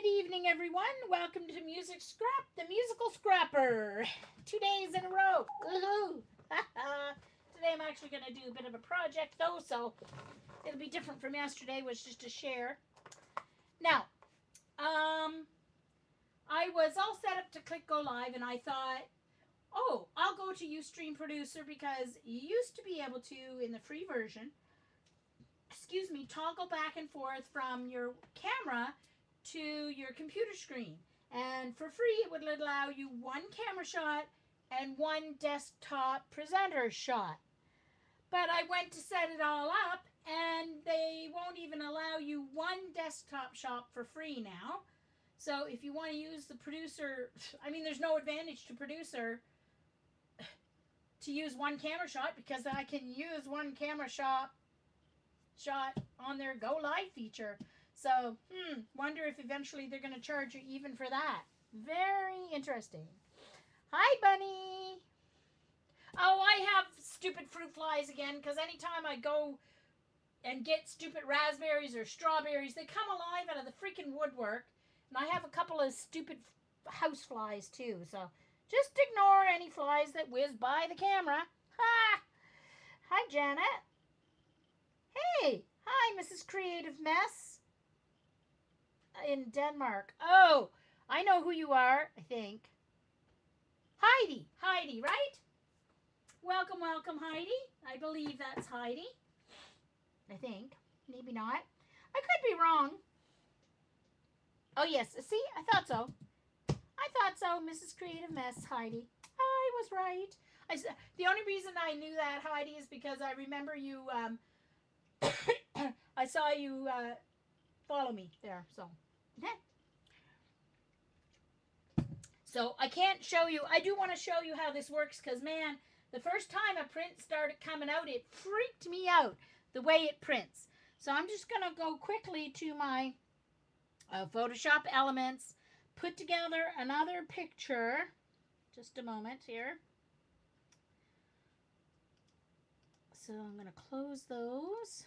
Good evening, everyone. Welcome to Music Scrap, the musical scrapper. 2 days in a row. Woohoo! Today I'm actually going to do a bit of a project, though, so it'll be different from yesterday, was just to share. Now, I was all set up to click go live, and I thought, oh, I'll go to Ustream Producer because you used to be able to, in the free version, toggle back and forth from your camera to your computer screen. And for free, it would allow you one camera shot and one desktop presenter shot. But I went to set it all up, and they won't even allow you one desktop shot for free now. So if you want to use the producer, there's no advantage to producer to use one camera shot because I can use one camera shot on their Go Live feature. So, wonder if eventually they're going to charge you even for that. Very interesting. Hi, Bunny. Oh, I have stupid fruit flies again because anytime I go and get stupid raspberries or strawberries, they come alive out of the freaking woodwork. And I have a couple of stupid house flies too. So, just ignore any flies that whiz by the camera. Ha! Hi, Janet. Hey! Hi, Mrs. Creative Mess. In Denmark. Oh, I know who you are, I think. Heidi, right? Welcome, Heidi. I believe that's Heidi. I think. Maybe not. I could be wrong. Oh, yes. See, I thought so. Mrs. Creative Mess, Heidi. I was right. The only reason I knew that, Heidi, is because I remember you, I saw you follow me there, so. So I can't show you. I do want to show you how this works because, man, the first time a print started coming out, it freaked me out the way it prints. So I'm just going to go quickly to my Photoshop elements, put together another picture. Just a moment here. So I'm going to close those.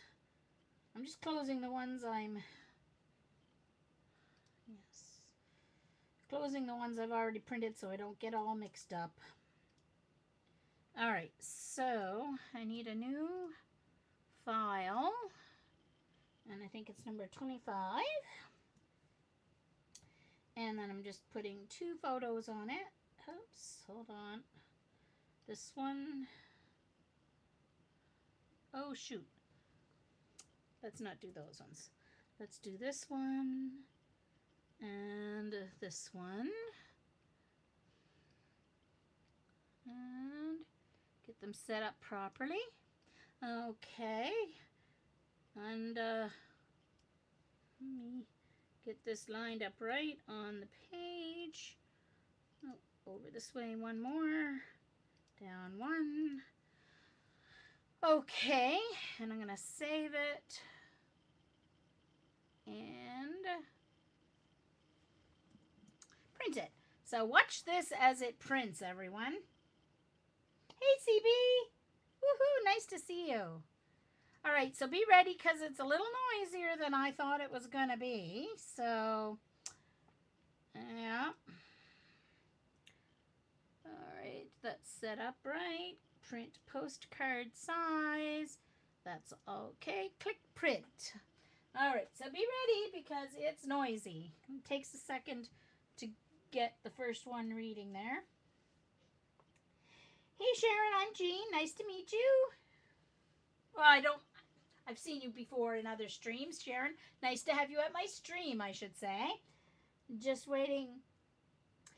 I'm just closing the ones closing the ones I've already printed so I don't get all mixed up. Alright, so I need a new file, and I think it's number 25. And then I'm just putting 2 photos on it. Oops, hold on. This one. Oh, shoot. Let's not do those ones. Let's do this one. And this one. And get them set up properly. Okay. And let me get this lined up right on the page. Oh, over this way, one more. Down one. Okay, and I'm going to save it. And print it. So watch this as it prints, everyone. Hey, CB. Woohoo, nice to see you. All right, so be ready because it's a little noisier than I thought it was going to be. So, yeah. All right, that's set up right. Print postcard size. That's okay. Click print. All right, so be ready because it's noisy. It takes a second to get the first one reading there. Hey, Sharon, I'm Jean. Nice to meet you. Well, I've seen you before in other streams, Sharon. Nice to have you at my stream, I should say. Just waiting.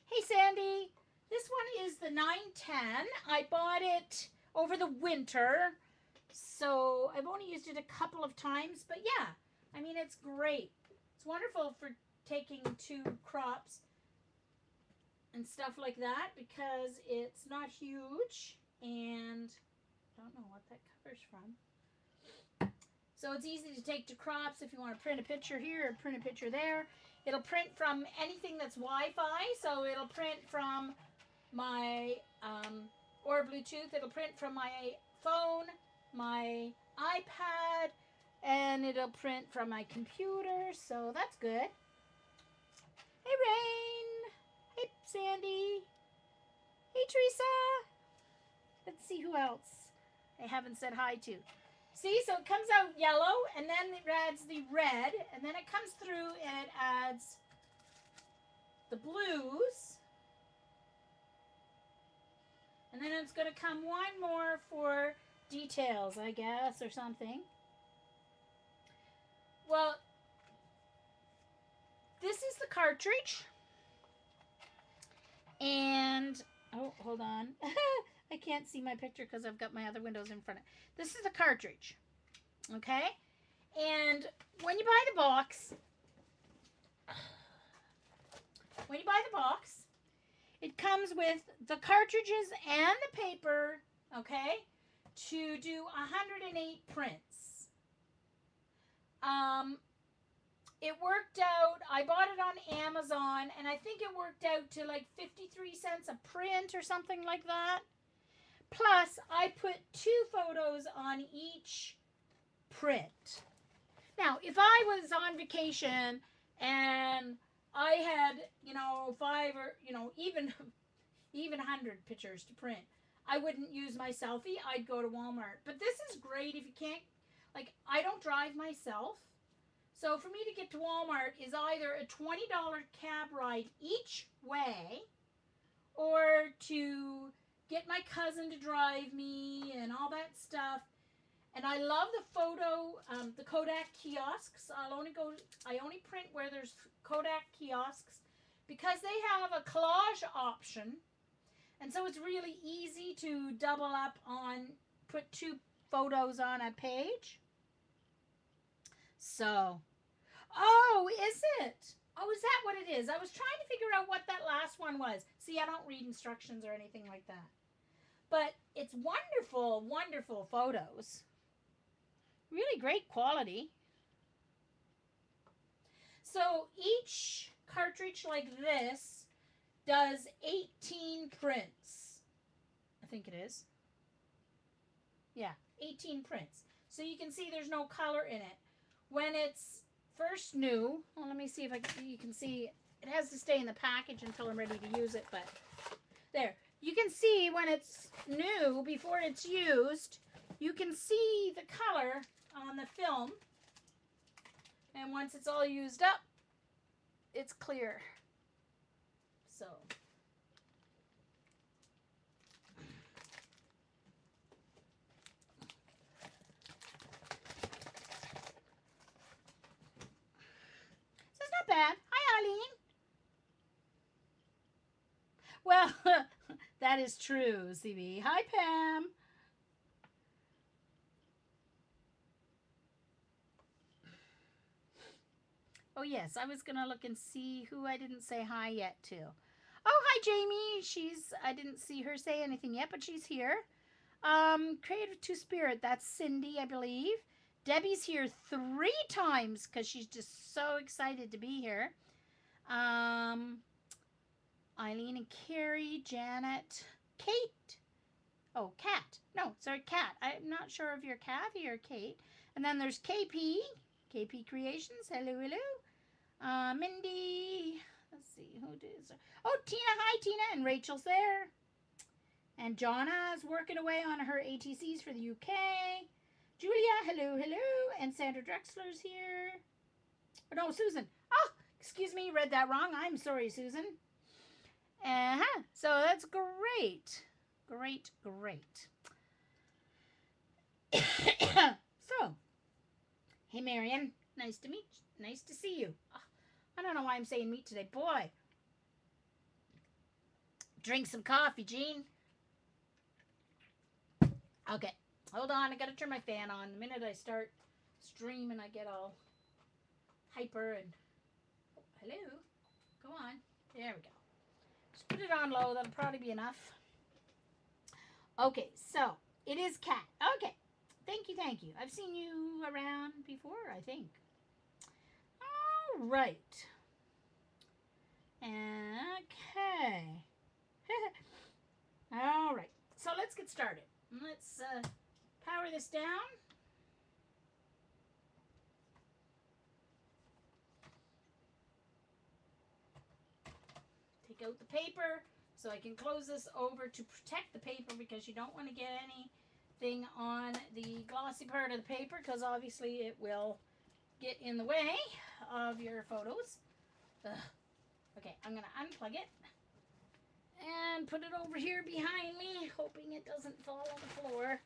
Hey, Sandy. This one is the 910. I bought it over the winter, so I've only used it a couple of times, but yeah. It's great. It's wonderful for taking 2 crops and stuff like that because it's not huge and I don't know what that cover's from. So it's easy to take to crops if you want to print a picture here or print a picture there. It'll print from anything that's Wi-Fi, so it'll print from my or Bluetooth. It'll print from my phone, my iPad, and it'll print from my computer, so that's good. Hey, Rain. Hey, Sandy. Hey, Teresa. Let's see who else I haven't said hi to. See, so it comes out yellow, and then it adds the red, and then it comes through and it adds the blues. And then it's going to come one more for details, I guess, or something. Well, this is the cartridge. And, oh, hold on. I can't see my picture because I've got my other windows in front of it. This is the cartridge. Okay? And when you buy the box, it comes with the cartridges and the paper, okay, to do 108 prints. It worked out, I bought it on Amazon, and I think it worked out to like 53 cents a print or something like that. Plus, I put 2 photos on each print. Now, if I was on vacation and I had, 5 or, even 100 pictures to print, I wouldn't use my selfie. I'd go to Walmart. But this is great if you can't, I don't drive myself. So for me to get to Walmart is either a $20 cab ride each way, or to get my cousin to drive me and all that stuff. And I love the Kodak kiosks. I only print where there's Kodak kiosks because they have a collage option. And so it's really easy to double up put 2 photos on a page. So, oh, is it? Oh, is that what it is? I was trying to figure out what that last one was. See, I don't read instructions or anything like that. But it's wonderful, wonderful photos. Really great quality. So each cartridge like this does 18 prints. I think it is. Yeah, 18 prints. So you can see there's no color in it. When it's first new, well, let me see if you can see, it has to stay in the package until I'm ready to use it, but there. You can see when it's new, before it's used, you can see the color on the film. And once it's all used up, it's clear. So. So it's not bad. Hi, Eileen. Well, that is true, CB. Hi, Pam. Oh, yes, I was going to look and see who I didn't say hi yet to. Oh, hi, Jamie. I didn't see her say anything yet, but she's here. Creative to Spirit, that's Cindy, I believe. Debbie's here 3 times because she's just so excited to be here. Eileen and Carrie, Janet, Kate. Oh, Kat. No, sorry, Kat. I'm not sure if you're Kathy or Kate. And then there's KP Creations. Hello, hello. Mindy. Let's see, who is there? Oh, Tina. Hi, Tina. And Rachel's there. And Jonna's working away on her ATCs for the UK. Julia, hello, hello. And Sandra Drexler's here. Oh, no, Susan. Oh, excuse me, read that wrong. I'm sorry, Susan. So that's great. Great. So, hey, Marion. Nice to meet you. Nice to see you. Oh, I don't know why I'm saying meet today. Boy. Drink some coffee, Jean. Okay. Hold on. I got to turn my fan on. The minute I start streaming, I get all hyper and... Oh, hello. Go on. There we go. Just put it on low. That'll probably be enough. Okay, so it is Kat. Okay, thank you. I've seen you around before, I think. All right. Okay. All right. So let's get started. Let's power this down. take out the paper so I can close this over to protect the paper, because you don't want to get anything on the glossy part of the paper, because obviously it will get in the way of your photos. Ugh. Okay, I'm going to unplug it and put it over here behind me, hoping it doesn't fall on the floor.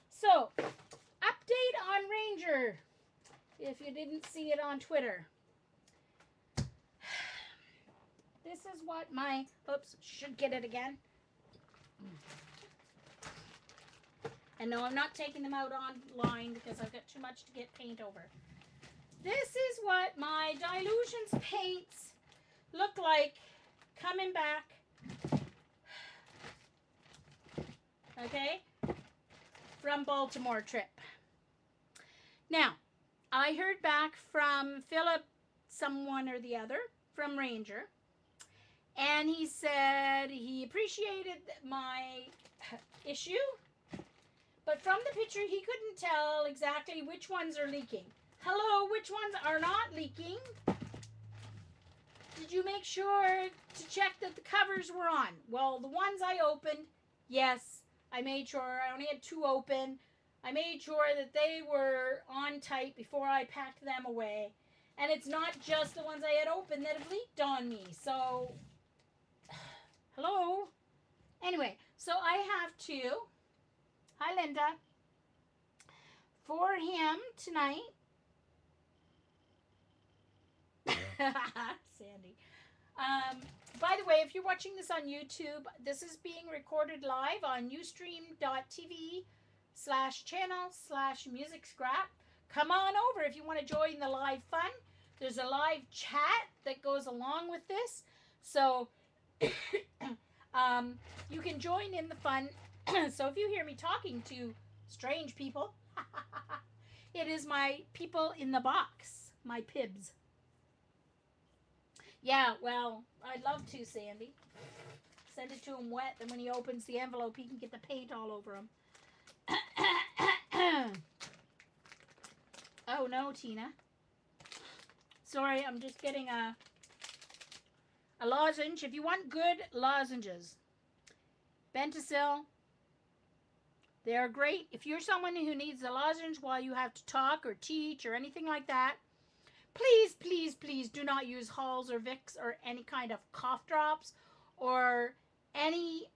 So, update on Ranger, if you didn't see it on Twitter. This is what my, oops, should get it again. And no, I'm not taking them out online because I've got too much to get paint over. This is what my Dilutions paints look like coming back. Okay? From Baltimore trip. Now, I heard back from Philip, someone or the other, from Ranger. And he said he appreciated my issue. But from the picture, he couldn't tell exactly which ones are leaking. Hello, which ones are not leaking? Did you make sure to check that the covers were on? Well, the ones I opened, yes, I made sure. I only had 2 open. I made sure that they were on tight before I packed them away. And it's not just the ones I had open that have leaked on me. So, hello? Anyway, so I have 2. Hi, Linda. For him tonight. Sandy. By the way, if you're watching this on YouTube, this is being recorded live on ustream.tv/channel/music scrap. Come on over if you want to join the live fun. There's a live chat that goes along with this. So you can join in the fun. So if you hear me talking to strange people, it is my people in the box, my pibs. Yeah, well, I'd love to, Sandy. Send it to him wet, then when he opens the envelope, he can get the paint all over him. Oh, no, Tina. Sorry, I'm just getting a lozenge. If you want good lozenges, Benticil, they're great. If you're someone who needs a lozenge while you have to talk or teach or anything like that, please, please, please do not use Halls or Vicks or any kind of cough drops or any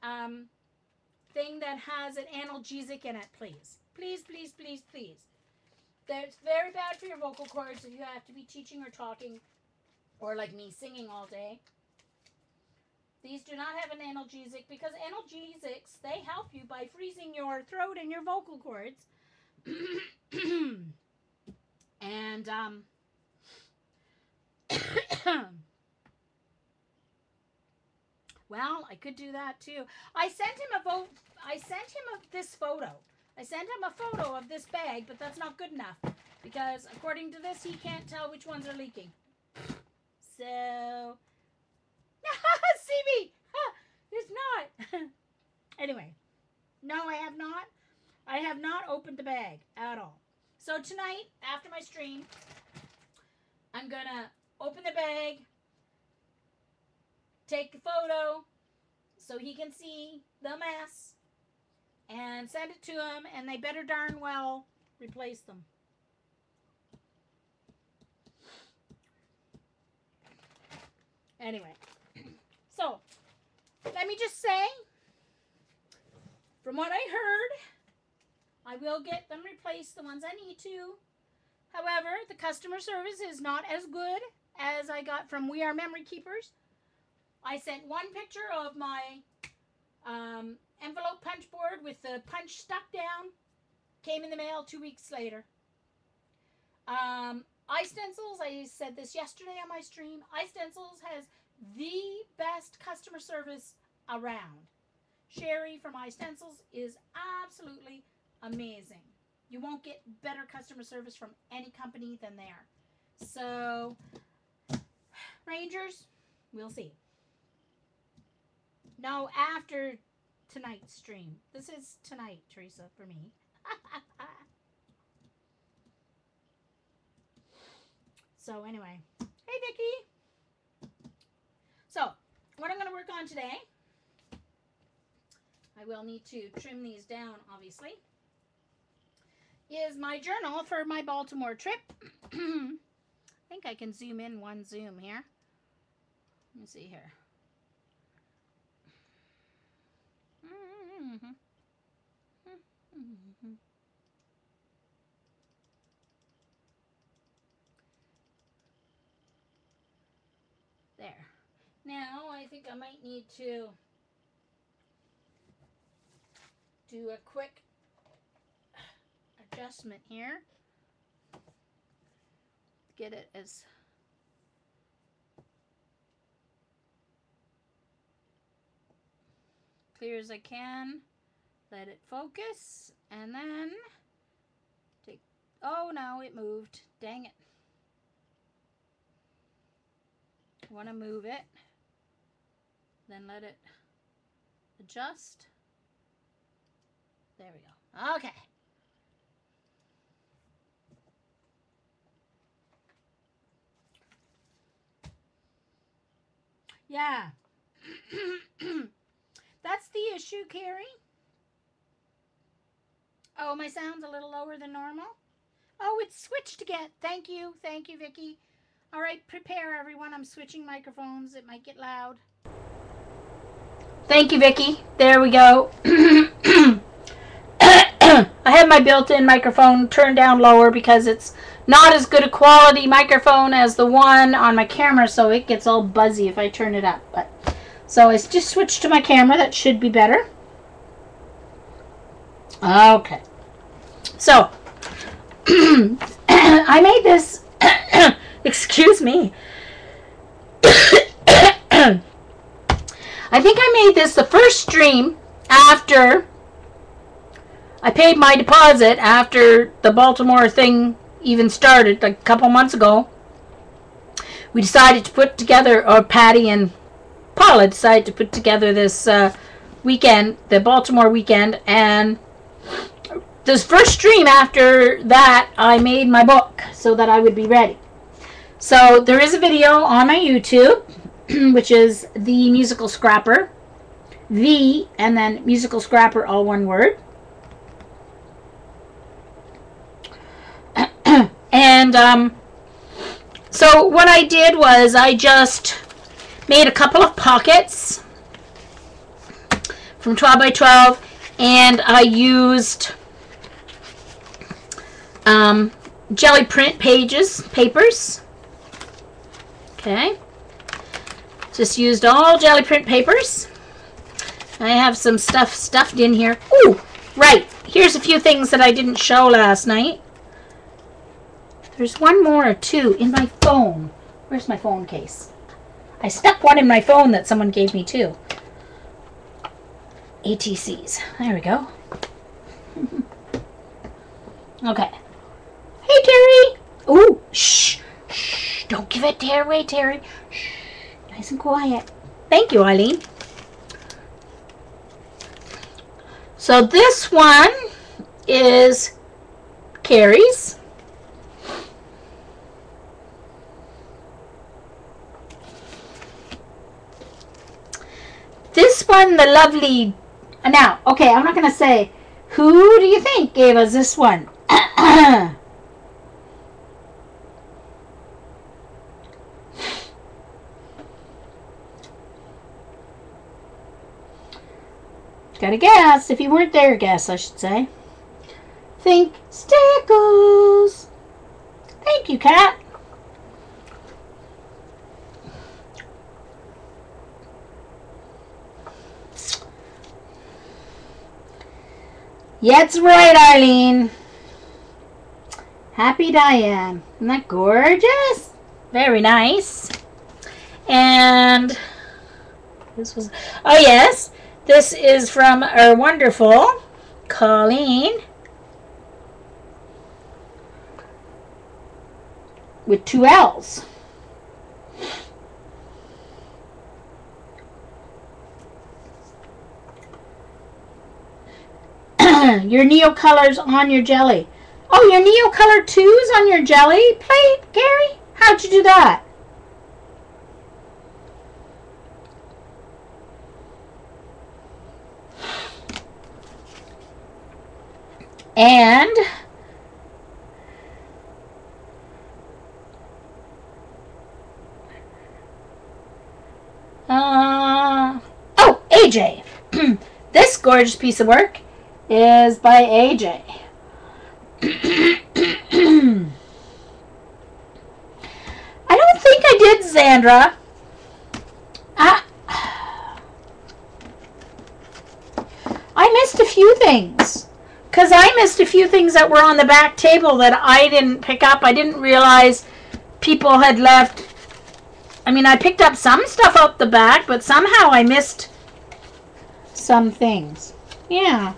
thing that has an analgesic in it, please. Please, please, please, please. That's very bad for your vocal cords if you have to be teaching or talking, or like me, singing all day. These do not have an analgesic, because analgesics, they help you by freezing your throat and your vocal cords. And, well, I could do that too. I sent him this photo. I sent him a photo of this bag, but that's not good enough, because according to this, he can't tell which ones are leaking. So, see me! It's not. Anyway, no, I have not. I have not opened the bag at all. So tonight, after my stream, I'm going to open the bag, take a photo so he can see the mess, and send it to him, and they better darn well replace them. Anyway, so let me just say, from what I heard, I will get them replaced, the ones I need to. However, the customer service is not as good as I got from We Are Memory Keepers. I sent one picture of my envelope punch board with the punch stuck down. Came in the mail 2 weeks later. iStencils, I said this yesterday on my stream, iStencils has the best customer service around. Sherry from iStencils is absolutely amazing. You won't get better customer service from any company than theirs. So, Rangers, we'll see. No, after tonight's stream. This is tonight, Teresa, for me. So anyway, hey Vicki. So what I'm going to work on today, I will need to trim these down obviously, is my journal for my Baltimore trip. I think I can zoom in one zoom here. Let me see here. There. Now I think I might need to do a quick adjustment here. Get it as clear as I can. Let it focus, and then take, oh no, it moved. Dang it. I want to move it. Then let it adjust. There we go. Okay. Yeah. That's the issue, Carrie. Oh, my sound's a little lower than normal. Oh, it's switched again. Thank you. Thank you, Vicki. All right, prepare, everyone. I'm switching microphones. It might get loud. Thank you, Vicki. There we go. I have my built-in microphone turned down lower because it's not as good a quality microphone as the one on my camera, so it gets all buzzy if I turn it up. But so I just switched to my camera. That should be better. Okay. So I made this. Excuse me. I think I made this the first stream after I paid my deposit, after the Baltimore thing even started, like a couple months ago. We decided to put together, or Patty and Paula decided to put together this weekend, the Baltimore weekend, and this first stream after that, I made my book so that I would be ready. So there is a video on my YouTube, which is The Musical Scrapper. The, and then Musical Scrapper, all one word. And so what I did was I just made a couple of pockets from 12 by 12, and I used jelly print papers. Okay. Just used all jelly print papers. I have some stuff stuffed in here. Ooh, right. Here's a few things that I didn't show last night. There's one more or two in my phone. Where's my phone case? I stuck one in my phone that someone gave me too. ATCs. There we go. Okay. Hey, Terry. Ooh, shh. Shh. Don't give it away, Terry. Shh. Nice and quiet. Thank you, Eileen. So this one is Carrie's. This one, the lovely... Now, okay, I'm not going to say, who do you think gave us this one? Gotta guess. If you weren't there, guess, I should say. Think Stickles. Thank you, Kat. Yeah, that's right, Eileen. Happy Diane. Isn't that gorgeous? Very nice. And this was... Oh, yes. This is from our wonderful Colleen. With 2 L's. Your Neo colors on your jelly. Oh, your Neo color 2s on your jelly plate, Gary? How'd you do that? And oh, AJ. This gorgeous piece of work is by AJ. I don't think I did, Sandra. I missed a few things. Because I missed a few things that were on the back table that I didn't pick up. I didn't realize people had left. I mean, I picked up some stuff out the back, but somehow I missed some things. Yeah.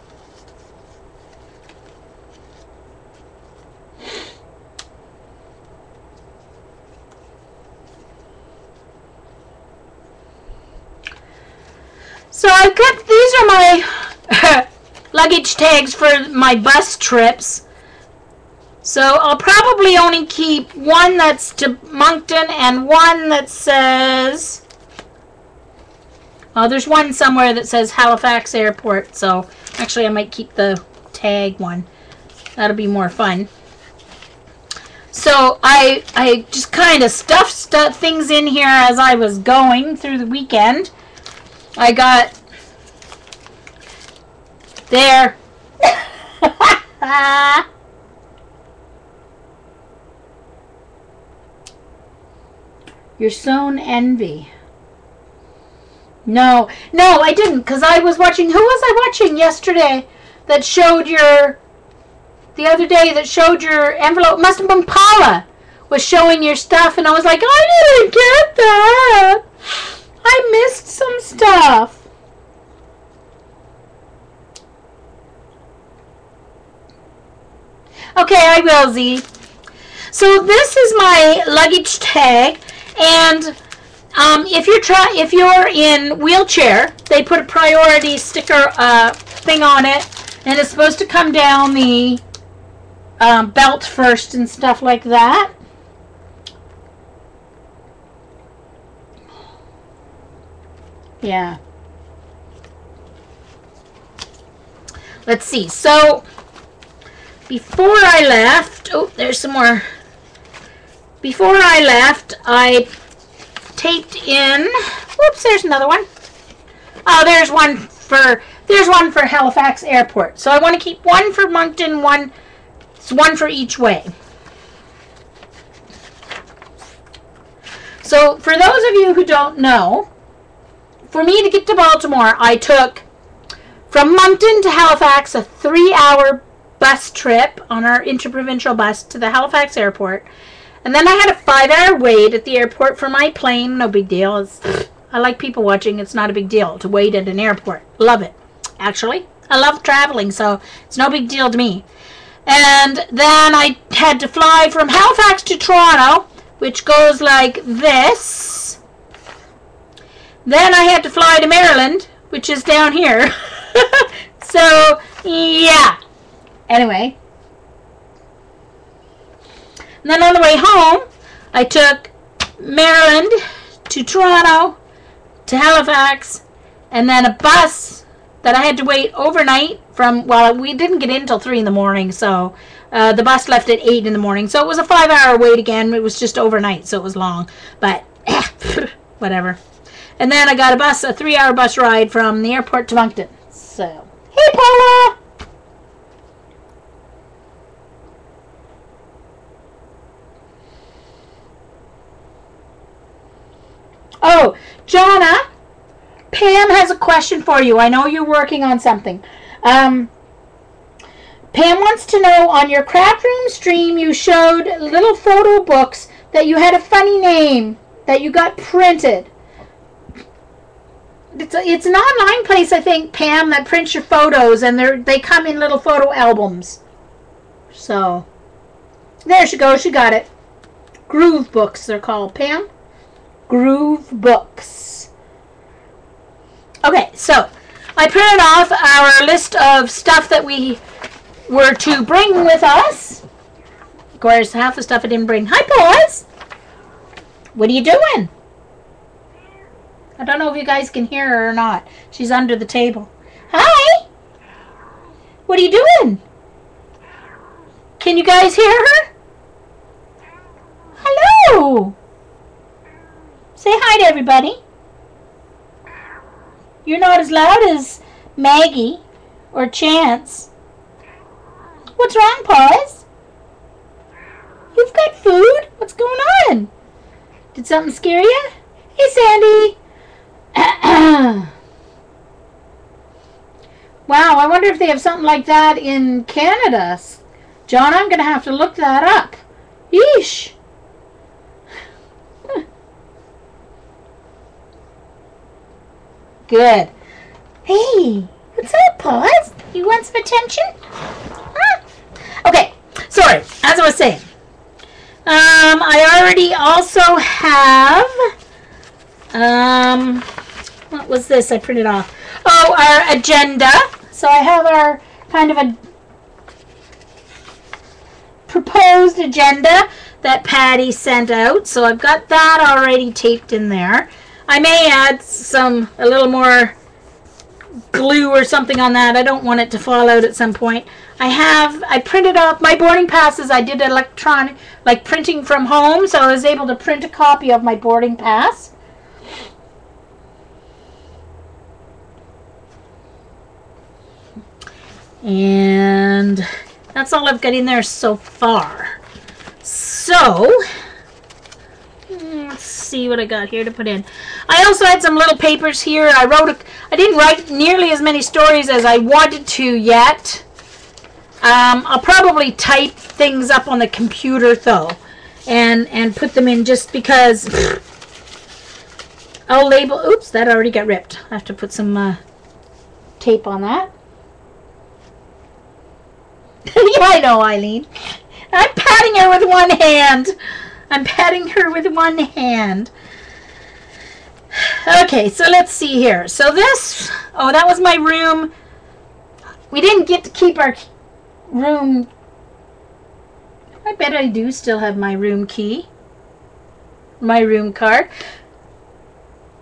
So I've got, these are my luggage tags for my bus trips. So I'll probably only keep one that's to Moncton and one that says, oh, there's one somewhere that says Halifax Airport. So actually I might keep the tag one. That'll be more fun. So I just kind of stuffed things in here as I was going through the weekend. I got there. Your sown envy. No, I didn't, because I was watching, who was I watching yesterday that showed your, the other day that showed your envelope? Must have been Paula was showing your stuff, and I was like, I didn't get that. I missed some stuff. Okay, I will, Z. So this is my luggage tag, and if you're in wheelchair, they put a priority sticker thing on it, and it's supposed to come down the belt first and stuff like that. Yeah. Let's see. So before I left, oh, there's some more. Before I left, I taped in. Whoops, there's another one. Oh, there's one for Halifax Airport. So I want to keep one for Moncton, one for each way. So for those of you who don't know, for me to get to Baltimore, I took from Moncton to Halifax a 3-hour bus trip on our interprovincial bus to the Halifax Airport. And then I had a 5-hour wait at the airport for my plane. No big deal. I like people watching. It's not a big deal to wait at an airport. Love it. Actually, I love traveling, so it's no big deal to me. And then I had to fly from Halifax to Toronto, which goes like this. Then I had to fly to Maryland, which is down here. So, yeah. Anyway. And then on the way home, I took Maryland to Toronto to Halifax, and then a bus that I had to wait overnight from, well, we didn't get in until 3 in the morning, so the bus left at 8 in the morning. So it was a 5-hour wait again. It was just overnight, so it was long. But, whatever. And then I got a 3-hour bus ride from the airport to Moncton. So, hey, Paula! Oh, Jonna, Pam has a question for you. I know you're working on something. Pam wants to know, on your craft room stream, you showed little photo books that you had a funny name that you got printed. It's an online place, I think, Pam, that prints your photos, and they come in little photo albums. So, there she goes. She got it. Groove books, they're called, Pam. Groove books. Okay, so I printed off our list of stuff that we were to bring with us. Of course, half the stuff I didn't bring. Hi, boys. What are you doing? I don't know if you guys can hear her or not. She's under the table. Hi! What are you doing? Can you guys hear her? Hello! Say hi to everybody. You're not as loud as Maggie or Chance. What's wrong, Paws? You've got food? What's going on? Did something scare you? Hey, Sandy. Wow, I wonder if they have something like that in Canada. John, I'm going to have to look that up. Yeesh. Good. Hey, what's up, Paws? You want some attention? Huh? Okay, sorry, as I was saying. I already also have, what was this I printed off? Oh, our agenda. So I have our kind of a proposed agenda that Patty sent out. So I've got that already taped in there. I may add a little more glue or something on that. I don't want it to fall out at some point. I printed off my boarding passes. I did electronic, like printing from home, so I was able to print a copy of my boarding pass. And that's all I've got in there so far. So, let's see what I got here to put in. I also had some little papers here. I didn't write nearly as many stories as I wanted to yet. I'll probably type things up on the computer though, and put them in just because. I'll label. Oops, that already got ripped. I have to put some tape on that. Yeah, I know, Eileen. I'm patting her with one hand. I'm patting her with one hand. Okay, so let's see here. So this, oh, that was my room. We didn't get to keep our room. I bet I do still have my room key. My room card.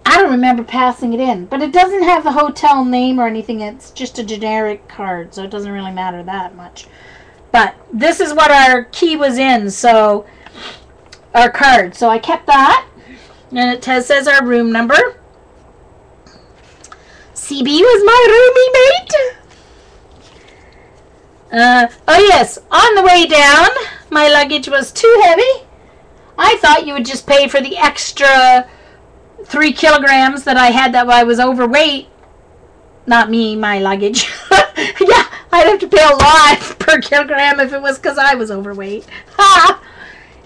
I don't remember passing it in, but it doesn't have the hotel name or anything. It's just a generic card, so it doesn't really matter that much. But this is what our key was in, so our card. So I kept that, and it says our room number. CB was my roomie mate. Oh yes, on the way down, my luggage was too heavy. I thought you would just pay for the extra 3 kilograms that I had that I was overweight. Not me, my luggage. Yeah, I'd have to pay a lot per kilogram if it was because I was overweight. Ha!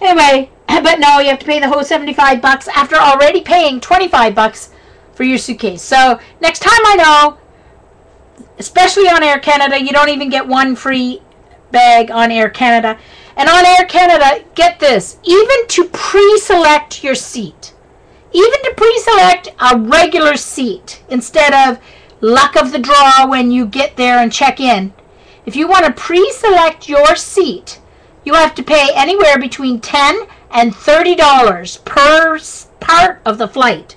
Anyway, but no, you have to pay the whole $75 after already paying $25 for your suitcase. So next time I know, especially on Air Canada, you don't even get one free bag on Air Canada. And on Air Canada, get this, even to pre-select your seat, even to pre-select a regular seat instead of luck of the draw when you get there and check in, if you want to pre-select your seat, you have to pay anywhere between $10 and $30 per part of the flight.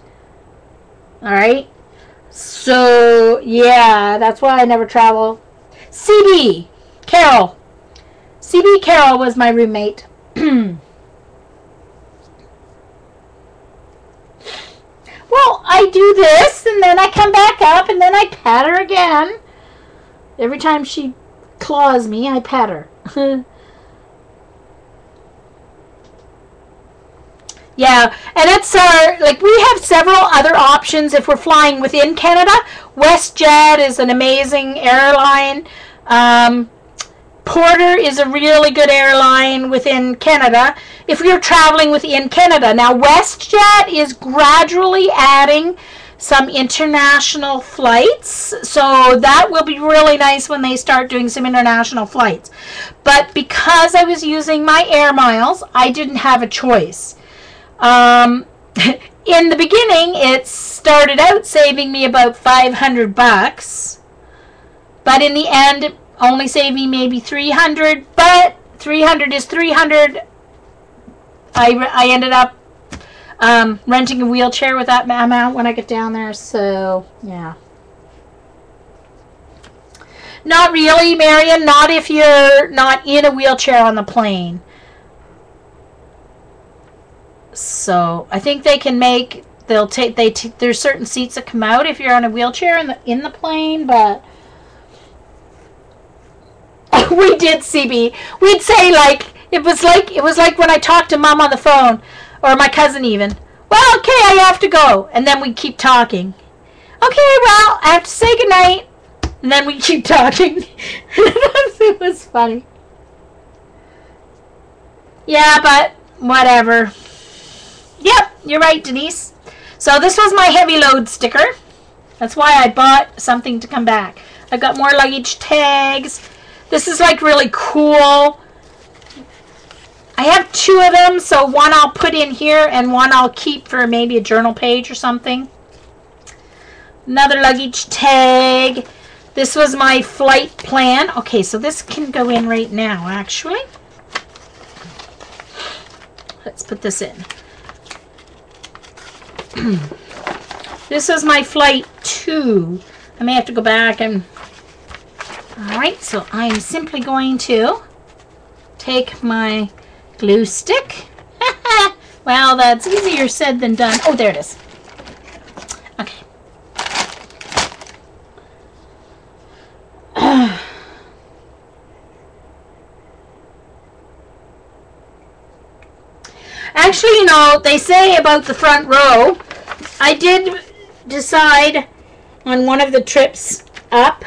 All right? So, yeah, that's why I never travel. CB Carol. CB Carol was my roommate. Well, I do this, and then I come back up, and then I pat her again. Every time she claws me, I pat her. Yeah, and it's like we have several other options if we're flying within Canada. WestJet is an amazing airline. Porter is a really good airline within Canada if you're traveling within Canada. Now, WestJet is gradually adding some international flights, so that will be really nice when they start doing some international flights. But because I was using my air miles, I didn't have a choice. In the beginning, it started out saving me about $500, but in the end, it only saved me maybe $300. But $300 is $300. I ended up renting a wheelchair with that amount when I get down there. So, yeah. Not really, Marion. Not if you're not in a wheelchair on the plane. So, I think they can make... There's certain seats that come out if you're on a wheelchair in the plane, but... We did, CB. We'd say, like... It was like when I talked to Mom on the phone. Or my cousin even. Well, okay, I have to go. And then we keep talking. Okay, well, I have to say goodnight. And then we keep talking. It was funny. Yeah, but whatever. Yep, you're right, Denise. So this was my heavy load sticker. That's why I bought something to come back. I've got more luggage tags. This is like really cool. I have 2 of them, so one I'll put in here and one I'll keep for maybe a journal page or something. Another luggage tag. This was my flight plan. Okay, so this can go in right now, actually. Let's put this in. This was my flight 2. I may have to go back and... Alright, so I'm simply going to take my glue stick. Well, that's easier said than done. Oh, there it is. Okay. Actually, you know, they say about the front row, I did decide on one of the trips up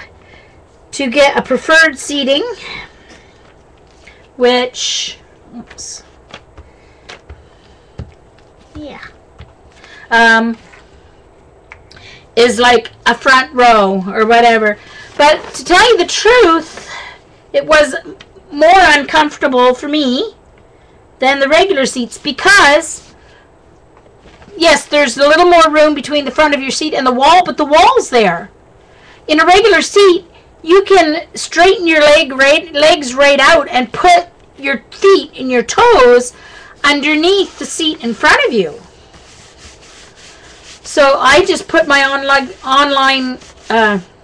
to get a preferred seating, which... Oops. Yeah. Is like a front row or whatever. But to tell you the truth, it was more uncomfortable for me than the regular seats because, yes, there's a little more room between the front of your seat and the wall, but the wall's there. In a regular seat, you can straighten your legs right out and put your feet and your toes underneath the seat in front of you. So I just put my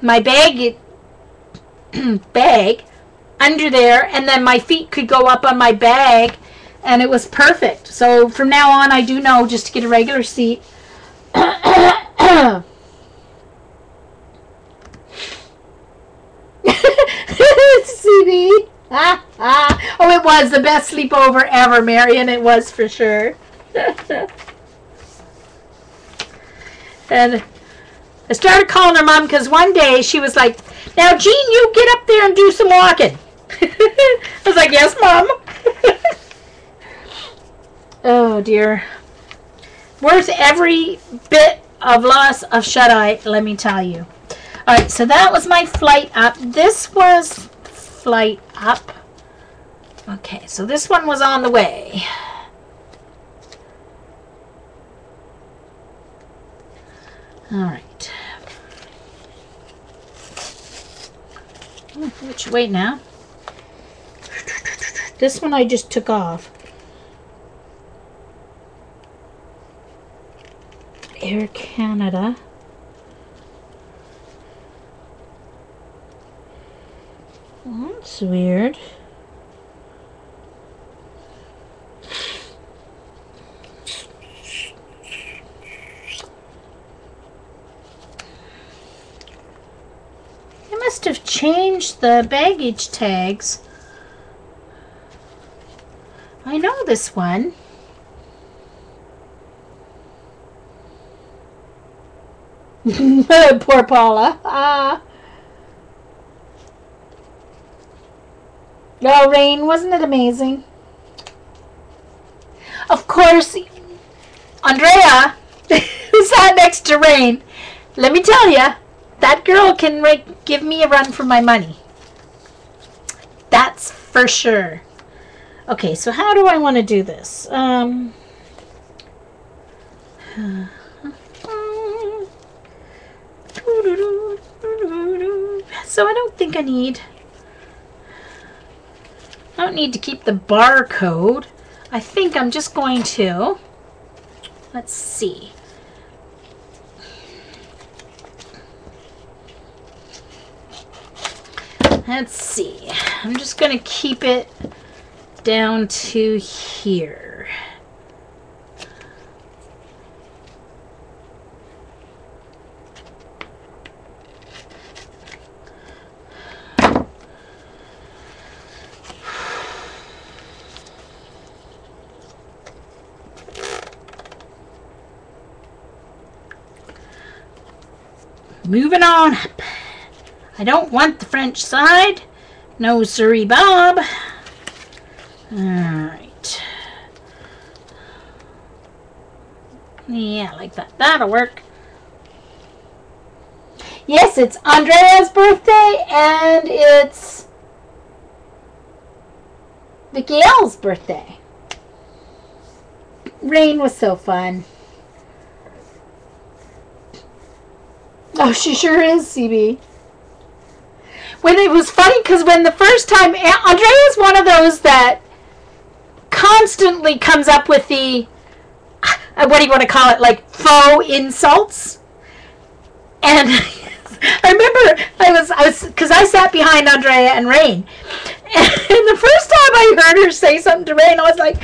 my bag under there, and then my feet could go up on my bag, and it was perfect. So from now on, I do know just to get a regular seat. CD. Oh, it was the best sleepover ever, Marion. It was for sure. And I started calling her Mom because one day she was like, "Now, Jean, you get up there and do some walking." I was like, "Yes, Mom." Oh, dear. Worth every bit of loss of shut-eye, let me tell you. All right, so that was my flight up. This was flight up. Okay, so this one was on the way. All right. Wait now. This one I just took off. Air Canada. Well, that's weird. They must have changed the baggage tags. I know this one. Poor Paula. Oh, Rain, wasn't it amazing? Of course, Andrea, who sat next to Rain, let me tell you, that girl can give me a run for my money. That's for sure. Okay, so how do I want to do this? So I don't think I don't need to keep the barcode. I think I'm just going to Let's see. Let's see. I'm just going to keep it down to here. Moving on up. I don't want the French side. No siree, Bob. Alright. Yeah, like that. That'll work. Yes, it's Andrea's birthday and it's Vicky L's birthday. Rain was so fun. Oh, she sure is, CB. When it was funny, because when the first time, Andrea is one of those that constantly comes up with the, what do you want to call it, like faux insults. And I remember because I sat behind Andrea and Rain. And the first time I heard her say something to Rain, I was like,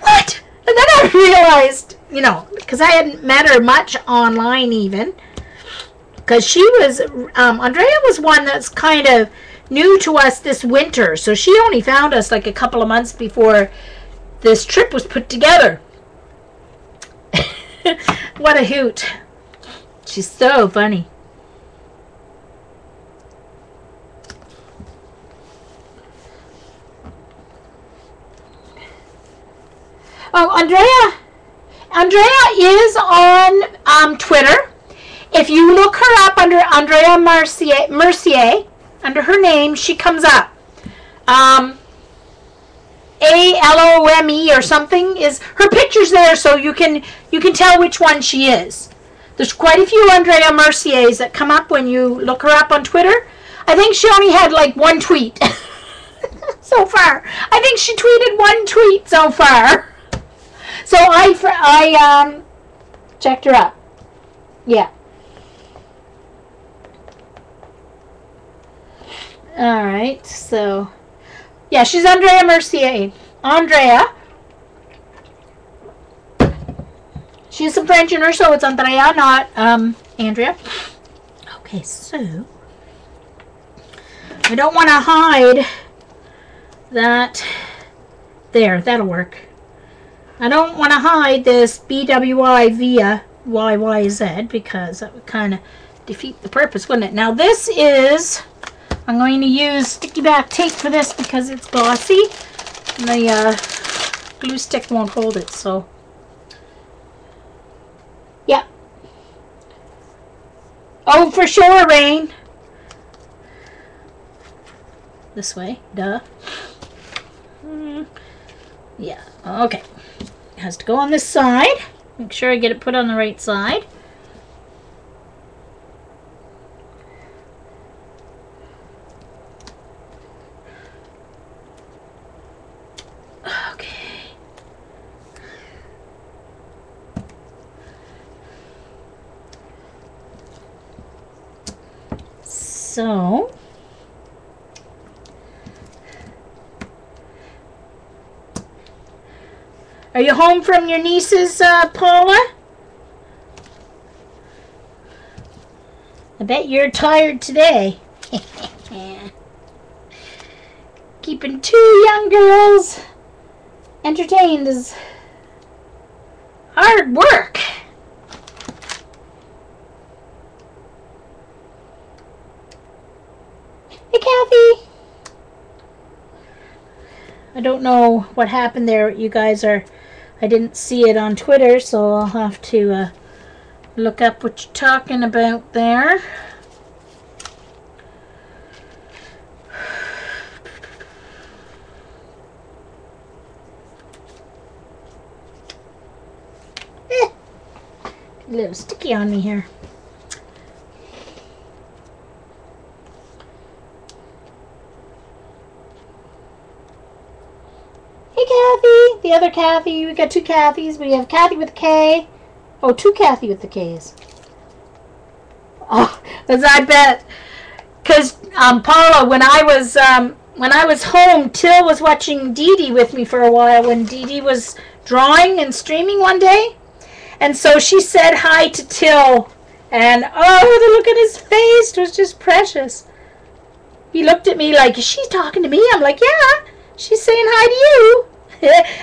what? And then I realized, you know, because I hadn't met her much online even. Because she was, Andrea was one that's kind of new to us this winter. So she only found us like a couple of months before this trip was put together. What a hoot. She's so funny. Oh, Andrea is on Twitter. If you look her up under Andrea Mercier, under her name, she comes up. ALOME or something is her picture's there, so you can tell which one she is. There's quite a few Andrea Merciers that come up when you look her up on Twitter. I think she only had like one tweet so far. I think she tweeted one tweet so far. So I checked her up. Yeah. All right, so, yeah, she's Andrea Mercier. Andrea. She's some French in her, so it's Andrea, not Andrea. Okay, so, I don't want to hide that. There, that'll work. I don't want to hide this BWI via YYZ because that would kind of defeat the purpose, wouldn't it? Now, this is... I'm going to use sticky back tape for this because it's glossy. And the glue stick won't hold it, so. Yeah. Oh, for sure, Rain. This way, duh. Yeah, okay. It has to go on this side. Make sure I get it put on the right side. So, are you home from your niece's, Paula? I bet you're tired today. Keeping two young girls entertained is hard work. Hey, Kathy. I don't know what happened there. You guys are... I didn't see it on Twitter, so I'll have to look up what you're talking about there. A little sticky on me here. Hey, Kathy. The other Kathy. We got two Kathys. We have Kathy with a K Oh, to Kathy with the K's. Oh, as I bet. Because Paula, when I was home, Till was watching Dee Dee with me for a while when Dee Dee was drawing and streaming one day. And so she said hi to Till. And oh, the look on his face was just precious. He looked at me like, is she talking to me? I'm like, yeah, she's saying hi to you.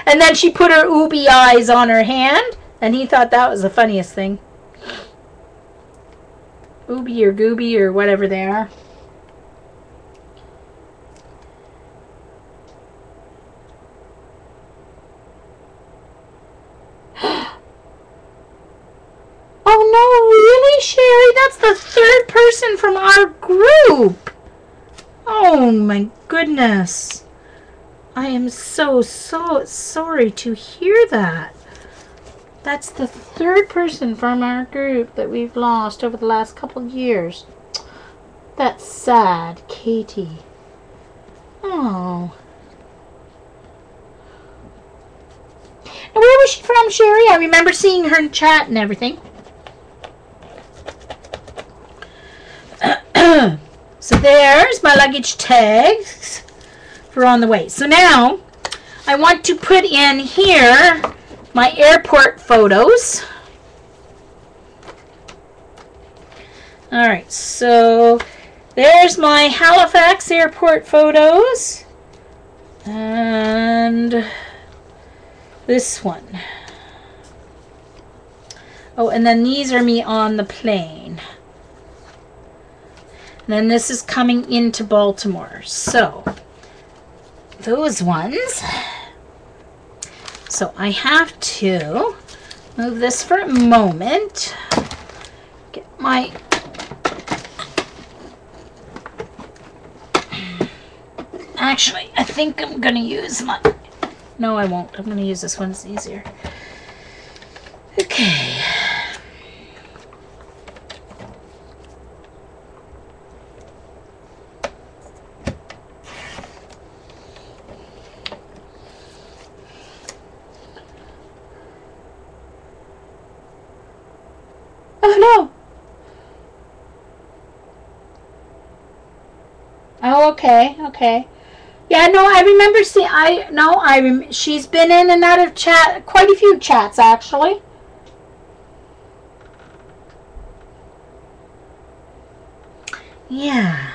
And then she put her ooby eyes on her hand. And he thought that was the funniest thing. Ooby or gooby or whatever they are. Oh no, really, Sherry? That's the third person from our group. Oh my goodness. I am so sorry to hear that. That's the third person from our group that we've lost over the last couple of years. That's sad, Katie. Oh. And where was she from, Sherry? I remember seeing her in chat and everything. So there's my luggage tags for on the way. So now I want to put in here my airport photos. All right, so there's my Halifax airport photos. And this one. Oh, and then these are me on the plane. And then this is coming into Baltimore. So, those ones. So I have to move this for a moment. Get my... Actually, I think I'm going to use my... No, I won't. I'm going to use this one. It's easier. Okay. Oh, no. Oh, okay, okay. Yeah, no, I remember seeing, she's been in and out of chat, quite a few chats, actually. Yeah.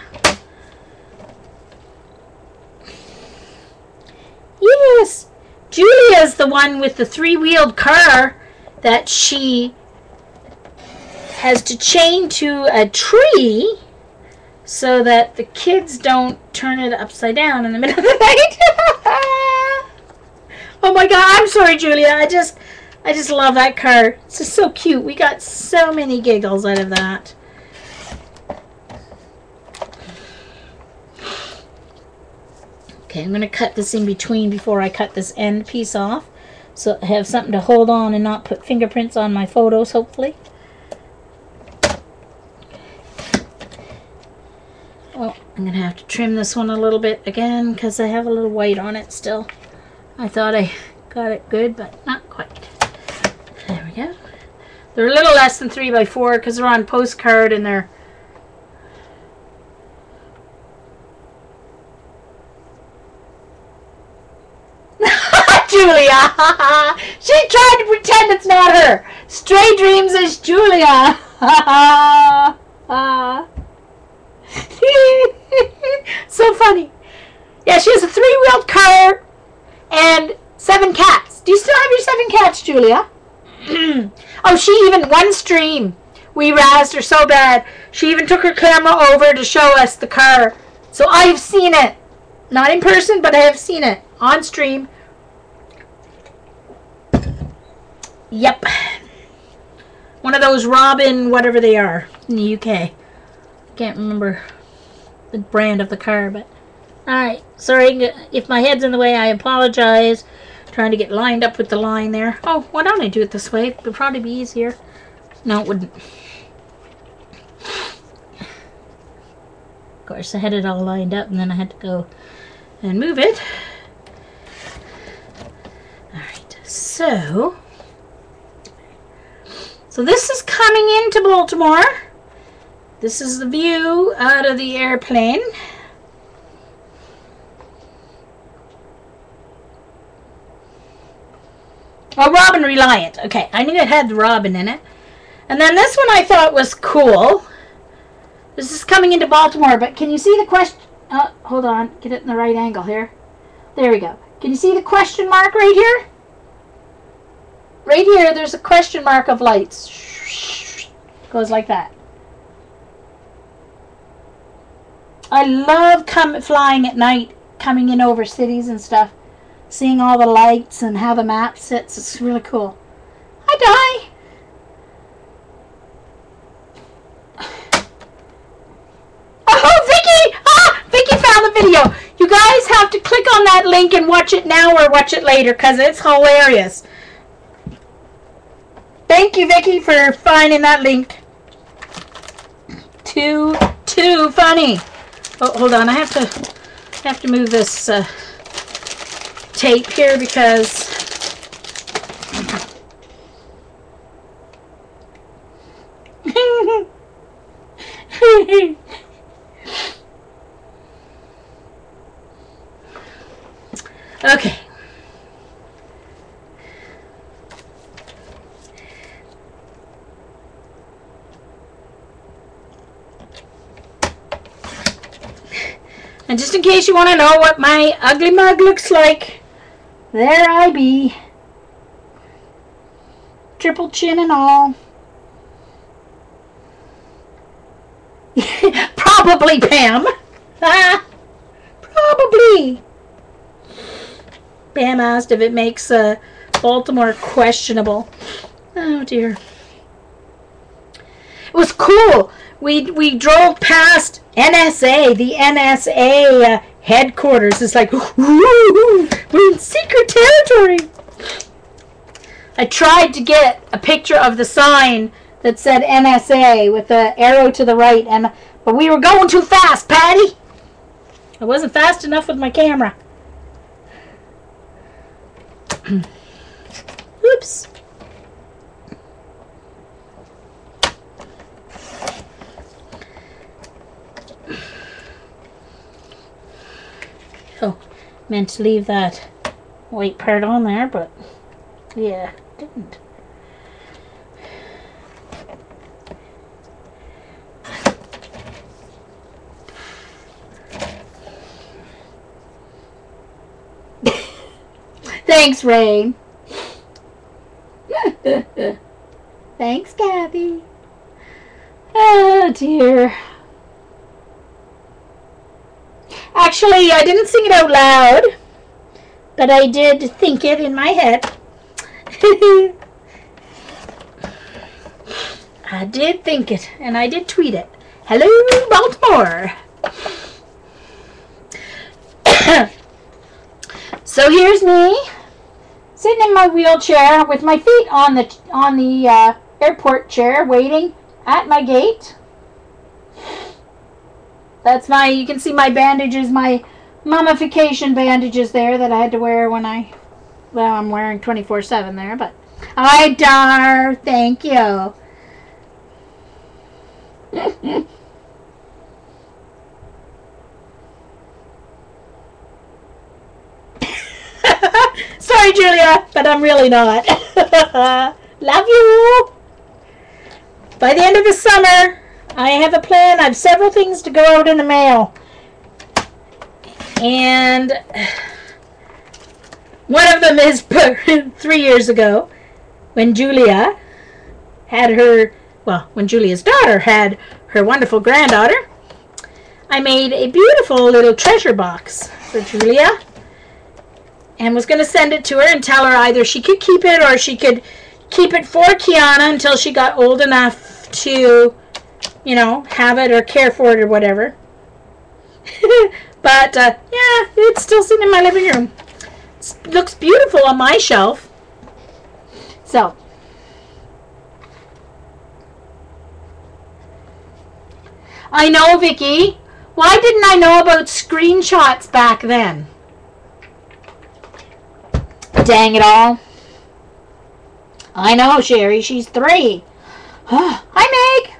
Yes. Julia's the one with the three-wheeled car that she has to chain to a tree so that the kids don't turn it upside down in the middle of the night. Oh my God, I'm sorry, Julia. I just love that car. It's just so cute. We got so many giggles out of that. Okay, I'm going to cut this in between before I cut this end piece off. So I have something to hold on and not put fingerprints on my photos, hopefully. Oh, I'm going to have to trim this one a little bit again because I have a little white on it still. I thought I got it good, but not quite. There we go. They're a little less than 3 by 4 because they're on postcard and they're... Julia! She tried to pretend it's not her. Stray Dreams is Julia. So funny. Yeah, she has a 3-wheeled car and 7 cats. Do you still have your 7 cats, Julia? Oh, she even, one stream, we razzed her so bad, she even took her camera over to show us the car. So I've seen it. Not in person, but I have seen it on stream. Yep. One of those Robin, whatever they are, in the UK. Can't remember the brand of the car, but... Alright, sorry if my head's in the way, I apologize. Trying to get lined up with the line there. Oh, why don't I do it this way? It would probably be easier. No, it wouldn't. Of course, I had it all lined up, and then I had to go and move it. Alright, so... So this is coming into Baltimore. This is the view out of the airplane. Oh, Robin Reliant. Okay, I knew it had the Robin in it. And then this one I thought was cool. This is coming into Baltimore, but can you see the question? Oh, hold on. Get it in the right angle here. There we go. Can you see the question mark right here? Right here, there's a question mark of lights. Goes like that. I love flying at night, coming in over cities and stuff. Seeing all the lights and how the map sits. It's really cool. Hi, Di. Oh, Vicky! Ah, Vicky found the video. You guys have to click on that link and watch it now or watch it later because it's hilarious. Thank you, Vicky, for finding that link. Too funny. Oh, hold on. I have to move this tape here because okay. And just in case you want to know what my ugly mug looks like, there I be. Triple chin and all. Probably, Pam. Probably. Pam asked if it makes Baltimore questionable. Oh dear. It was cool. We drove past NSA, the NSA headquarters. It's like, ooh, we're in secret territory. I tried to get a picture of the sign that said NSA with the arrow to the right, but we were going too fast, Patty. I wasn't fast enough with my camera. Oops. Oh, meant to leave that white part on there, but yeah, didn't. Thanks, Ray. Thanks, Kathy. Oh, dear. Actually, I didn't sing it out loud, but I did think it in my head. I did think it, and I did tweet it. Hello, Baltimore. So here's me, sitting in my wheelchair with my feet on the airport chair, waiting at my gate. That's you can see my bandages, my mummification bandages there that I had to wear when well, I'm wearing 24/7 there, but hi, Dar, thank you. Sorry, Julia, but I'm really not. Love you. By the end of the summer, I have a plan. I have several things to go out in the mail. And one of them is 3 years ago when Julia had when Julia's daughter had her wonderful granddaughter. I made a beautiful little treasure box for Julia and was going to send it to her and tell her either she could keep it or she could keep it for Kiana until she got old enough to, you know, have it or care for it or whatever. But, yeah, it's still sitting in my living room. It looks beautiful on my shelf. So, I know, Vicky. Why didn't I know about screenshots back then? Dang it all. I know, Sherry. She's 3. Hi, Meg.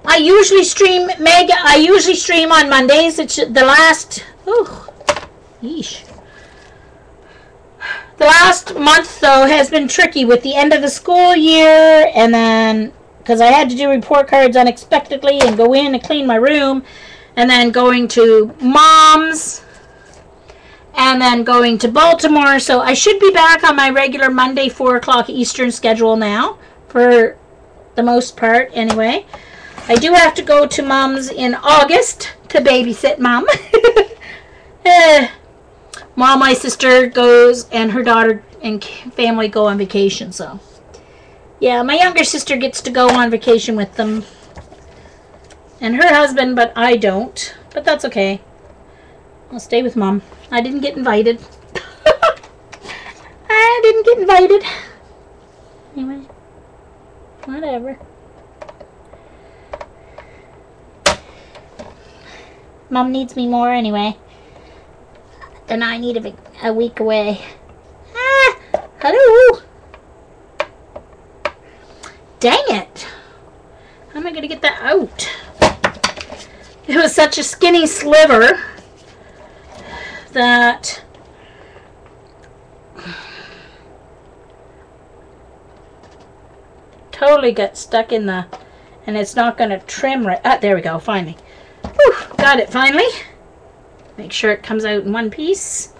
I usually stream, Meg. I usually stream on Mondays. It's the last. Yeesh. The last month, though, has been tricky with the end of the school year, and then because I had to do report cards unexpectedly and go in and clean my room, and then going to Mom's, and then going to Baltimore. So I should be back on my regular Monday 4 o'clock Eastern schedule now, for the most part anyway. I do have to go to Mom's in August to babysit Mom. While my sister goes and her daughter and family go on vacation. So yeah, my younger sister gets to go on vacation with them and her husband, but I don't. But that's okay. I'll stay with Mom. I didn't get invited. I didn't get invited. Anyway, whatever. Mom needs me more anyway. Then I need a week away. Ah! Hello! Dang it! How am I going to get that out? It was such a skinny sliver that totally got stuck in the, and it's not going to trim right. Ah, there we go, finally. Whew, got it finally. Make sure it comes out in one piece.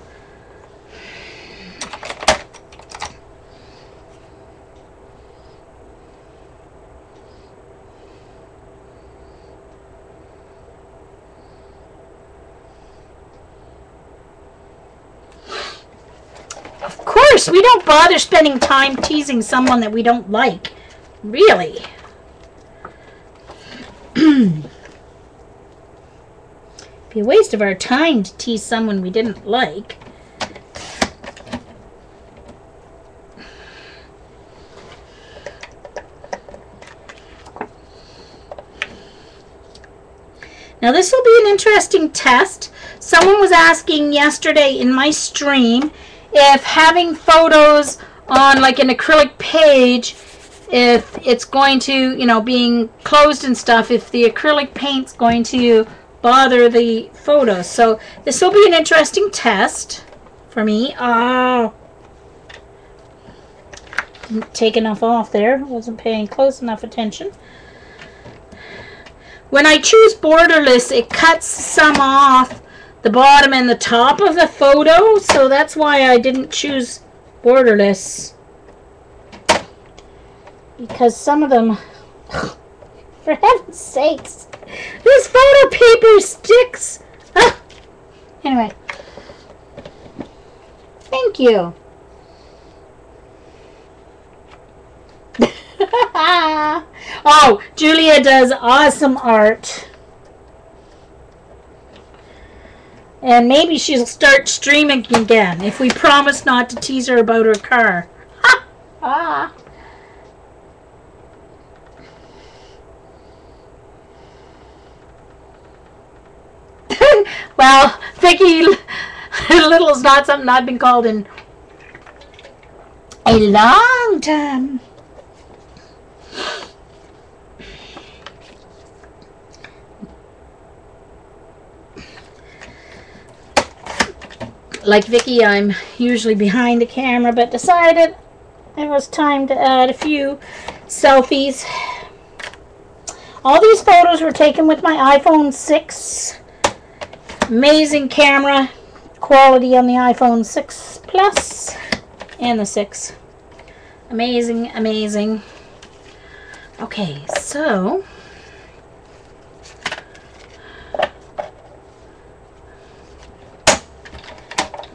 Of course, we don't bother spending time teasing someone that we don't like. Really. Be a waste of our time to tease someone we didn't like. Now this will be an interesting test. Someone was asking yesterday in my stream if having photos on like an acrylic page, if it's going to, you know, being closed and stuff, if the acrylic paint's going to bother the photos. So this will be an interesting test for me. Oh, didn't take enough off there. Wasn't paying close enough attention. When I choose borderless, it cuts some off the bottom and the top of the photo, so that's why I didn't choose borderless, because some of them, for heaven's sakes, this photo paper sticks. Ah. Anyway, thank you. Oh, Julia does awesome art. And maybe she'll start streaming again if we promise not to tease her about her car. Ah. Well, Vicky Little's not something I've been called in a long time. Like Vicky, I'm usually behind the camera, but decided it was time to add a few selfies. All these photos were taken with my iPhone 6. Amazing camera quality on the iPhone 6 Plus and the 6. Amazing, amazing. Okay, so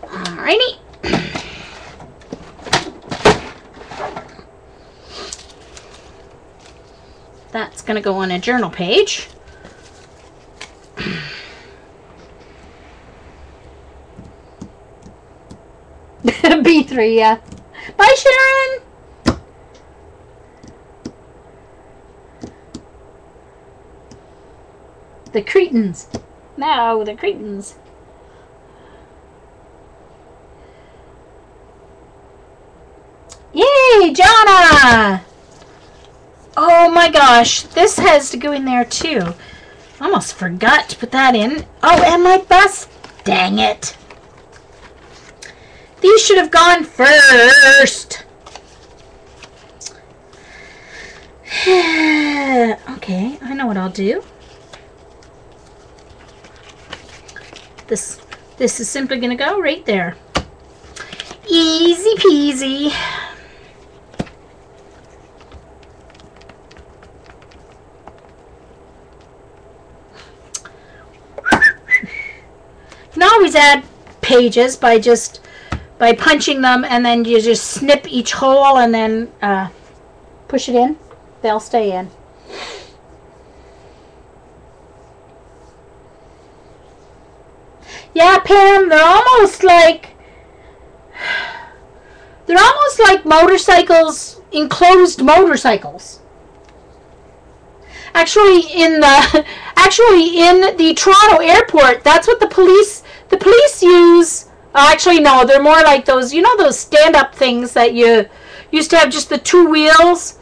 alrighty. That's going to go on a journal page. B3, yeah. Bye, Sharon! The Cretans. No, the Cretans. Yay, Jonna! Oh my gosh, this has to go in there too. Almost forgot to put that in. Oh, and my bus. Dang it. These should have gone first. Okay, I know what I'll do. This is simply going to go right there. Easy peasy. You can always add pages by punching them, and then you just snip each hole and then push it in. They'll stay in. Yeah, Pam, they're almost like motorcycles, enclosed motorcycles. Actually, in the Toronto airport, that's what the police use. Actually, no, they're more like those, you know, those stand-up things that you used to have just the two wheels,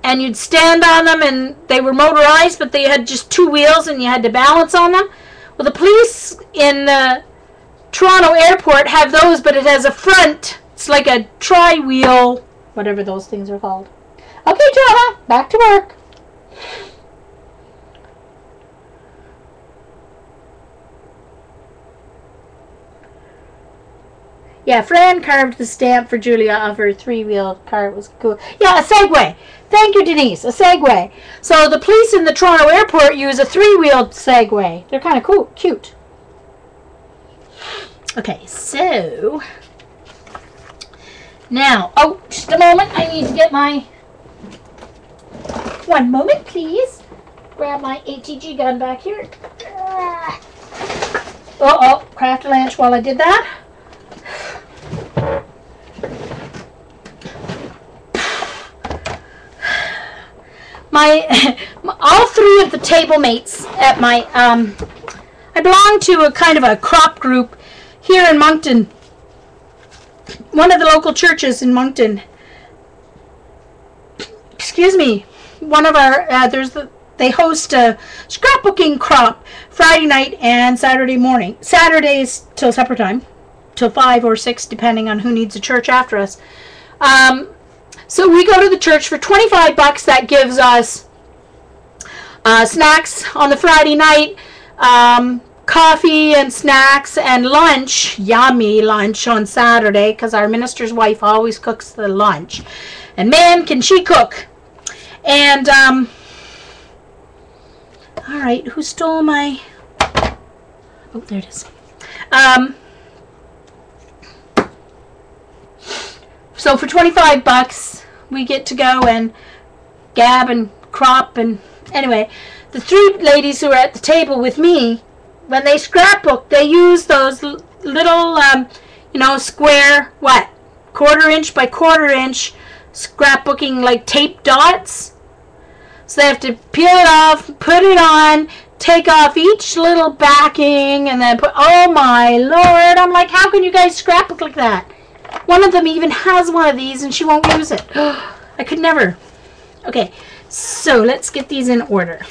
and you'd stand on them, and they were motorized, but they had just two wheels, and you had to balance on them. Well, the police in the Toronto airport have those, but it has a front. It's like a tri-wheel, whatever those things are called. Okay, Joanna, back to work. Yeah, Fran carved the stamp for Julia of her three-wheel car. It was cool. Yeah, a Segway. Thank you, Denise. A Segway. So the police in the Toronto airport use a three-wheeled Segway. They're kind of cool, cute. Okay, so now, oh, just a moment. I need to get my, one moment, please. Grab my ATG gun back here. Uh-oh, craft a lunch while I did that. All three of the table mates at my, I belong to a kind of a crop group here in Moncton. One of the local churches in Moncton. Excuse me. One of our, they host a scrapbooking crop Friday night and Saturday morning. Saturdays till supper time. Till 5 or 6, depending on who needs a church after us. So we go to the church for $25. That gives us snacks on the Friday night, coffee and snacks, and lunch, yummy lunch on Saturday, because our minister's wife always cooks the lunch. And man, can she cook. And, all right, who stole my, oh, there it is. So for $25, we get to go and gab and crop. And anyway, the three ladies who are at the table with me, when they scrapbook, they use those little, you know, square, what, 1/4 inch by 1/4 inch scrapbooking, like tape dots. So they have to peel it off, put it on, take off each little backing, and then put, oh my Lord, I'm like, how can you guys scrapbook like that? One of them even has one of these and she won't use it. I could never. Okay, so let's get these in order.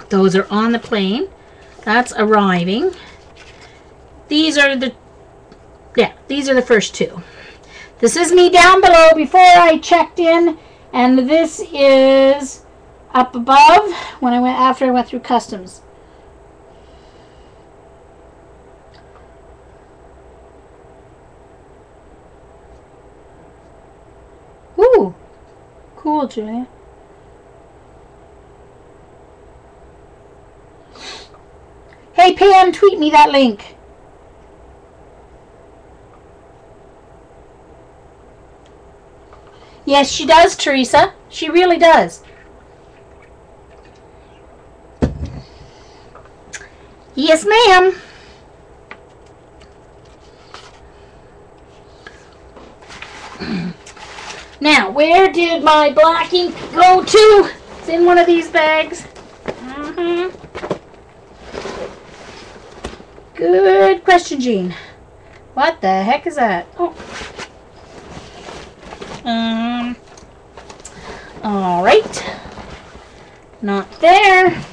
Those are on the plane. That's arriving. These are the, yeah, these are the first two. This is me down below before I checked in, and this is up above when after I went through customs. Ooh, cool, Julia. Hey, Pam, tweet me that link. Yes, she does, Teresa. She really does. Yes, ma'am. Now, where did my black ink go to? It's in one of these bags. Good question, Jean. What the heck is that? Oh. All right. Not there.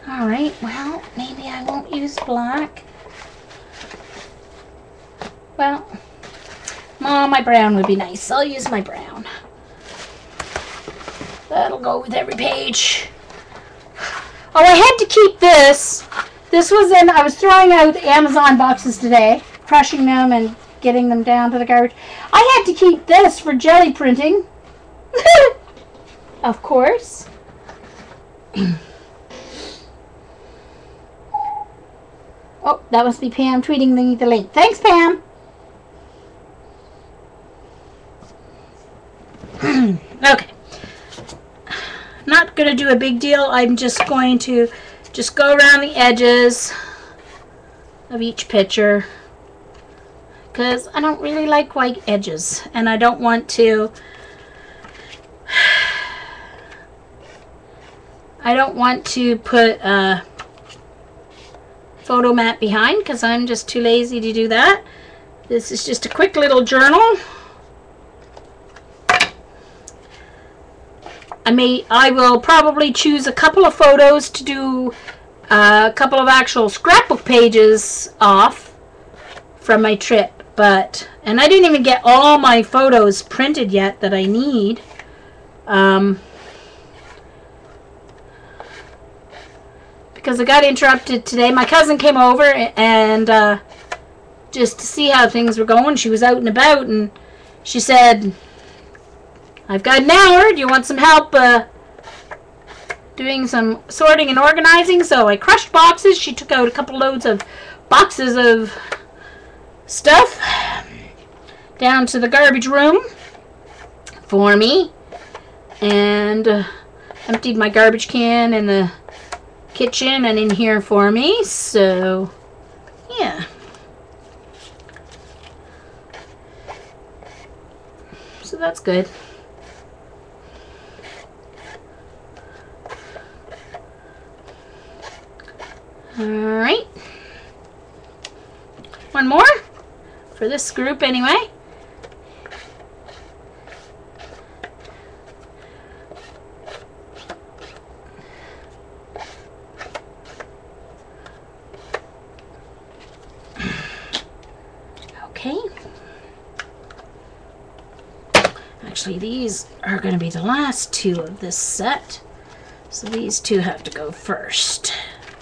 All right, well, maybe I won't use black. Well, my brown would be nice. I'll use my brown. That'll go with every page. Oh, I had to keep this. This was I was throwing out Amazon boxes today, crushing them and getting them down to the garbage. I had to keep this for jelly printing. Of course. Oh, that must be Pam tweeting the link. Thanks, Pam. Okay. Not going to do a big deal. I'm just going to go around the edges of each picture because I don't really like white edges and I don't want to put a photo mat behind because I'm just too lazy to do that. This is just a quick little journal. I will probably choose a couple of photos to do a couple of actual scrapbook pages off from my trip, and I didn't even get all my photos printed yet that I need. Because I got interrupted today. My cousin came over and just to see how things were going. She was out and about and she said, I've got an hour. Do you want some help doing some sorting and organizing? So I crushed boxes. She took out a couple loads of boxes of stuff down to the garbage room for me and emptied my garbage can in the kitchen and in here for me. So yeah. So that's good. Alright. One more for this group anyway. Okay. Actually, these are going to be the last two of this set. So these two have to go first.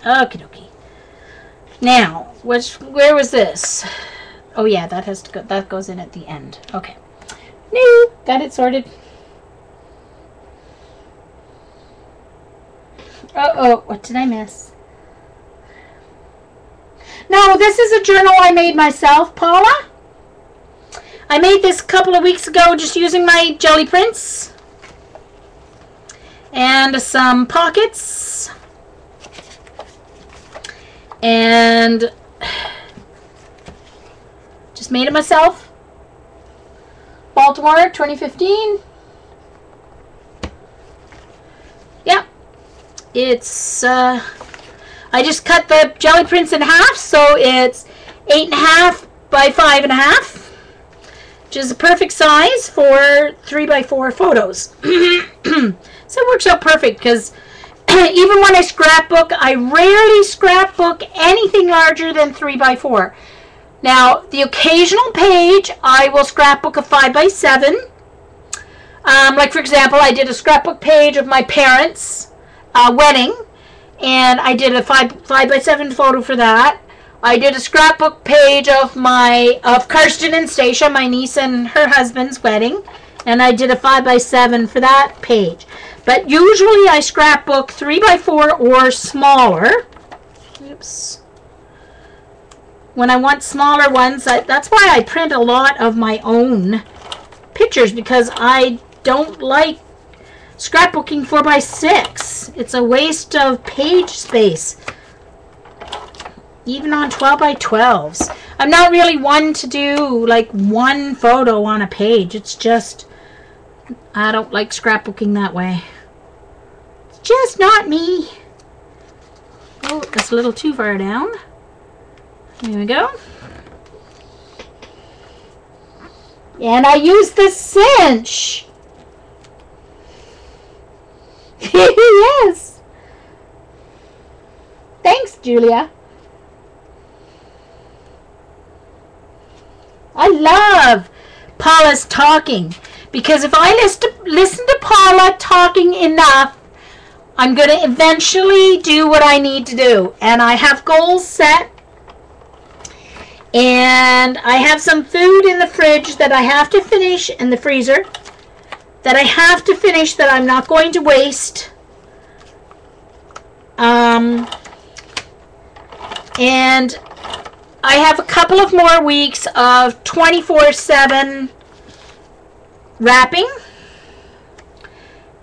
Okie dokie. Now, where was this? Oh yeah, that has to go. That goes in at the end. Okay. No, got it sorted. Uh-oh, what did I miss? No, this is a journal I made myself, Paula. I made this a couple of weeks ago just using my jelly prints and some pockets. And just made it myself. Baltimore, 2015. Yeah. It's, I just cut the jelly prints in half, so it's 8.5 by 5.5, which is a perfect size for 3x4 photos. So it works out perfect because even when I scrapbook, I rarely scrapbook anything larger than 3x4. Now, the occasional page, I will scrapbook a 5x7. Like, for example, I did a scrapbook page of my parents' wedding, and I did a 5x7 photo for that. I did a scrapbook page of Karsten and Stacia, my niece and her husband's wedding, and I did a 5x7 for that page. But usually I scrapbook 3x4 or smaller. Oops. When I want smaller ones, that's why I print a lot of my own pictures, because I don't like scrapbooking 4x6. It's a waste of page space. Even on 12x12s. I'm not really one to do like one photo on a page. It's just, I don't like scrapbooking that way. It's just not me. Oh, that's a little too far down. Here we go. And I use the cinch. Yes. Thanks, Julia. I love Paula's talking, because if I listen to Paula talking enough, I'm going to eventually do what I need to do. And I have goals set. And I have some food in the fridge that I have to finish, in the freezer, that I have to finish, that I'm not going to waste. And I have a couple of more weeks of 24/7 wrapping.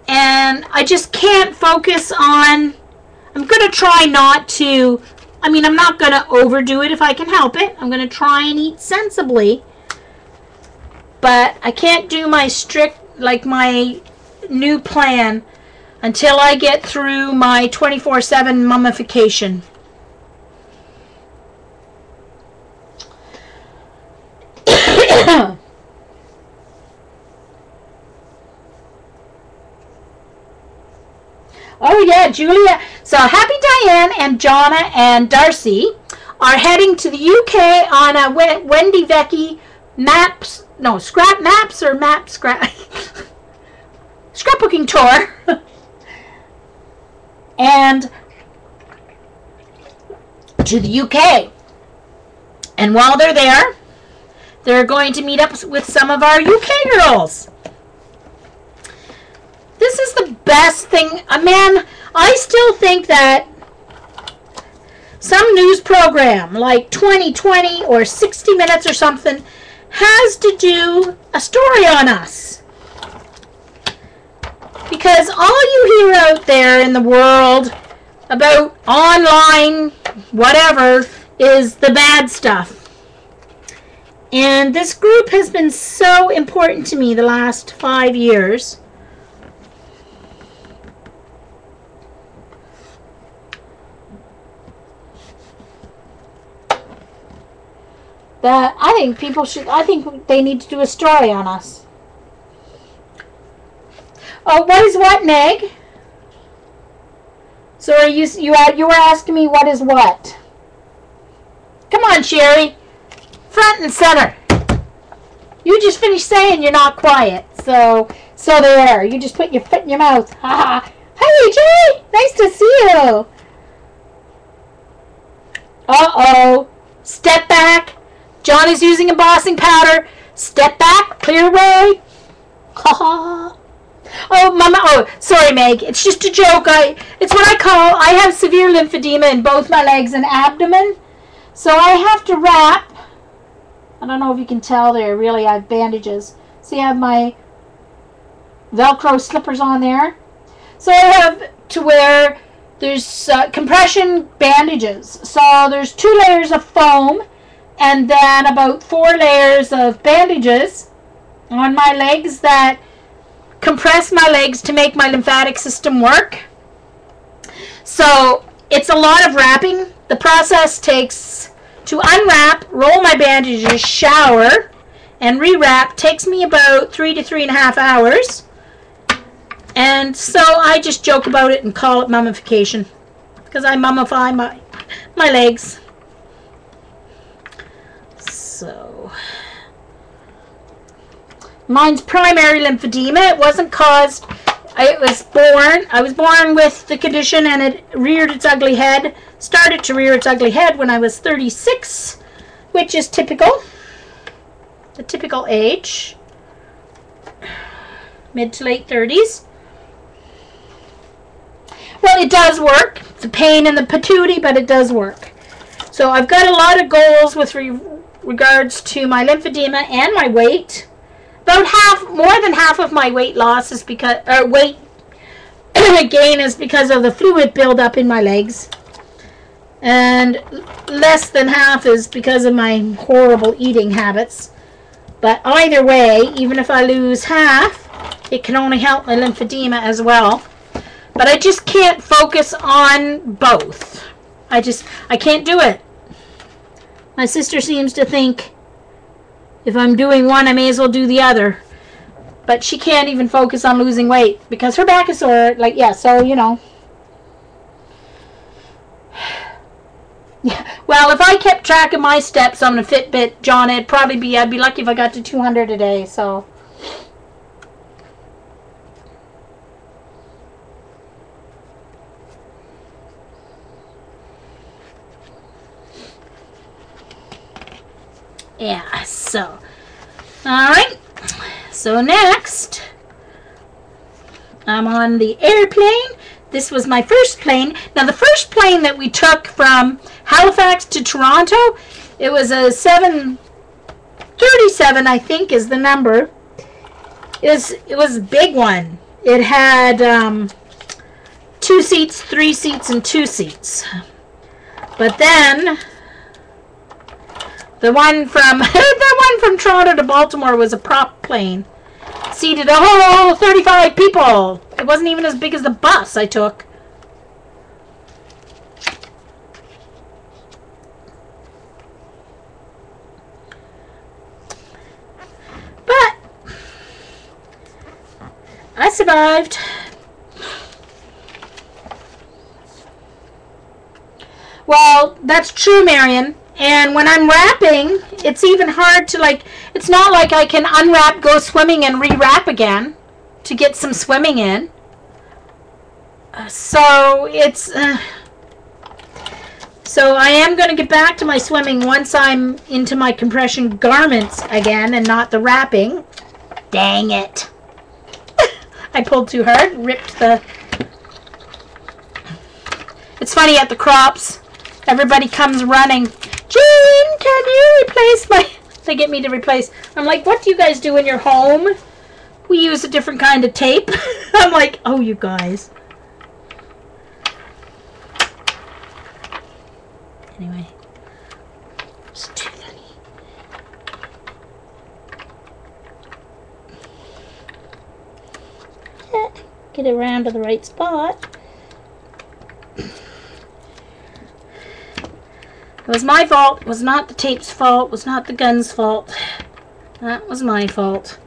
And I just can't focus on, I'm going to try not to, I'm not going to overdo it if I can help it. I'm going to try and eat sensibly. But I can't do my my new plan until I get through my 24/7 mummification. Oh yeah, Julia. So Happy Diane and Jonna and Darcy are heading to the UK on a Wendy Vecchi scrapbooking tour. And to the UK. And while they're there, they're going to meet up with some of our UK girls. This is the best thing. Man, I still think that some news program like 2020 or 60 Minutes or something has to do a story on us. Because all you hear out there in the world about online whatever is the bad stuff. And this group has been so important to me the last 5 years. That I think they need to do a story on us. Oh, what is what, Meg? So you were asking me what is what? Come on, Sherry. Front and center. You just finished saying you're not quiet. So there. You just put your foot in your mouth. Ha ha. Hey, Jay. Nice to see you. Uh-oh. Step back. John is using embossing powder. Step back. Clear away. Ha ha. Oh, Mama. Oh, sorry, Meg. It's just a joke. It's what I have severe lymphedema in both my legs and abdomen. So I have to wrap. I don't know if you can tell there. Really, I have bandages. See, I have my Velcro slippers on there. So I have to wear, there's compression bandages. So there's 2 layers of foam and then about 4 layers of bandages on my legs that compress my legs to make my lymphatic system work. So it's a lot of wrapping. The process takes, to unwrap, roll my bandages, shower, and rewrap takes me about 3 to 3.5 hours. And so I just joke about it and call it mummification, because I mummify my legs. So mine's primary lymphedema. It wasn't caused, I was born with the condition, and it reared its ugly head, started to rear its ugly head when I was 36, which is typical, the typical age, mid to late 30s. Well, it does work. It's a pain in the patootie, but it does work. So I've got a lot of goals with regards to my lymphedema and my weight. About more than half of my weight loss is because, or weight gain is because of the fluid buildup in my legs. And less than half is because of my horrible eating habits. But either way, even if I lose half, it can only help my lymphedema as well. But I just can't focus on both. I can't do it. My sister seems to think if I'm doing one, I may as well do the other. But she can't even focus on losing weight because her back is sore. Like, yeah, so, you know. Well, if I kept track of my steps on a Fitbit, John, I'd be lucky if I got to 200 a day, so. Yeah, so. Alright. So next, I'm on the airplane. This was my first plane. Now, the first plane that we took from Halifax to Toronto, it was a 737, I think is the number. It was a big one. It had 2 seats, 3 seats, and 2 seats. But then the one from Toronto to Baltimore was a prop plane. Seated a whole 35 people. It wasn't even as big as the bus I took. But I survived. Well, that's true, Marion. And when I'm wrapping, it's even hard to, like, it's not like I can unwrap, go swimming, and re-wrap again to get some swimming in. So it's, so I am going to get back to my swimming once I'm into my compression garments again and not the wrapping. Dang it. I pulled too hard, ripped the... It's funny, at the crops, everybody comes running. Jean, can you replace my... They get me to replace. I'm like, what do you guys do in your home? We use a different kind of tape. I'm like, oh, you guys. Anyway. It's too funny. Get it around to the right spot. It was my fault. It was not the tape's fault. It was not the gun's fault. That was my fault.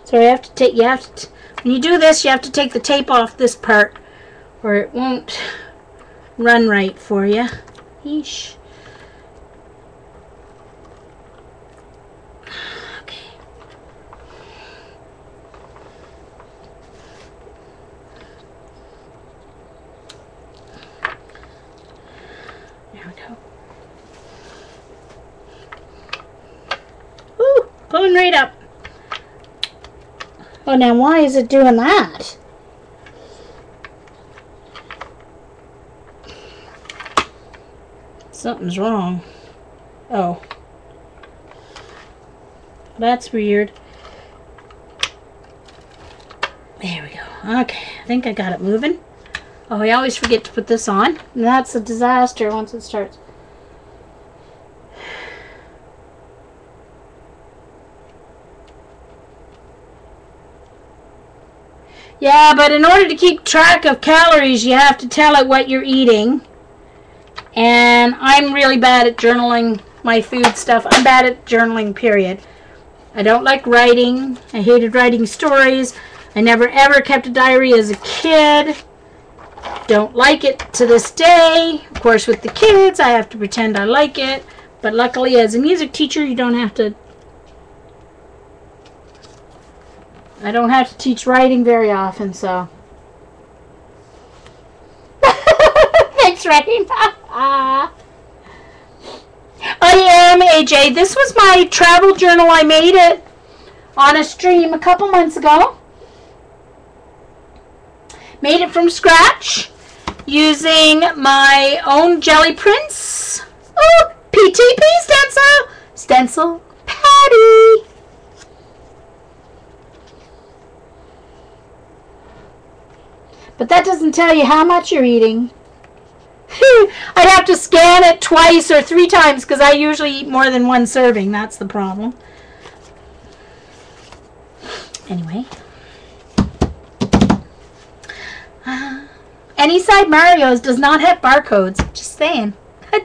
So you have to, when you do this, you have to take the tape off this part or it won't run right for you. Yeesh. Going right up. Oh, now why is it doing that? Something's wrong. Oh. That's weird. There we go. Okay, I think I got it moving. Oh, I always forget to put this on. And that's a disaster once it starts. Yeah, but in order to keep track of calories, you have to tell it what you're eating. And I'm really bad at journaling my food stuff. I'm bad at journaling, period. I don't like writing. I hated writing stories. I never ever kept a diary as a kid. Don't like it to this day. Of course, with the kids, I have to pretend I like it. But luckily, as a music teacher, you don't have to... I don't have to teach writing very often, so. Thanks, Rain. I am AJ. This was my travel journal. I made it on a stream a couple months ago. Made it from scratch using my own jelly prints. Oh, PTP stencil patty. But that doesn't tell you how much you're eating. I'd have to scan it twice or 3 times because I usually eat more than 1 serving. That's the problem. Anyway. And Sunnyside Mario's does not have barcodes. Just saying.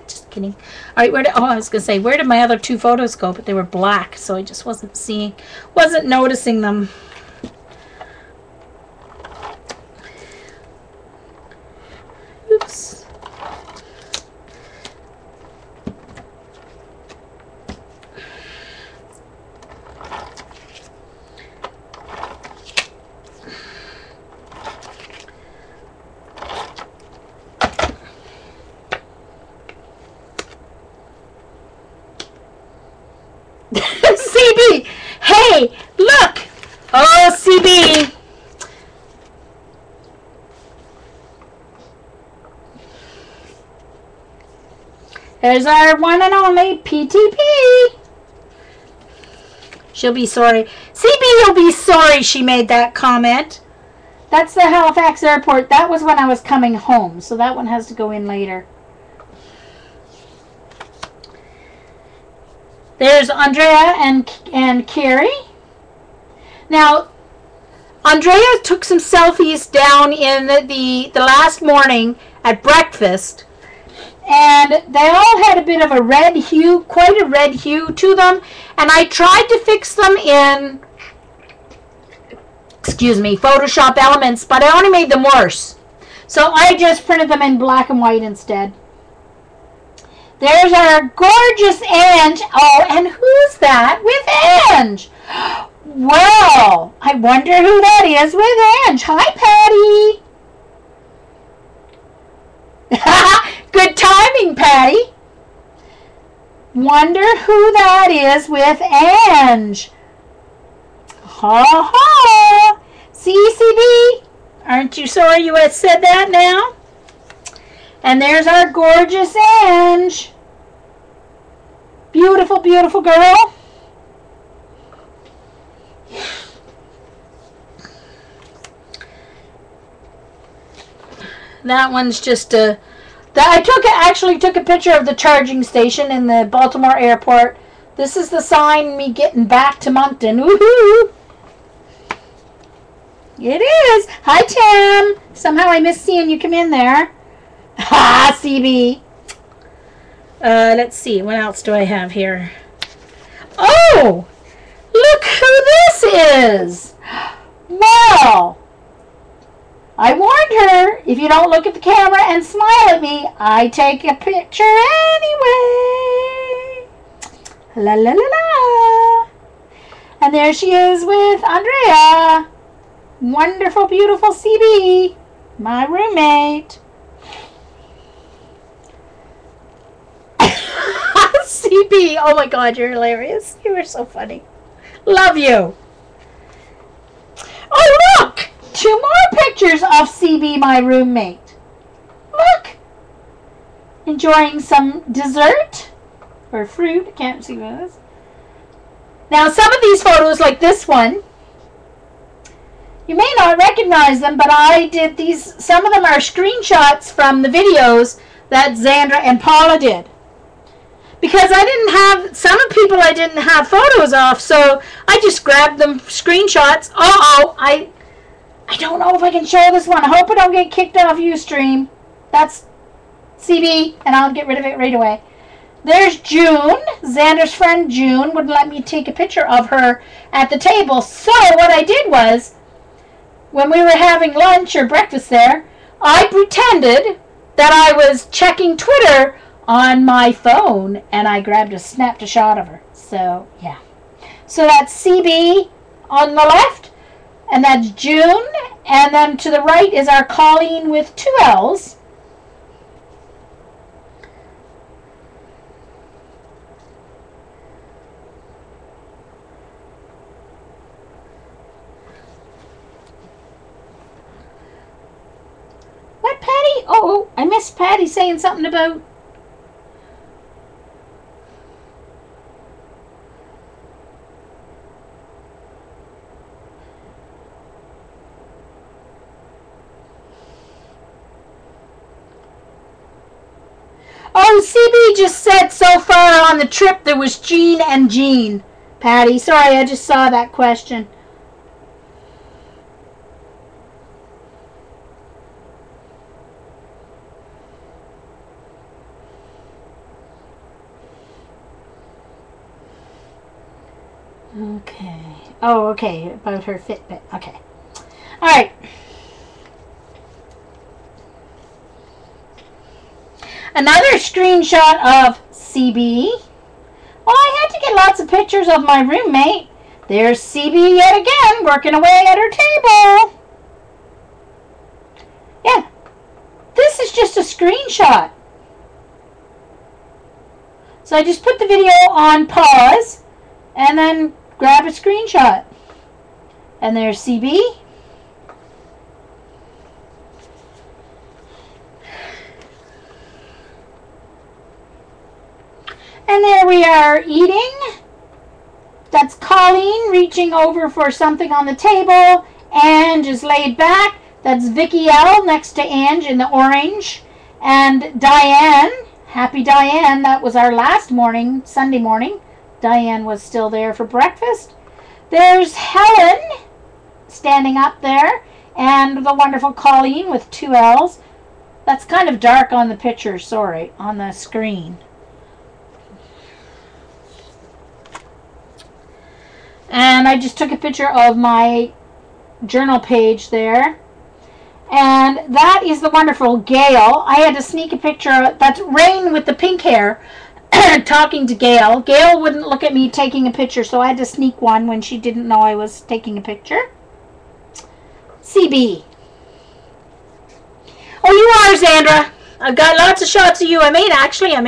Just kidding. All right, I was going to say, where did my other 2 photos go? But they were black, so I just wasn't noticing them. Oops. CB! Hey, look! Oh, CB! There's our one and only PTP. She'll be sorry. CB will be sorry she made that comment. That's the Halifax airport. That was when I was coming home, so that one has to go in later. There's Andrea and Carrie. Now, Andrea took some selfies down in the last morning at breakfast, and they all had a bit of a red hue, quite a red hue to them, and I tried to fix them in, excuse me, Photoshop Elements, but I only made them worse. So I just printed them in black and white instead. There's our gorgeous Ange. Oh, and who's that with Ange? Well, I wonder who that is with Ange. Hi, Patty. Good timing, Patty. Wonder who that is with Ange. Ha ha. CCB. Aren't you sorry you had said that now? And there's our gorgeous Ange. Beautiful, beautiful girl. That one's just a... actually took a picture of the charging station in the Baltimore airport. This is the sign me getting back to Moncton. Woohoo! It is. Hi, Tim. Somehow I missed seeing you come in there. Ha, CB. Let's see. What else do I have here? Oh! Look who this is! Well, I warned her, if you don't look at the camera and smile at me, I take a picture anyway. La la la la. And there she is with Andrea. Wonderful, beautiful CB, my roommate. CB, oh my God, you're hilarious. You are so funny. Love you. Oh, look! 2 more pictures of CB, my roommate. Look! Enjoying some dessert or fruit. I can't see what it is. Now, some of these photos, like this one, you may not recognize them, but I did these. Some of them are screenshots from the videos that Xandra and Paula did. Because I didn't have, some of people I didn't have photos of, so I just grabbed them screenshots. I don't know if I can show this one. I hope I don't get kicked off Ustream. That's CB, and I'll get rid of it right away. There's June. Xander's friend June wouldn't let me take a picture of her at the table. So what I did was, when we were having lunch or breakfast there, I pretended that I was checking Twitter on my phone, and I snapped a shot of her. So, yeah. So that's CB on the left, and that's June, and then to the right is our Colleen with 2 L's. What, Patty? Oh, I missed Patty saying something about... Oh, CB just said so far on the trip there was Jean and Jean. Patty, sorry, I just saw that question. Okay. Oh, okay. About her Fitbit. Okay. All right. Another screenshot of CB. Well, I had to get lots of pictures of my roommate. There's CB yet again, working away at her table. Yeah. This is just a screenshot. So I just put the video on pause and then grab a screenshot. And there's CB. And there we are eating. That's Colleen reaching over for something on the table. Ange is laid back. That's Vicky L next to Ange in the orange. And Diane, happy Diane, that was our last morning, Sunday morning. Diane was still there for breakfast. There's Helen standing up there. And the wonderful Colleen with 2 L's. That's kind of dark on the picture, sorry, on the screen. And I just took a picture of my journal page there. And that is the wonderful Gail. I had to sneak a picture. That's Rain with the pink hair talking to Gail. Gail wouldn't look at me taking a picture, so I had to sneak one when she didn't know I was taking a picture. CB. Oh, you are, Zandra. I've got lots of shots of you. I may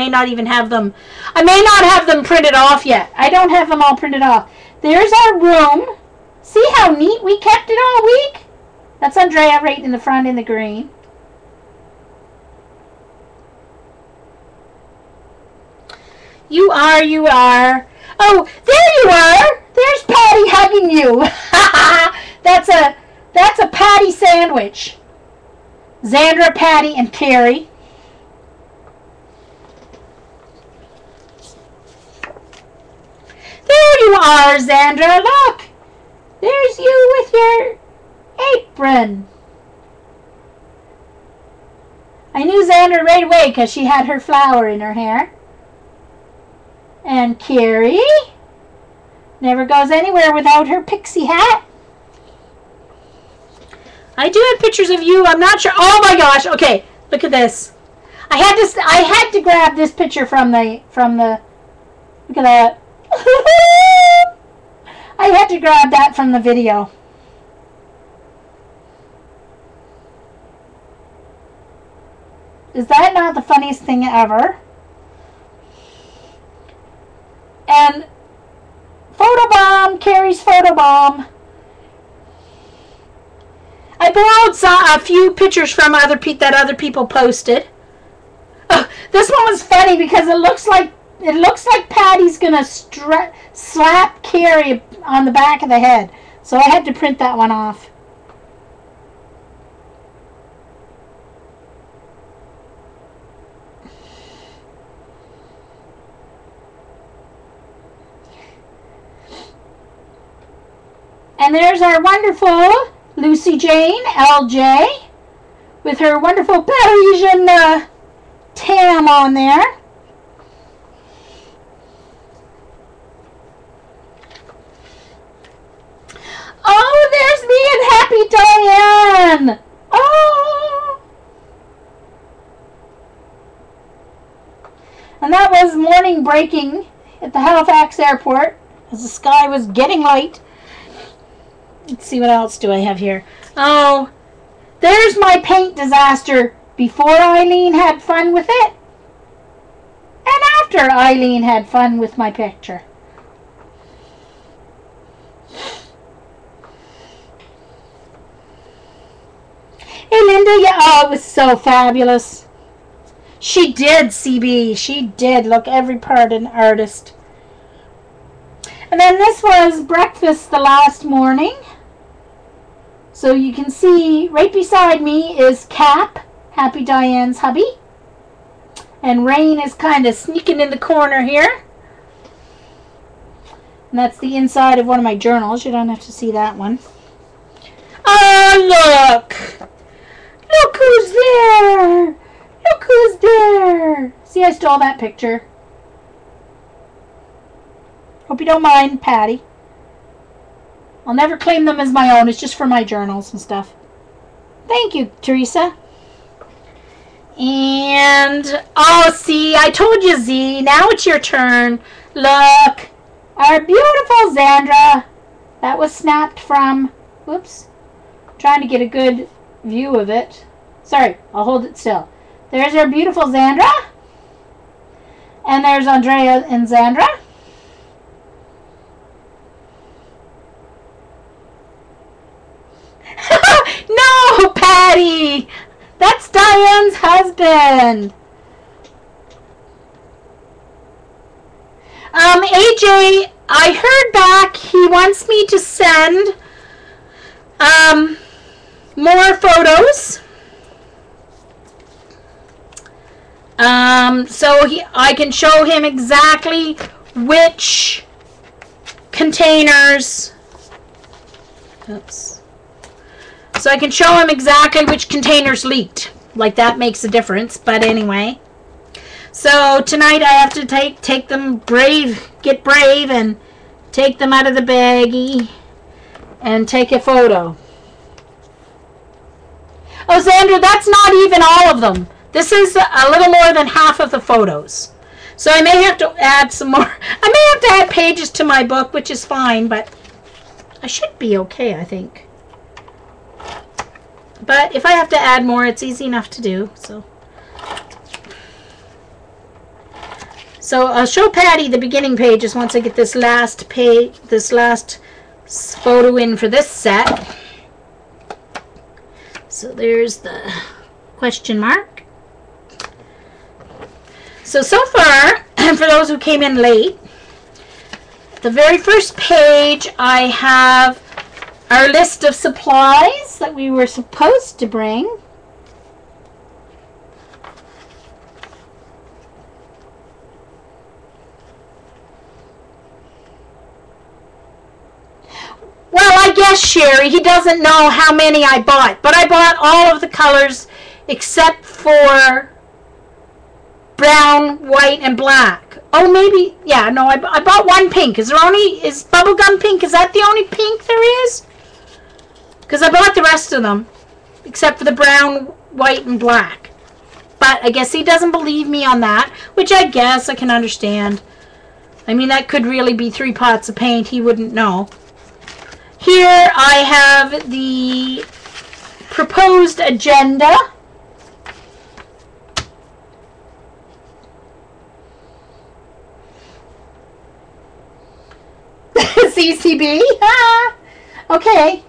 not even have them. I may not have them printed off yet. I don't have them all printed off. There's our room. See how neat we kept it all week? That's Andrea right in the front in the green. You are. Oh, there you are. There's Patty hugging you. That's a Patty sandwich. Zandra, Patty, and Carrie. There you are, Zandra. Look. There's you with your apron. I knew Zandra right away because she had her flower in her hair. And Carrie never goes anywhere without her pixie hat. I do have pictures of you. I'm not sure. Oh my gosh. Okay, look at this. I had to grab this picture from the look at that. I had to grab that from the video. Is that not the funniest thing ever? And photobomb, Carrie's photobomb. I borrowed a few pictures from that other people posted. Oh, this one was funny because it looks like Patty's gonna slap Carrie on the back of the head. So I had to print that one off. And there's our wonderful Lucy Jane, LJ, with her wonderful Parisian tam on there. Oh, there's me and Happy Diane. Oh. And that was morning breaking at the Halifax airport as the sky was getting light. Let's see, what else do I have here? Oh, there's my paint disaster before Eileen had fun with it and after Eileen had fun with my picture. Hey, Linda, yeah, oh, it was so fabulous. She did, CB. She did look every part an artist. And then this was breakfast the last morning. So you can see right beside me is Cap, Happy Diane's hubby. And Rain is kind of sneaking in the corner here. And that's the inside of one of my journals. You don't have to see that one. Oh, look! Look who's there! Look who's there! See, I stole that picture. Hope you don't mind, Patty. I'll never claim them as my own. It's just for my journals and stuff. Thank you, Teresa. And, oh, see, I told you, Z. Now it's your turn. Look. Our beautiful Xandra. That was snapped from, whoops, trying to get a good view of it. Sorry, I'll hold it still. There's our beautiful Xandra. And there's Andrea and Xandra. No, Patty! That's Diane's husband. AJ, I heard back. He wants me to send more photos. So I can show him exactly which containers. Oops. So I can show him exactly which containers leaked. Like that makes a difference. But anyway. So tonight I have to take them get brave and take them out of the baggie and take a photo. Oh, Xandra, that's not even all of them. This is a little more than half of the photos. So I may have to add some more. I may have to add pages to my book, which is fine, but I should be okay, I think. But if I have to add more, it's easy enough to do. So I'll show Patty the beginning pages once I get this last photo in for this set. So there's the question mark. So far, for those who came in late, the very first page I have our list of supplies that we were supposed to bring. Well, I guess, Sherry, he doesn't know how many I bought, but I bought all of the colors except for brown, white, and black. Oh, maybe, yeah, no, I bought one pink. Is bubblegum pink? Is that the only pink there is? Because I bought the rest of them, except for the brown, white, and black. But I guess he doesn't believe me on that, which I guess I can understand. I mean, that could really be 3 pots of paint. He wouldn't know. Here I have the proposed agenda. CCB? Okay.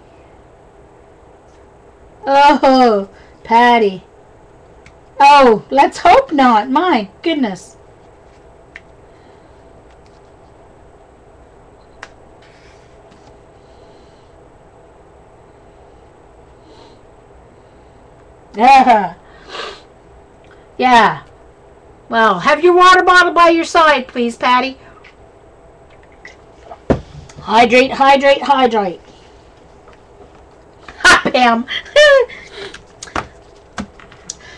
Oh, Patty. Oh, let's hope not. My goodness. Yeah. Well, have your water bottle by your side, please, Patty. Hydrate, hydrate, hydrate. Ha, Pam.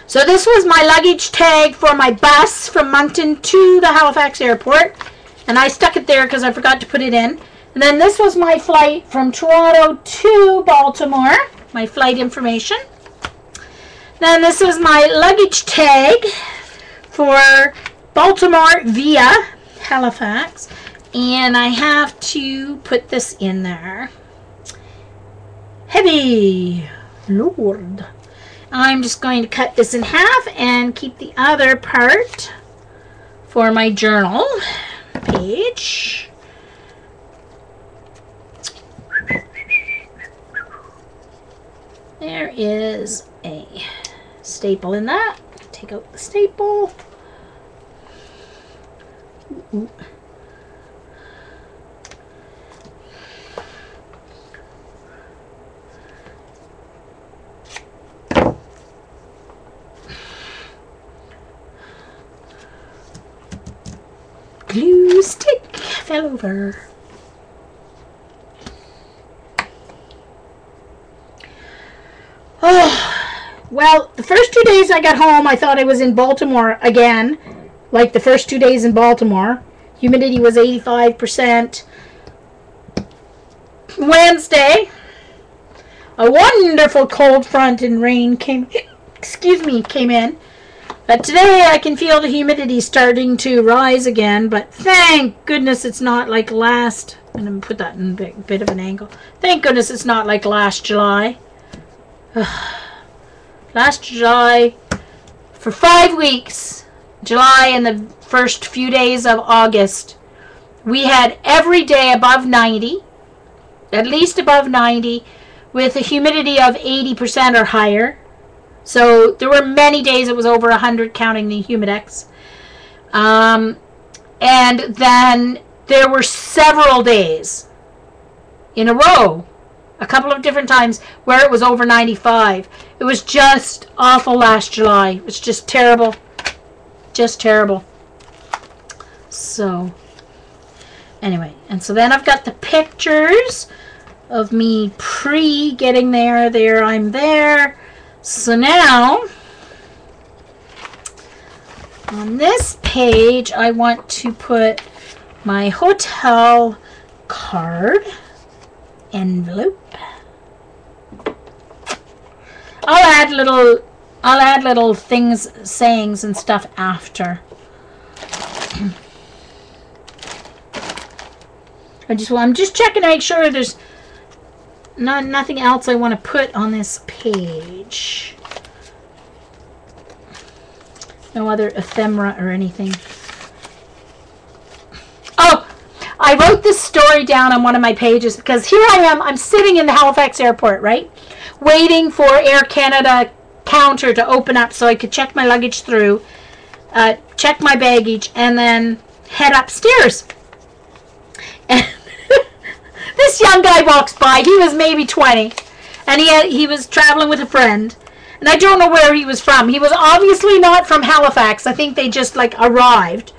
So this was my luggage tag for my bus from Moncton to the Halifax airport. And I stuck it there because I forgot to put it in. And then this was my flight from Toronto to Baltimore. My flight information. Then this was my luggage tag for Baltimore via Halifax. And I have to put this in there. Heavy. Lord. I'm just going to cut this in half and keep the other part for my journal page. There is a staple in that. Take out the staple. Ooh. Glue stick fell over. Oh, well, the first 2 days I got home, I thought I was in Baltimore again. Like the first 2 days in Baltimore. Humidity was 85%. Wednesday, a wonderful cold front and rain came in. But today I can feel the humidity starting to rise again, but thank goodness it's not like last, I'm going to put that in a bit of an angle. Thank goodness it's not like last July. Last July, for 5 weeks, July and the first few days of August, we had every day above 90, at least above 90, with a humidity of 80% or higher. So there were many days it was over 100 counting the humidex. And then there were several days in a row, a couple of different times, where it was over 95. It was just awful last July. It was just terrible. Just terrible. So, anyway. And so then I've got the pictures of me pre-getting there. There, I'm there. So now, on this page, I want to put my hotel card envelope. I'll add little things, sayings and stuff after. I'm just checking to make sure there's nothing else I want to put on this page. No other ephemera or anything. Oh, I wrote this story down on one of my pages because here I am. I'm sitting in the Halifax airport, right? Waiting for Air Canada counter to open up so I could check my luggage through, check my baggage, and then head upstairs. And this young guy walks by. He was maybe 20, and he was traveling with a friend, and I don't know where he was from. He was obviously not from Halifax. I think they just like arrived.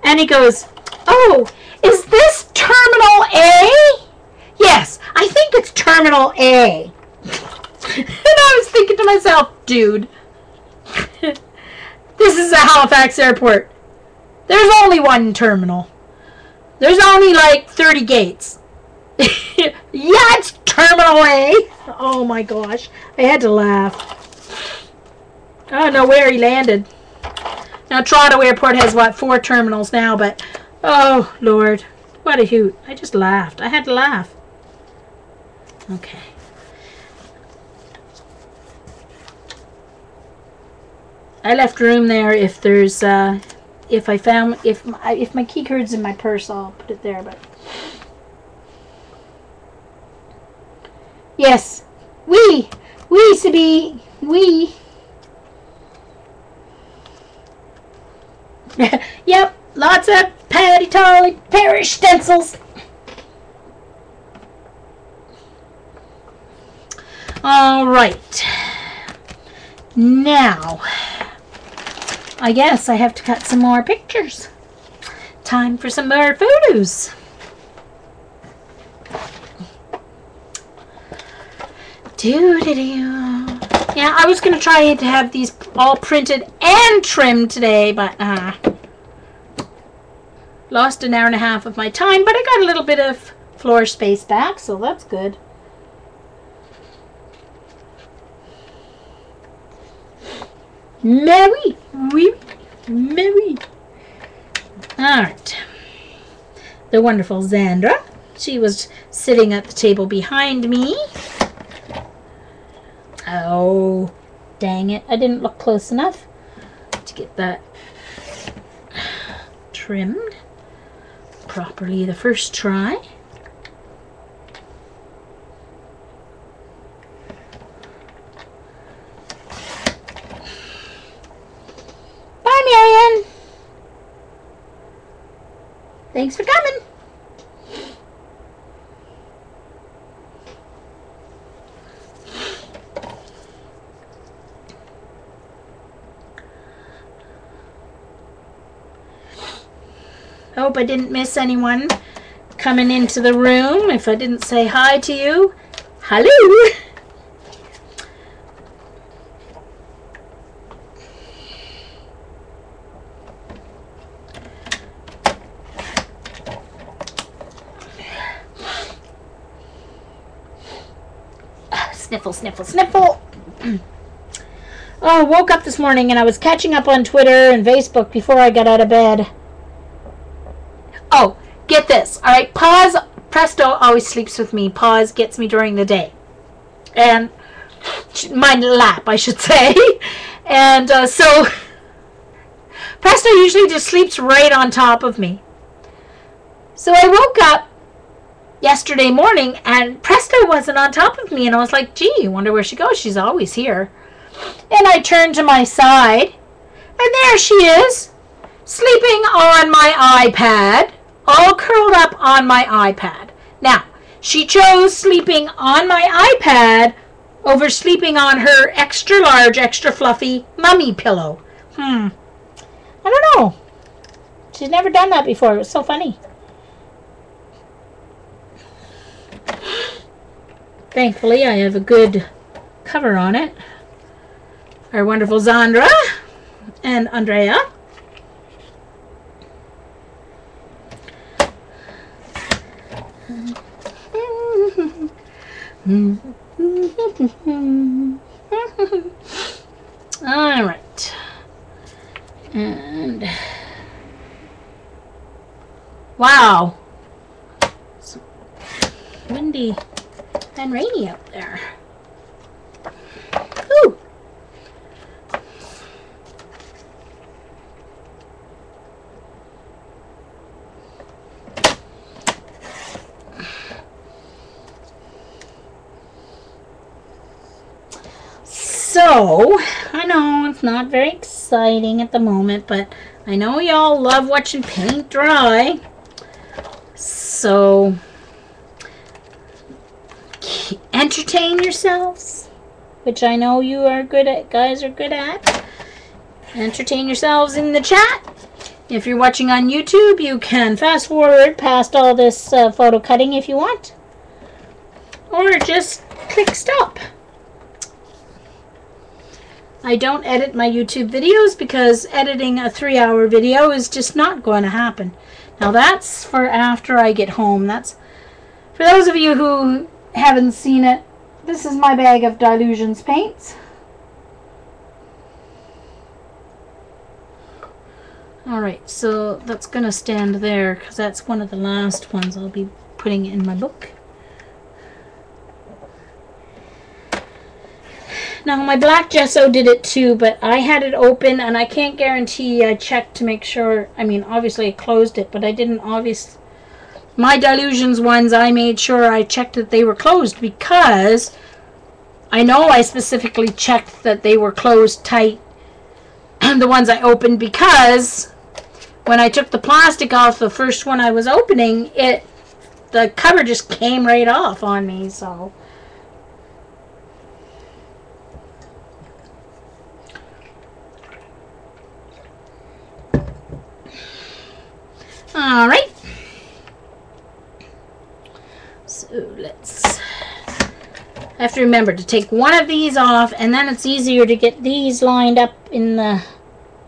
And he goes, "Oh, is this Terminal A?" "Yes, I think it's Terminal A." And I was thinking to myself, dude, this is a Halifax airport. There's only one terminal. There's only like 30 gates. Yeah, it's Terminal A. Oh my gosh. I had to laugh. I don't know where he landed. Now, Toronto Airport has, what, 4 terminals now, but, oh, Lord. What a hoot. I just laughed. I had to laugh. Okay. I left room there if there's, if my key card's in my purse, I'll put it there, but. Yes. Oui, Sabi. Oui. Yep, lots of Patty Tolly Parish stencils. All right. Now, I guess I have to cut some more pictures. Time for some more photos. Yeah, I was going to try to have these all printed and trimmed today, but lost an hour and a half of my time, but I got a little bit of floor space back, so that's good. Mary, Mary. All right. The wonderful Zandra. She was sitting at the table behind me. Oh, dang it. I didn't look close enough to get that trimmed properly the first try. Bye, Marianne. Thanks for coming. Hope I didn't miss anyone coming into the room. If I didn't say hi to you, hello. Sniffle, sniffle, sniffle. Oh, I woke up this morning and I was catching up on Twitter and Facebook before I got out of bed. Oh, get this. All right, Pause, Presto always sleeps with me. Pause gets me during the day. And my lap, I should say. And so Presto usually just sleeps right on top of me. So I woke up yesterday morning and Presto wasn't on top of me. And I was like, gee, I wonder where she goes. She's always here. And I turned to my side. And there she is, sleeping on my iPad. All curled up on my iPad. Now, she chose sleeping on my iPad over sleeping on her extra large, extra fluffy mummy pillow. I don't know. She's never done that before. It was so funny. Thankfully, I have a good cover on it. Our wonderful Zandra and Andrea. All right. And wow. It's windy and rainy out there. Ooh. So, I know it's not very exciting at the moment, but I know y'all love watching paint dry. So, entertain yourselves, which I know you are good at, guys are good at. Entertain yourselves in the chat. If you're watching on YouTube, you can fast forward past all this photo cutting if you want. Or just click stop. I don't edit my YouTube videos because editing a 3-hour video is just not going to happen. Now that's for after I get home. That's for those of you who haven't seen it. This is my bag of Dilutions paints. Alright, so that's going to stand there because that's one of the last ones I'll be putting in my book. Now, my black gesso did it too, but I had it open, and I can't guarantee I checked to make sure. I mean, obviously I closed it, but I didn't my Dilutions ones, I made sure I checked that they were closed because I know I specifically checked that they were closed tight, the ones I opened, because when I took the plastic off the first one I was opening, the cover just came right off on me, so. All right. So I have to remember to take one of these off, and then it's easier to get these lined up in the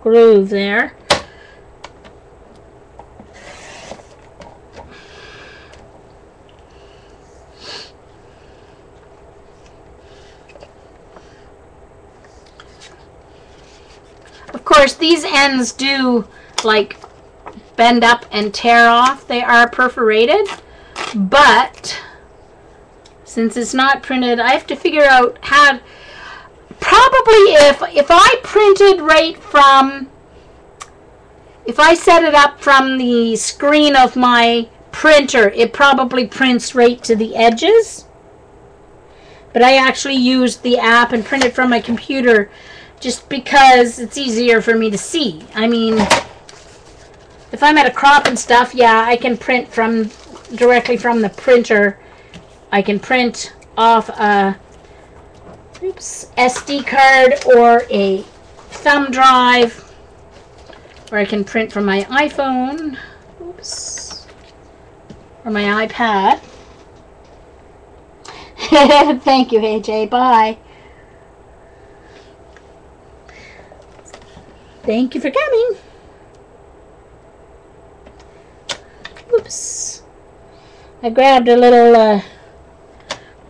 groove there. Of course, these ends do like bend up and tear off. They are perforated, but since it's not printed, I have to figure out how. Probably if I printed right from, if I set it up from the screen of my printer, it probably prints right to the edges. But I actually used the app and printed from my computer just because it's easier for me to see. I mean, if I'm at a crop and stuff, yeah, I can print directly from the printer. I can print off a SD card or a thumb drive, or I can print from my iPhone, or my iPad. Thank you, AJ. Bye. Thank you for coming. Oops. I grabbed a little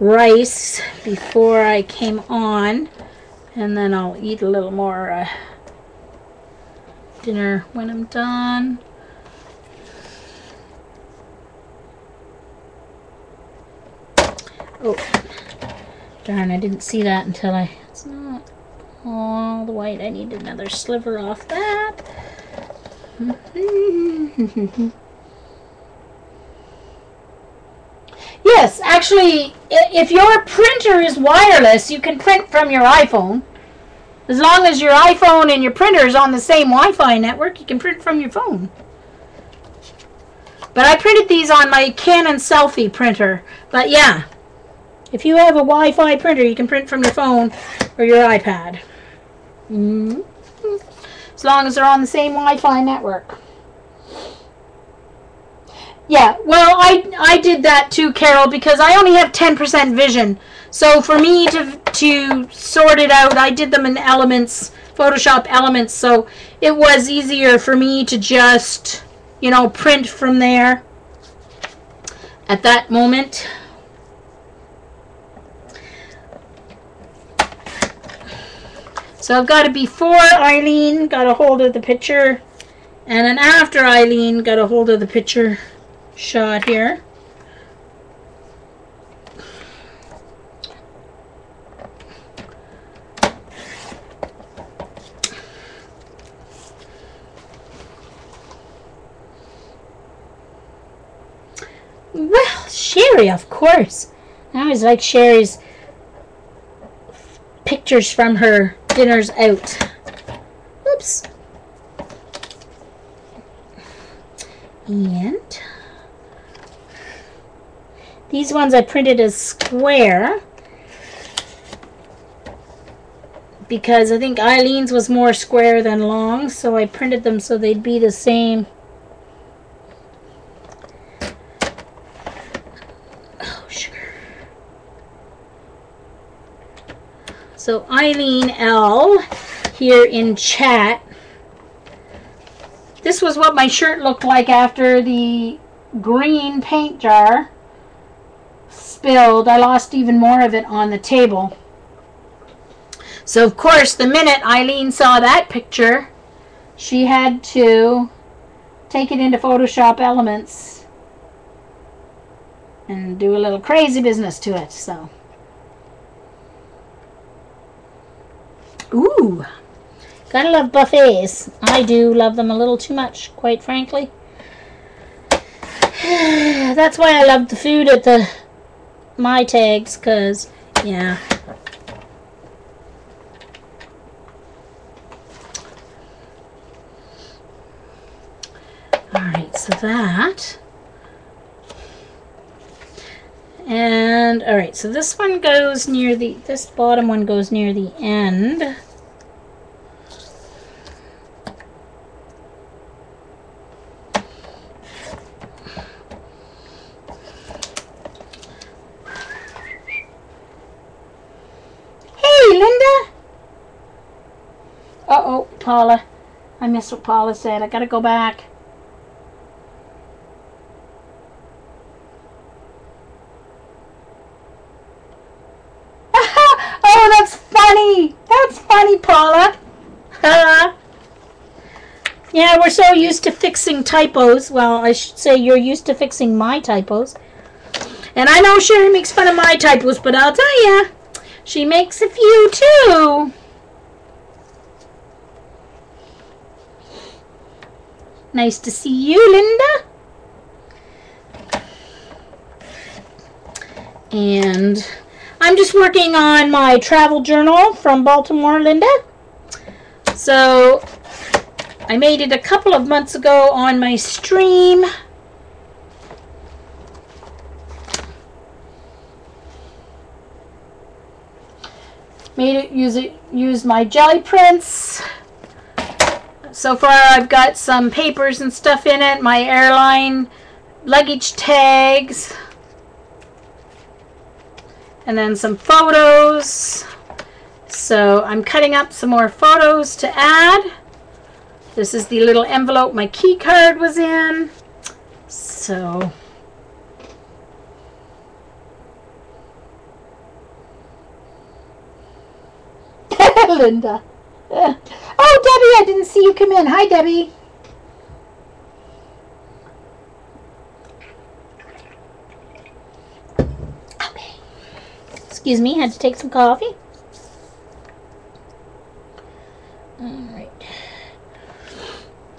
rice before I came on, and then I'll eat a little more dinner when I'm done. Oh, darn, I didn't see that until it's not all the white. I need another sliver off that. Yes, actually, if your printer is wireless, you can print from your iPhone. As long as your iPhone and your printer is on the same Wi-Fi network, you can print from your phone. But I printed these on my Canon Selfie printer. But yeah, if you have a Wi-Fi printer, you can print from your phone or your iPad. As long as they're on the same Wi-Fi network. Yeah, well, I did that too, Carol, because I only have 10% vision. So for me to sort it out, I did them in Elements, Photoshop Elements, so it was easier for me to just, you know, print from there at that moment. So I've got a before Eileen got a hold of the picture, and an after Eileen got a hold of the picture shot here. Well, Sherry, of course. I always like Sherry's pictures from her dinners out. Oops. And these ones I printed as square because I think Eileen's was more square than long, so I printed them so they'd be the same. Oh, sugar. So Eileen L here in chat. This was what my shirt looked like after the green paint jar spilled. I lost even more of it on the table. So of course, the minute Eileen saw that picture, she had to take it into Photoshop Elements and do a little crazy business to it. So, ooh. Gotta love buffets. I do love them a little too much, quite frankly. That's why I love the food at the My Tags, because, yeah. Alright, so that. And, alright, so this one goes near the, this bottom one goes near the end. Uh-oh, Paula. I missed what Paula said. I gotta go back. Oh, that's funny. That's funny, Paula. Yeah, we're so used to fixing typos. Well, I should say you're used to fixing my typos. And I know Sherry makes fun of my typos, but I'll tell ya, she makes a few too. Nice to see you, Linda. And I'm just working on my travel journal from Baltimore, Linda. So I made it a couple of months ago on my stream. Use my jelly prints. So far I've got some papers and stuff in it, my airline luggage tags, and then some photos. So I'm cutting up some more photos to add. This is the little envelope my key card was in. So Linda. Oh, Debbie, I didn't see you come in. Hi, Debbie. Okay. Excuse me, had to take some coffee. All right.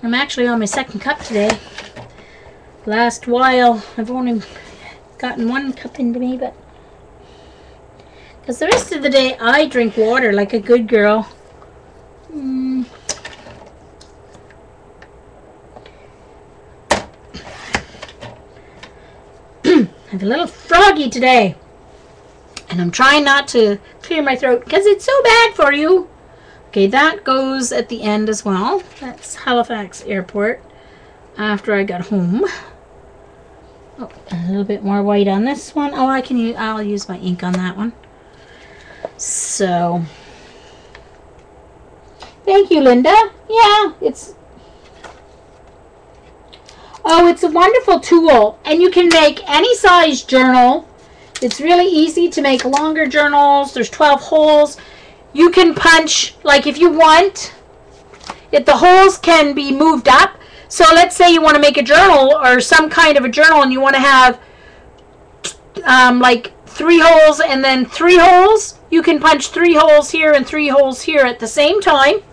I'm actually on my second cup today. Last while, I've only gotten one cup into me, but because the rest of the day I drink water like a good girl. I'm a little froggy today, and I'm trying not to clear my throat because it's so bad for you. Okay, that goes at the end as well. That's Halifax Airport after I got home. Oh, a little bit more white on this one. Oh, I'll use my ink on that one. So, thank you, Linda. Yeah, it's a wonderful tool, and you can make any size journal. It's really easy to make longer journals. There's 12 holes. You can punch, like if you want, if the holes can be moved up. So let's say you want to make a journal or some kind of a journal and you want to have like 3 holes and then 3 holes. You can punch 3 holes here and 3 holes here at the same time.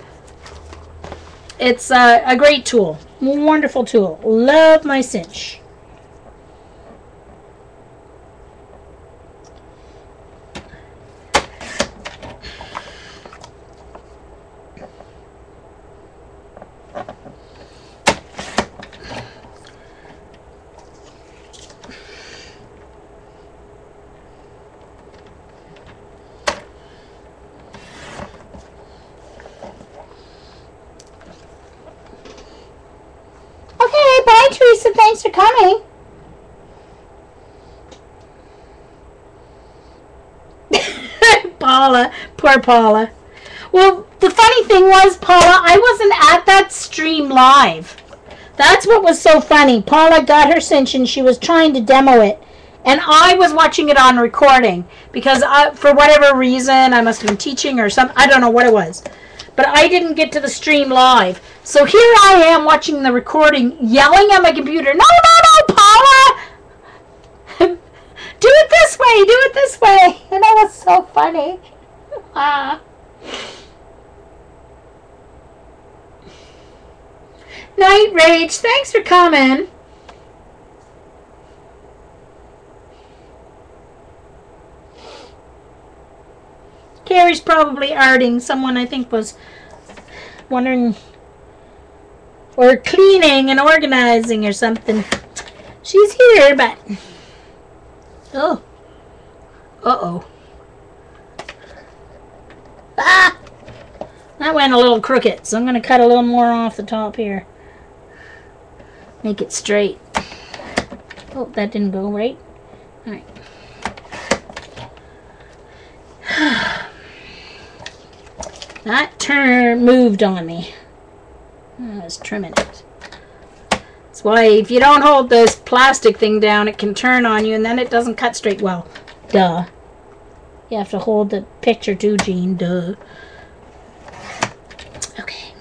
It's a great tool. Wonderful tool. Love my cinch. Bye, Teresa. Thanks for coming. Paula. Poor Paula. Well, the funny thing was, Paula, I wasn't at that stream live. That's what was so funny. Paula got her cinch and she was trying to demo it. And I was watching it on recording because for whatever reason, I must have been teaching or something. I don't know what it was. But I didn't get to the stream live. So here I am watching the recording, yelling at my computer, no, Paula! Do it this way, do it this way. And that was so funny. Night Rage, thanks for coming. Carrie's probably arting. Someone I think was wondering, or cleaning and organizing or something. She's here, but oh, ah, that went a little crooked, so I'm going to cut a little more off the top here. Make it straight. Oh, that didn't go right. All right. That moved on me. I was trimming it. That's why if you don't hold this plastic thing down, it can turn on you and then it doesn't cut straight. Well, duh. You have to hold the picture too, Jean. Duh. Okay.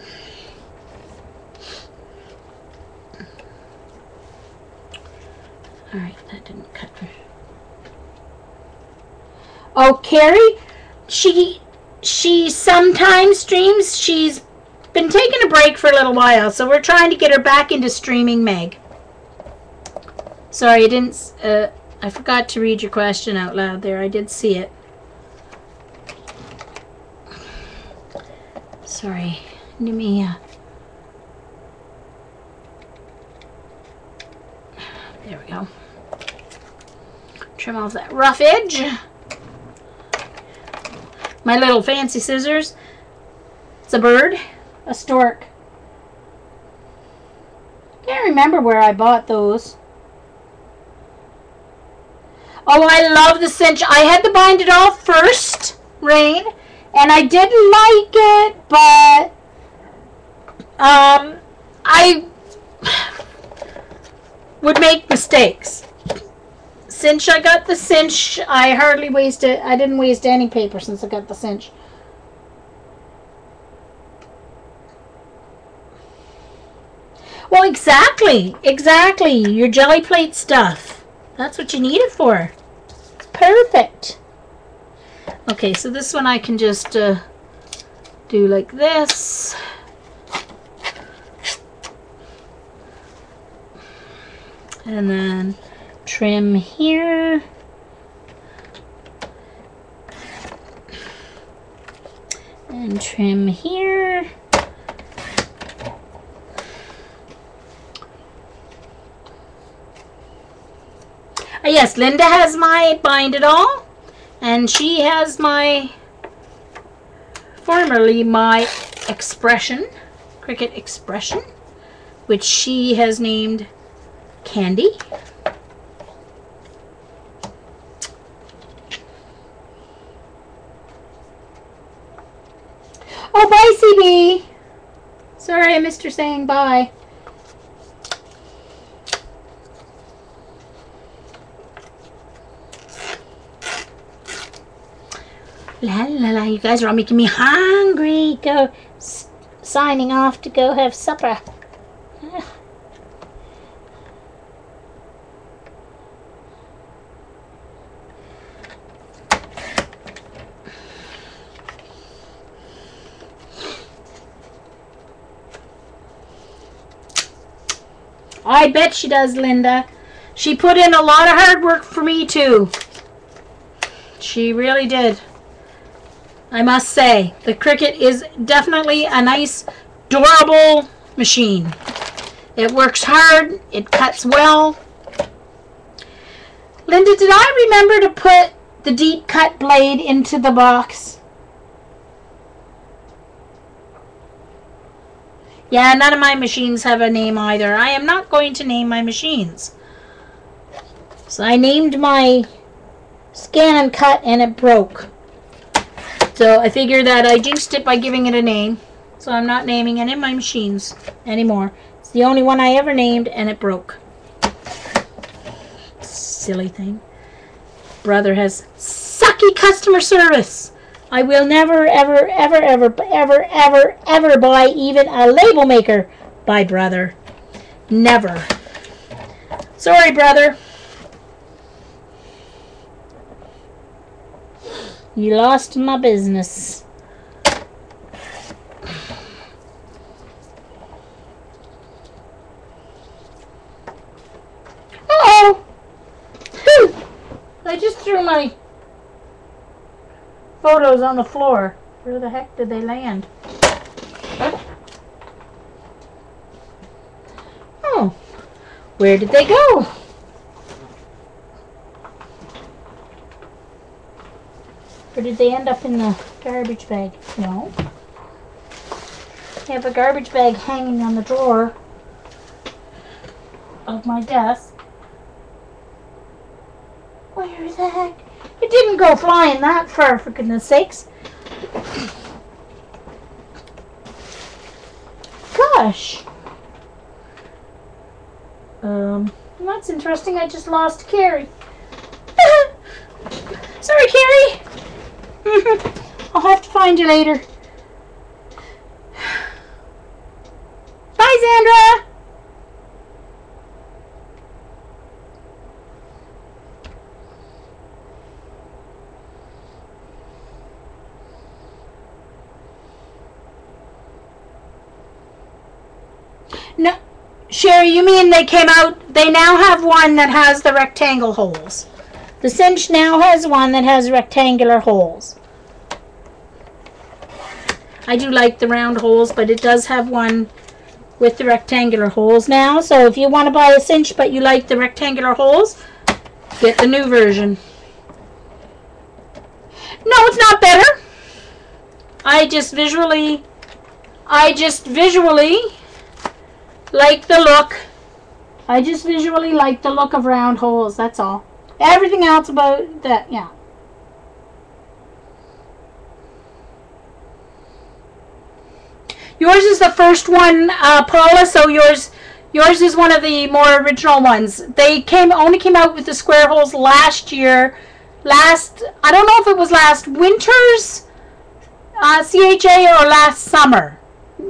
Alright, that didn't cut. Oh, Carrie? She sometimes streams. She's been taking a break for a little while, so we're trying to get her back into streaming, Meg. Sorry, I forgot to read your question out loud there. I did see it. Sorry. Let me, there we go. Trim off that rough edge. My little fancy scissors. It's a bird. A stork. Can't remember where I bought those. Oh, I love the cinch. I had to bind it off first, Rain, and I did like it, but I would make mistakes. Since I got the cinch, I hardly wasted. I didn't waste any paper since I got the cinch. Well, exactly. Exactly. Your jelly plate stuff. That's what you need it for. It's perfect. Okay, so this one I can just do like this. And then trim here. And trim here. Yes, Linda has my Bind It All, and she has my, formerly my Expression, Cricut Expression, which she has named Candy. Oh, bye, CB. Sorry, I missed her saying bye. La la la, you guys are all making me hungry. Go, signing off to go have supper. I bet she does, Linda. She put in a lot of hard work for me too. She really did. I must say, the Cricut is definitely a nice, durable machine. It works hard. It cuts well. Linda, did I remember to put the deep cut blade into the box? Yeah, none of my machines have a name either. I am not going to name my machines. So I named my Scan and Cut and it broke. So I figured that I jinxed it by giving it a name. So I'm not naming any of my machines anymore. It's the only one I ever named and it broke. Silly thing. Brother has sucky customer service. I will never, ever, ever, ever, ever, ever, ever buy even a label maker by Brother. Never. Sorry, Brother. You lost my business. Uh-oh! I just threw my photos on the floor. Where the heck did they land? Oh, where did they go? Or did they end up in the garbage bag? No. I have a garbage bag hanging on the drawer of my desk. Where the heck? It didn't go flying that far, for goodness sakes. Gosh. That's interesting. I just lost Carrie. Sorry, Carrie. I'll have to find you later. Bye, Sandra. No, Sherry, you mean they came out, they now have one that has the rectangle holes. The cinch now has one that has rectangular holes. I do like the round holes, but it does have one with the rectangular holes now. So if you want to buy a cinch but you like the rectangular holes, get the new version. No, it's not better. I just visually like the look. I just visually like the look of round holes, that's all. Everything else about that, yeah. Yours is the first one, Paula, so yours is one of the more original ones. They only came out with the square holes last year. I don't know if it was last winter's CHA or last summer.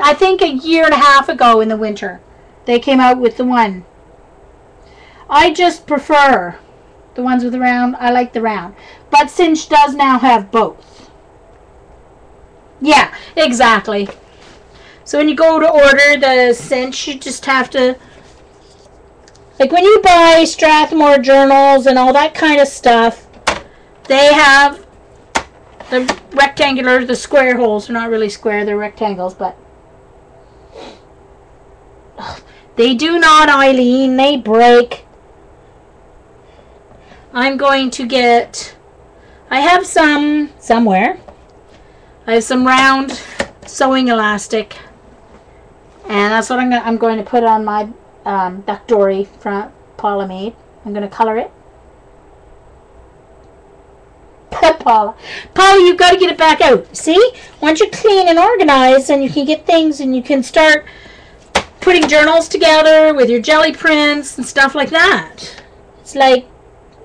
I think a year and a half ago in the winter. they came out with the one. I just prefer the ones with the round. I like the round. But Cinch does now have both. Yeah, exactly. So when you go to order the Cinch, you just have to, like when you buy Strathmore journals and all that kind of stuff, they have the rectangular, the square holes. They're not really square, they're rectangles, but they do not, Eileen. They break. I'm going to get, I have some somewhere. I have some round sewing elastic, and that's what I'm going to put on my Duck Dory front Paula made. I'm going to color it. Paula, you've got to get it back out. See? Once you clean and organize, then you can get things, and you can start putting journals together with your jelly prints and stuff like that. It's like,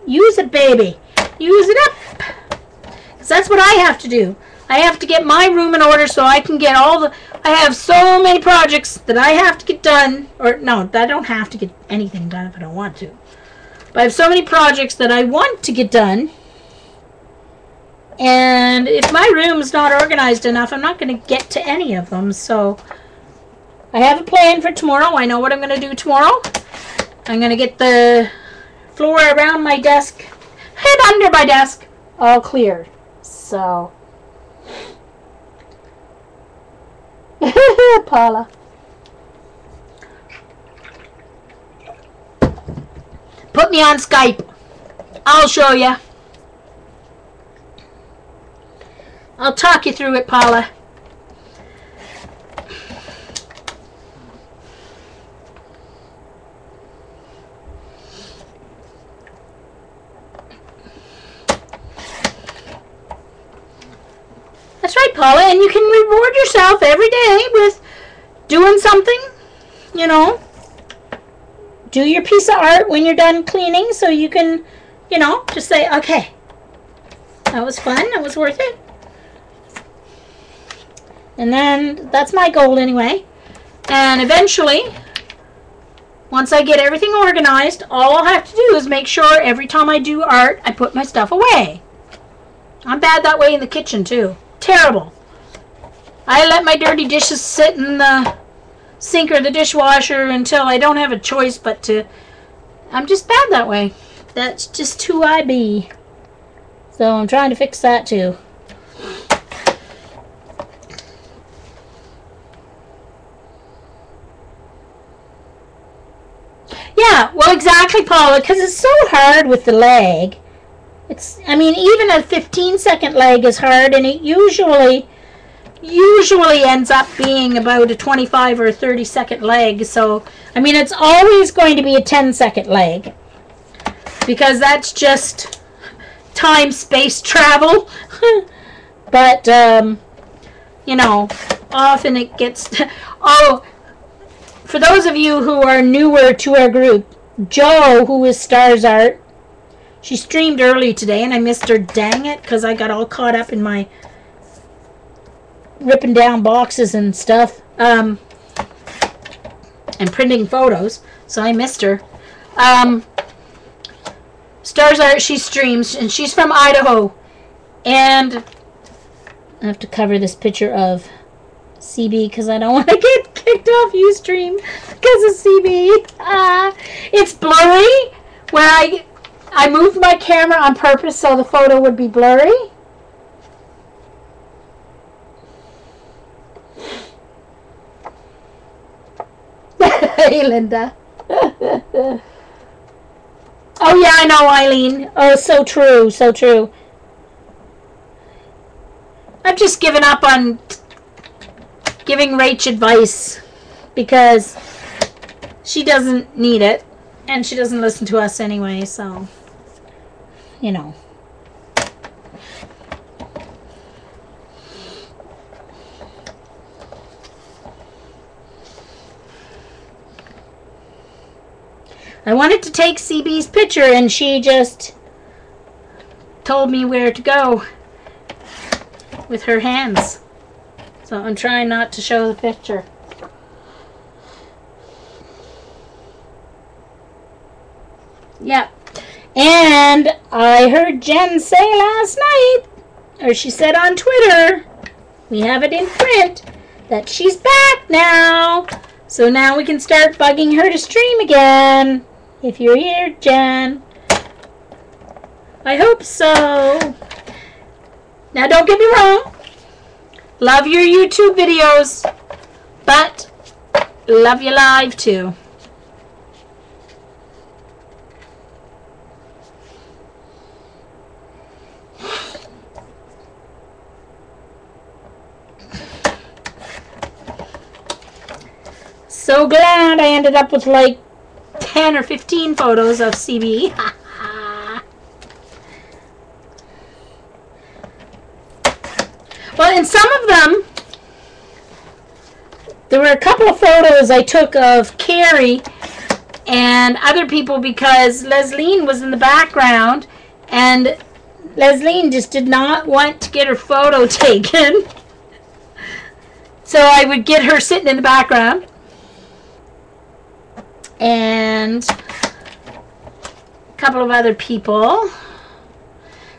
use it, baby. Use it up. Because that's what I have to do. I have to get my room in order so I can get all the... I have so many projects that I have to get done. Or, no, I don't have to get anything done if I don't want to. But I have so many projects that I want to get done. And if my room's not organized enough, I'm not going to get to any of them. So, I have a plan for tomorrow. I know what I'm going to do tomorrow. I'm going to get the floor around my desk and under my desk all clear. So... Paula. Put me on Skype. I'll show you. I'll talk you through it, Paula. That's right, Paula, and you can reward yourself every day with doing something, you know. Do your piece of art when you're done cleaning so you can, you know, just say, okay, that was fun, that was worth it. And then, that's my goal anyway. And eventually, once I get everything organized, all I'll have to do is make sure every time I do art, I put my stuff away. I'm bad that way in the kitchen, too. Terrible. I let my dirty dishes sit in the sink or the dishwasher until I don't have a choice but to... I'm just bad that way. That's just who I be. So I'm trying to fix that too. Yeah, well exactly, Paula, because it's so hard with the leg. It's, I mean, even a 15-second leg is hard, and it usually ends up being about a 25 or 30-second leg. So, I mean, it's always going to be a 10-second leg because that's just time-space travel. But, you know, often it gets... Oh, for those of you who are newer to our group, Jo, who is Stars Art, she streamed early today, and I missed her, dang it, because I got all caught up in my ripping down boxes and stuff, and printing photos, so I missed her. Stars Art, she streams, and she's from Idaho, and I have to cover this picture of CB because I don't want to get kicked off Ustream because of CB. It's blurry, where I moved my camera on purpose so the photo would be blurry. Hey, Linda. Oh, yeah, I know, Eileen. Oh, so true, so true. I've just given up on giving Rach advice because she doesn't need it, and she doesn't listen to us anyway, so... You know. I wanted to take CB's picture and she just told me where to go with her hands. So I'm trying not to show the picture. And I heard Jen say last night, or she said on Twitter, we have it in print, that she's back now. So now we can start bugging her to stream again. If you're here, Jen. I hope so. Now don't get me wrong. Love your YouTube videos, but love you live too. So glad I ended up with like 10 or 15 photos of CB. Well, in some of them, there were a couple of photos I took of Carrie and other people because Lesline was in the background and Lesline just did not want to get her photo taken. So I would get her sitting in the background. And a couple of other people.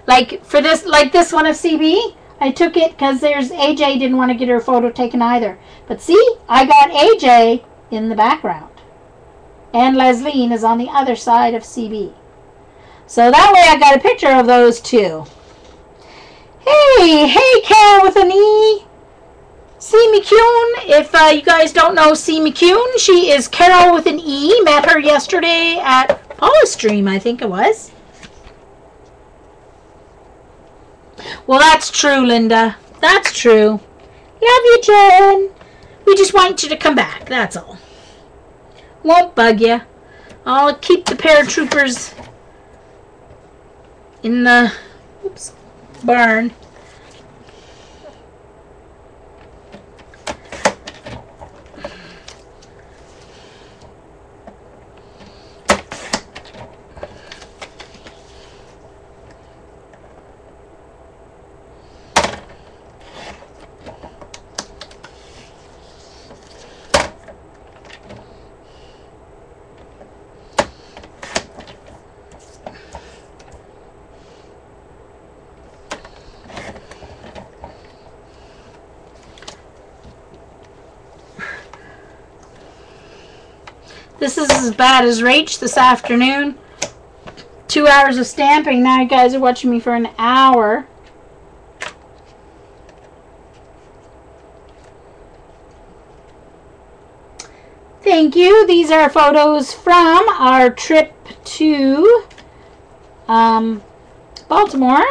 Like for this, like this one of CB, I took it because there's AJ didn't want to get her photo taken either. But see, I got AJ in the background. And Lesline is on the other side of CB. So that way I got a picture of those two. Hey, Carol with an E. C. McCune. If you guys don't know C. McCune, she is Carol with an E. Met her yesterday at Polystream, I think it was. Well, that's true, Linda. That's true. Love you, Jen. We just want you to come back, that's all. Won't bug you. I'll keep the paratroopers in the barn. This is as bad as Rach this afternoon. 2 hours of stamping. Now you guys are watching me for an hour. Thank you. These are photos from our trip to Baltimore.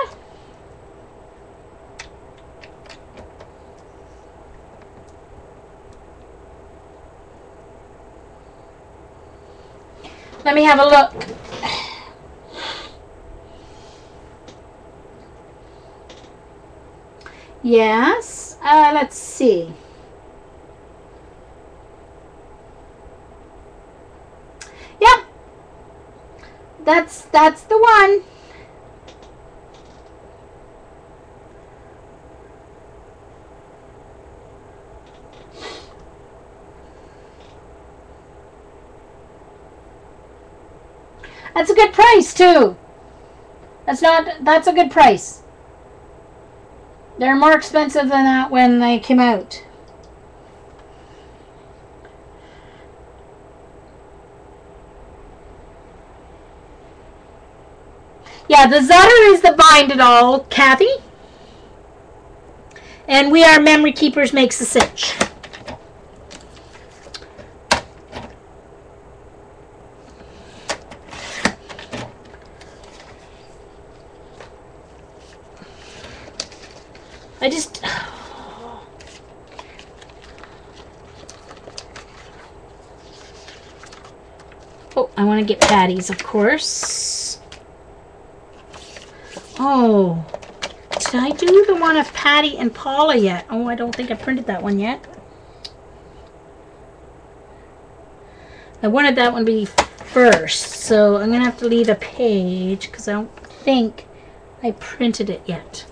Let me have a look. Yes. Let's see. Yeah. That's the one. That's a good price too. That's a good price. They're more expensive than that when they came out. Yeah, the Zutter is the bind it all, Kathy. And We Are Memory Keepers makes the cinch. I just... Oh, I want to get Patty's, of course. Oh, did I do the one of Patty and Paula yet? Oh, I don't think I printed that one yet. I wanted that one to be first, so I'm going to have to leave a page because I don't think I printed it yet.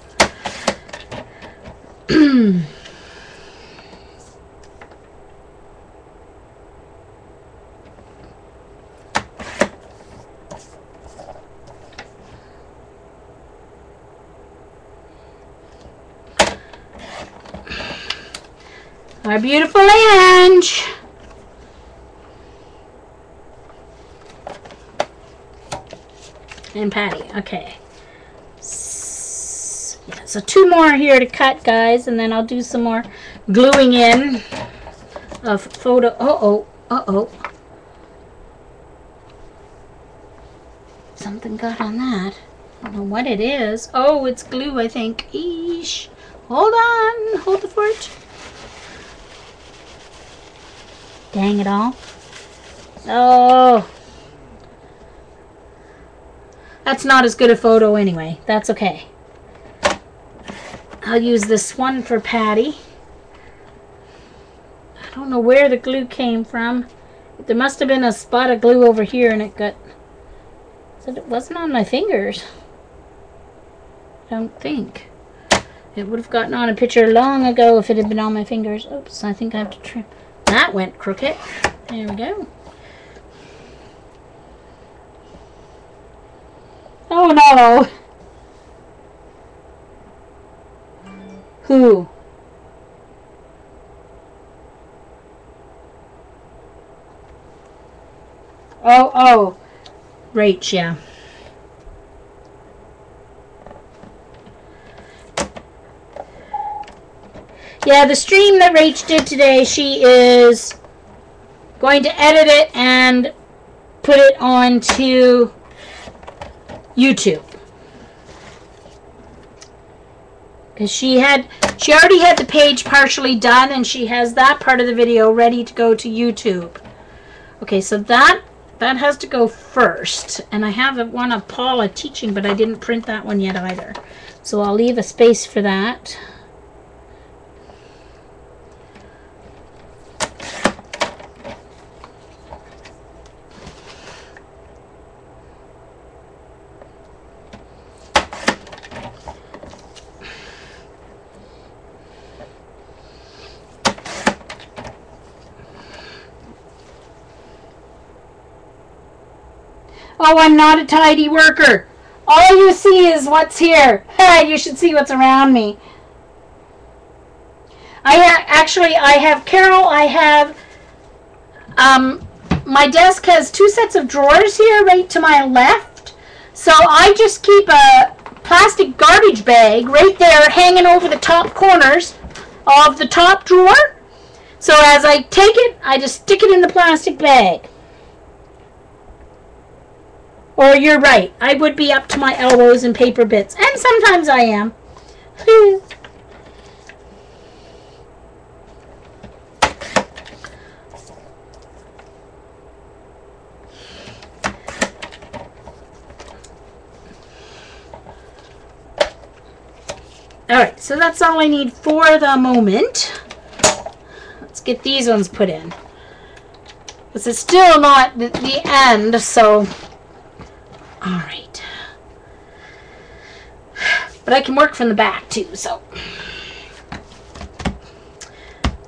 Our beautiful Ange. And Patty. Okay. So 2 more here to cut, guys, and then I'll do some more gluing in of photo. Uh-oh. Something got on that. I don't know what it is. Oh, it's glue, I think. Eesh. Hold on. Hold the fort. Dang it all. Oh. That's not as good a photo anyway. That's okay. I'll use this one for Patty. I don't know where the glue came from. There must have been a spot of glue over here and it got... Said it wasn't on my fingers. I don't think. It would have gotten on a picture long ago if it had been on my fingers. Oops, I think I have to trim. That went crooked. There we go. Oh no! Who? Oh. Rach, yeah. Yeah, the stream that Rach did today, she is going to edit it and put it onto YouTube. Because she already had the page partially done and she has that part of the video ready to go to YouTube. Okay, so that has to go first. And I have one of Paula teaching, but I didn't print that one yet either. So I'll leave a space for that. Oh, I'm not a tidy worker. All you see is what's here. You should see what's around me. I have, Carol, my desk has 2 sets of drawers here right to my left. So I just keep a plastic garbage bag right there hanging over the top corners of the top drawer. So as I take it, I just stick it in the plastic bag. Or you're right, I would be up to my elbows in paper bits. And sometimes I am. Alright, so that's all I need for the moment. Let's get these ones put in. This is still not the end, so... Alright. But I can work from the back too, so.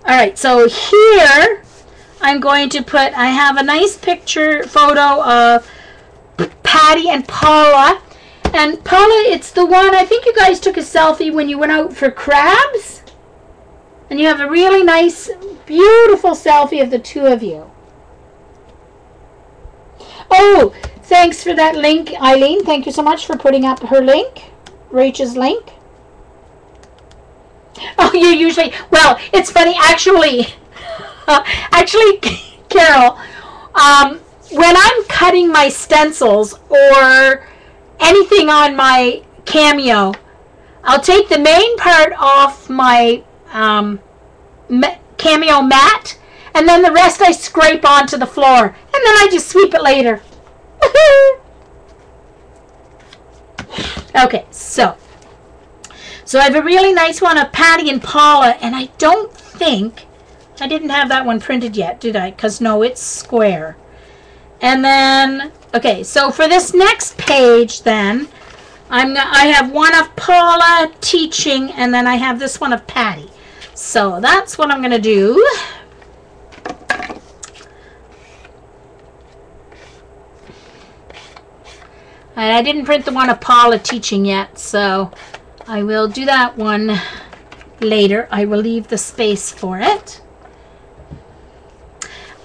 Alright, so here I'm going to put, I have a nice photo of Patty and Paula. And Paula, it's the one, I think you guys took a selfie when you went out for crabs. And you have a really nice, beautiful selfie of the 2 of you. Oh! Thanks for that link, Eileen. Thank you so much for putting up her link, Rachel's link. Oh, you usually, well, it's funny, actually, Carol, when I'm cutting my stencils or anything on my Cameo, I'll take the main part off my Cameo mat, and then the rest I scrape onto the floor, and then I just sweep it later. Okay, so I have a really nice one of Patty and Paula, and I don't think I didn't have that one printed yet, did I? Because no, it's square. And then, okay, so for this next page, then I have one of Paula teaching, and then I have this one of Patty. So that's what I'm gonna do. And I didn't print the one of Paula teaching yet, so I will do that one later. I will leave the space for it.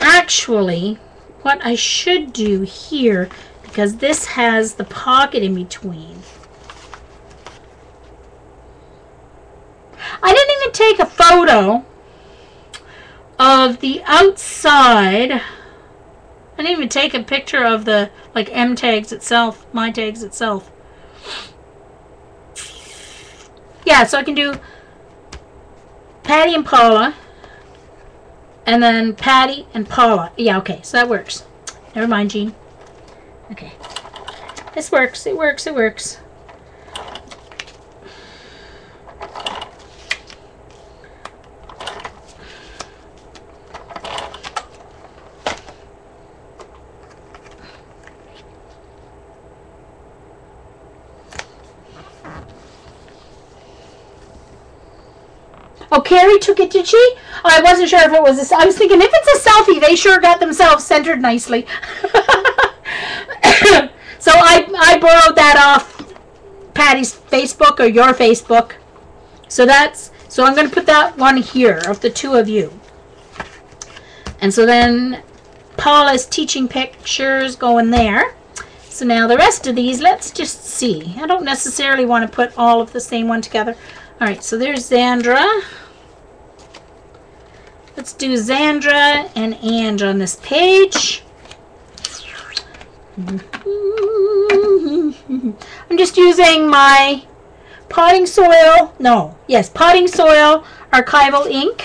actually, what I should do here, because this has the pocket in between. I didn't even take a photo of the outside. I didn't even take a picture of the, like, M tags itself, my tags itself. Yeah, so I can do Patty and Paula, and then Patty and Paula. Yeah, okay, so that works. Never mind, Jean. Okay. This works, it works, it works. Oh, Carrie took it, did she? Oh, I wasn't sure if it was a... I was thinking, if it's a selfie, they sure got themselves centered nicely. So I borrowed that off Patty's Facebook or your Facebook. So I'm going to put that one here of the two of you. And so then Paula's teaching pictures going there. So now the rest of these, let's just see. I don't necessarily want to put all of the same one together. All right, so there's Zandra. Let's do Zandra and Ange on this page. I'm just using my potting soil archival ink.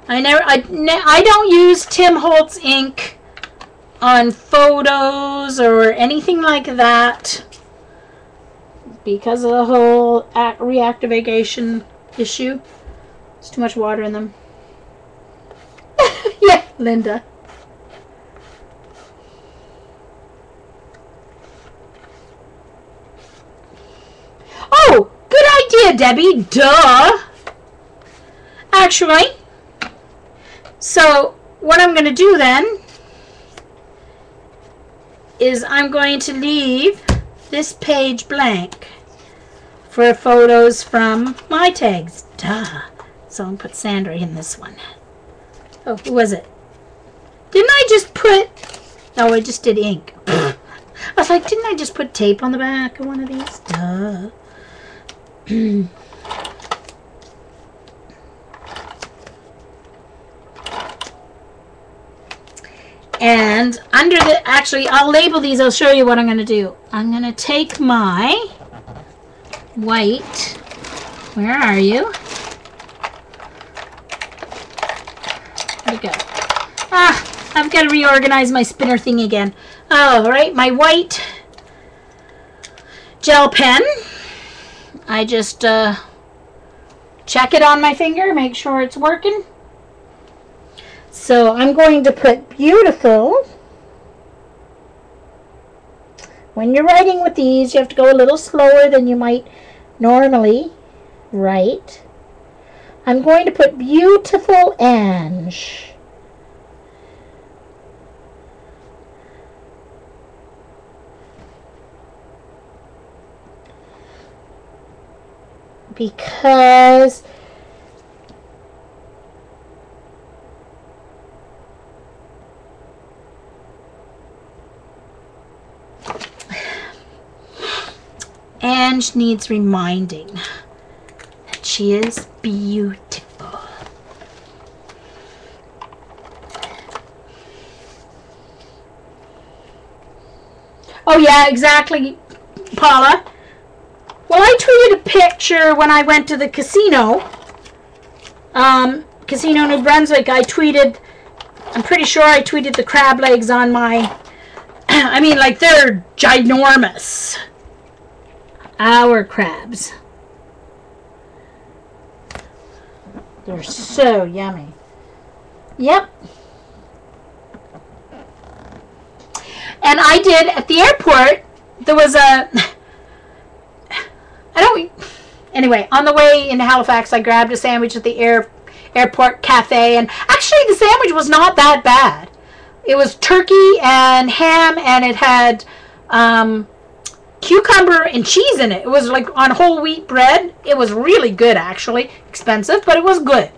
I don't use Tim Holtz ink on photos or anything like that because of the whole reactivation issue. There's too much water in them. Yeah, Linda. Oh, good idea, Debbie. Duh. Actually, so what I'm going to do then is I'm going to leave this page blank for photos from my tags. Duh. So I'm going to put Sandra in this one. Oh, who was it? Didn't I just put... No, I just did ink. I was like, didn't I just put tape on the back of one of these? Duh. And under the, actually, I'll label these. I'll show you what I'm going to do. I'm going to take my white, where are you? Where'd it go? Ah, I've got to reorganize my spinner thing again. All right, my white gel pen. I just check it on my finger, make sure it's working. So I'm going to put beautiful. When you're writing with these, you have to go a little slower than you might normally write. I'm going to put beautiful Ange. Because Ange needs reminding that she is beautiful. Oh yeah, exactly, Paula. Well, I tweeted a picture when I went to the casino, Casino New Brunswick. I tweeted, I'm pretty sure I tweeted the crab legs on my, I mean, like, they're ginormous. Our crabs. They're so yummy. Yep. And I did, at the airport, there was a... Anyway, on the way into Halifax, I grabbed a sandwich at the airport cafe, and actually the sandwich was not that bad. It was turkey and ham, and it had cucumber and cheese in it. It was like on whole wheat bread. It was really good, actually. Expensive, but it was good.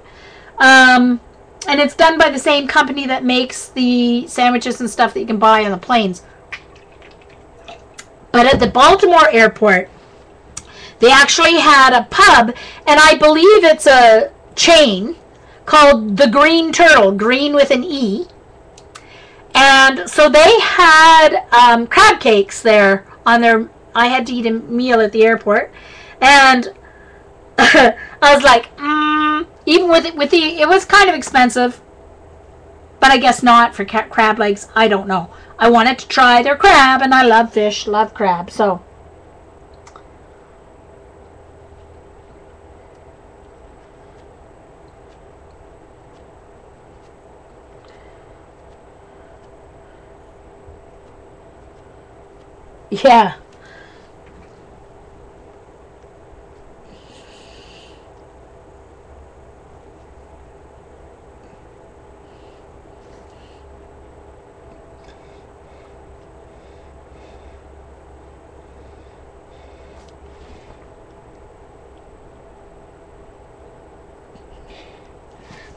And it's done by the same company that makes the sandwiches and stuff that you can buy on the planes. But at the Baltimore airport, they actually had a pub, and I believe it's a chain called the Green Turtle, green with an E. And so they had crab cakes there on their. I had to eat a meal at the airport, and I was like, even with the, it was kind of expensive, but I guess not for crab legs. I don't know. I wanted to try their crab, and I love fish, love crab, so. Yeah.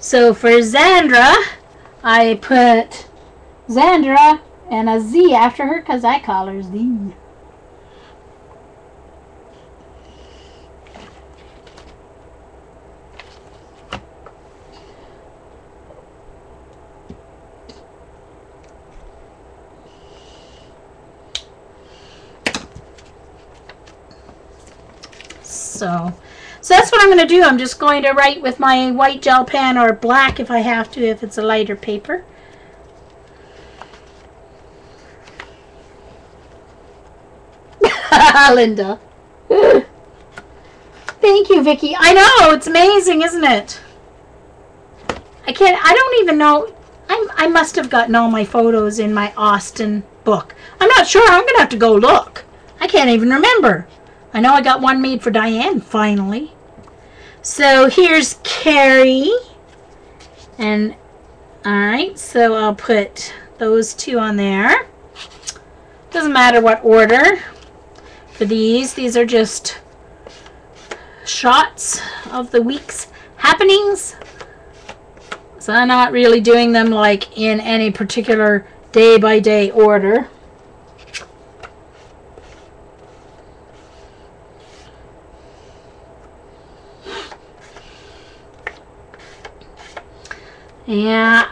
So for Zandra, I put Zandra and a Z after her because I call her Z. So that's what I'm going to do. I'm just going to write with my white gel pen, or black if I have to, if it's a lighter paper. Linda. Thank you, Vicky. I know, it's amazing, isn't it? I don't even know. I must have gotten all my photos in my Austin book. I'm not sure. I'm going to have to go look. I can't even remember. I know I got one made for Diane, finally. So here's Carrie. And, alright, so I'll put those two on there. Doesn't matter what order for these. These are just shots of the week's happenings. So I'm not really doing them like in any particular day-by-day order. Yeah.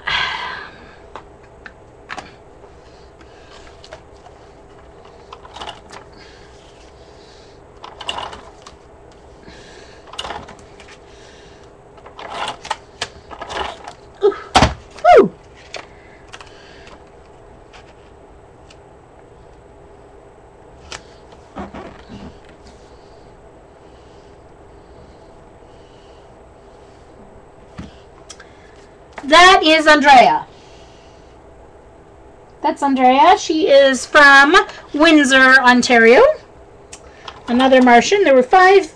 Ooh. Ooh. That is Andrea. That's Andrea. She is from Windsor, Ontario. Another Martian. There were five,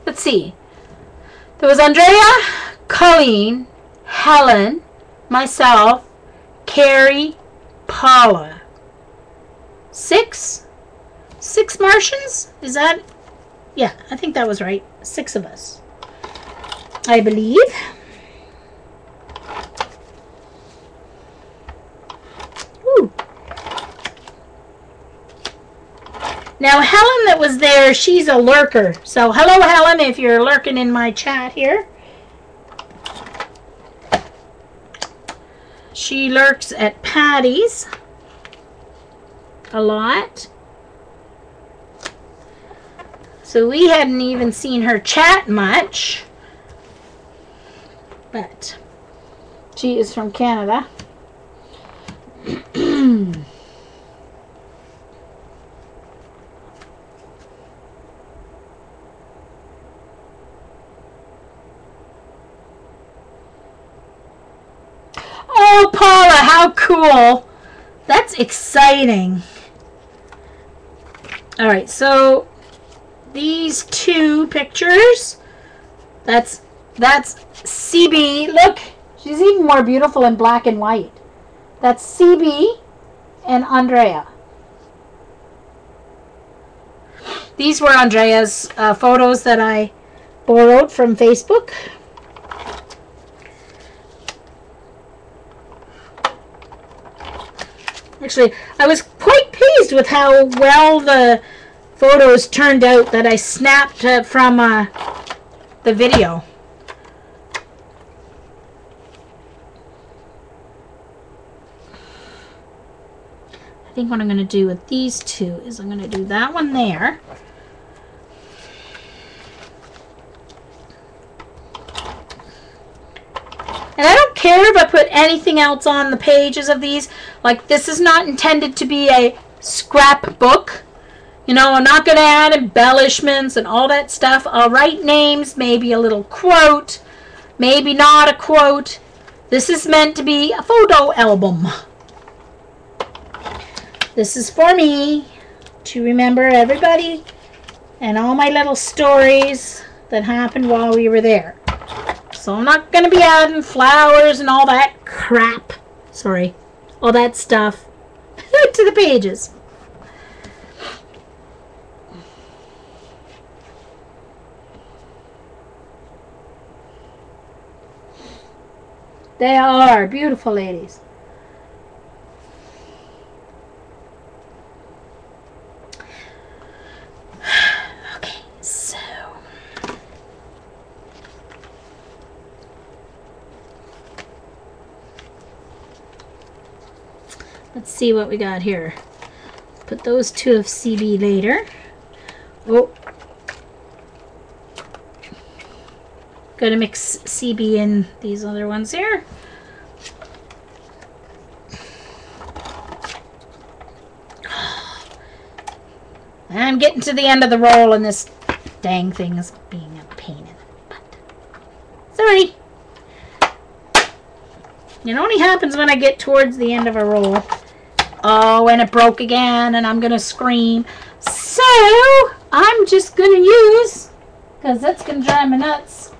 let's see. There was Andrea, Colleen, Helen, myself, Carrie, Paula. Six Martians? Is that? Yeah, I think that was right. 6 of us, I believe. Now, Helen that was there, she's a lurker. So, hello, Helen, if you're lurking in my chat here. She lurks at Patty's a lot. So, we hadn't even seen her chat much. But she is from Canada. Oh, Paula, how cool. That's exciting. All right, so these 2 pictures, that's CB. Look, she's even more beautiful in black and white. That's CB and Andrea. These were Andrea's photos that I borrowed from Facebook. Actually, I was quite pleased with how well the photos turned out that I snapped from the video. I think what I'm going to do with these two is I'm going to do that one there. And I don't care if I put anything else on the pages of these. Like, this is not intended to be a scrapbook. You know, I'm not going to add embellishments and all that stuff. I'll write names, maybe a little quote, maybe not a quote. This is meant to be a photo album. This is for me to remember everybody and all my little stories that happened while we were there. So I'm not going to be adding flowers and all that crap. Sorry. All that stuff to the pages. They are beautiful ladies. Okay, so let's see what we got here. Put those two of CB later. Oh, gotta mix CB in these other ones here. I'm getting to the end of the roll and this dang thing is being a pain in the butt. Sorry. It only happens when I get towards the end of a roll. Oh, and it broke again and I'm gonna scream. So I'm just gonna use, because that's gonna drive me nuts.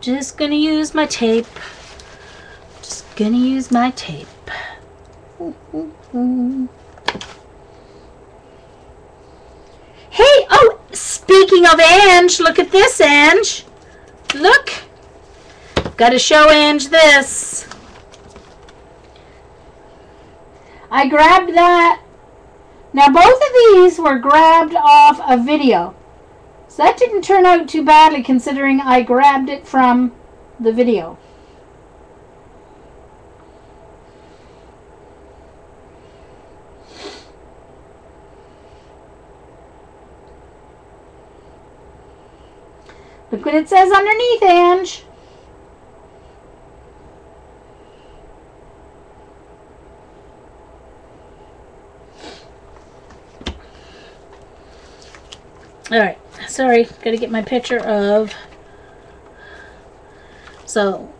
Just gonna use my tape. Just gonna use my tape. Hey, oh, speaking of Ange, look at this, Ange. Look. Gotta show Ange this. I grabbed that. Now, both of these were grabbed off a video. So that didn't turn out too badly considering I grabbed it from the video. Look what it says underneath, Ange. Alright, sorry, gotta get my picture of. So,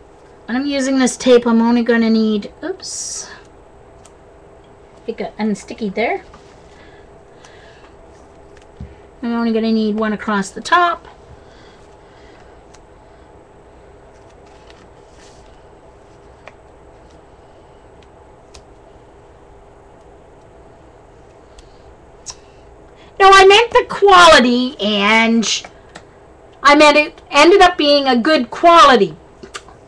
when I'm using this tape, I'm only gonna need, oops, it got unsticky there. I'm only gonna need one across the top. No, I meant the quality, and I meant it ended up being a good quality.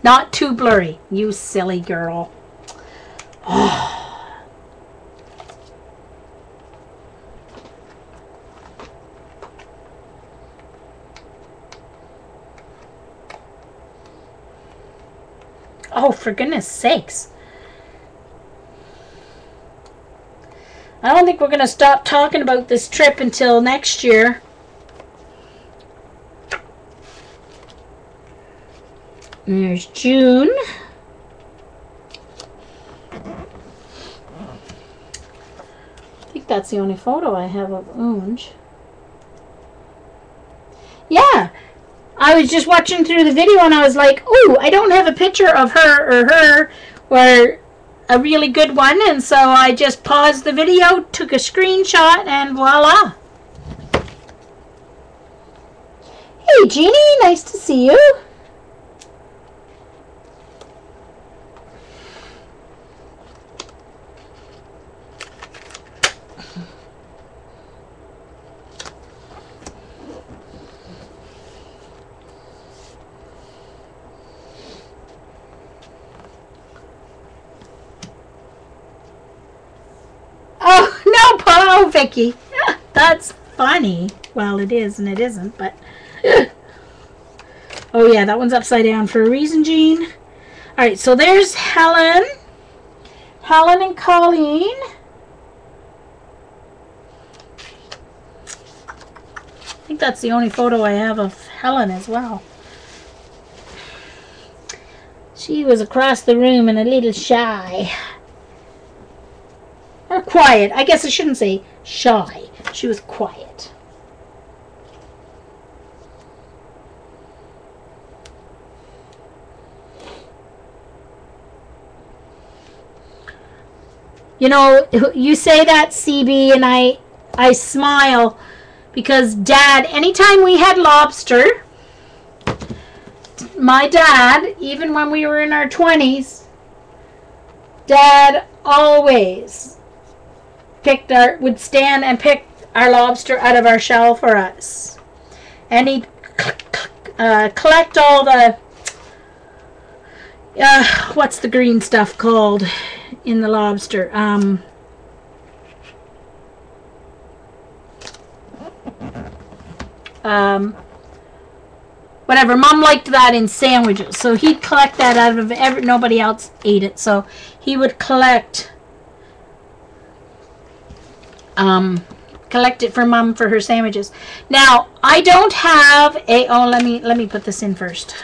Not too blurry. You silly girl. Oh, for goodness sakes. I don't think we're going to stop talking about this trip until next year. And there's June. I think that's the only photo I have of Unge. Yeah, I was just watching through the video and I was like, ooh, I don't have a picture of her or a really good one, and so I just paused the video, took a screenshot, and voila. Hey Jeannie, nice to see you. Vicky. That's funny. Well, it is and it isn't, but... Oh, yeah, that one's upside down for a reason, Jean. All right, so there's Helen. Helen and Colleen. I think that's the only photo I have of Helen as well. She was across the room and a little shy. Or quiet. I guess I shouldn't say shy. She was quiet. You know, you say that, CB, and I smile because Dad, anytime we had lobster, my dad, even when we were in our 20s, Dad always would stand and pick our lobster out of our shell for us. And he'd collect all the, what's the green stuff called in the lobster? Whatever. Mom liked that in sandwiches, so he'd collect that out of nobody else ate it, so he would collect it for Mom for her sandwiches. Now I don't have a. Oh, let me put this in first.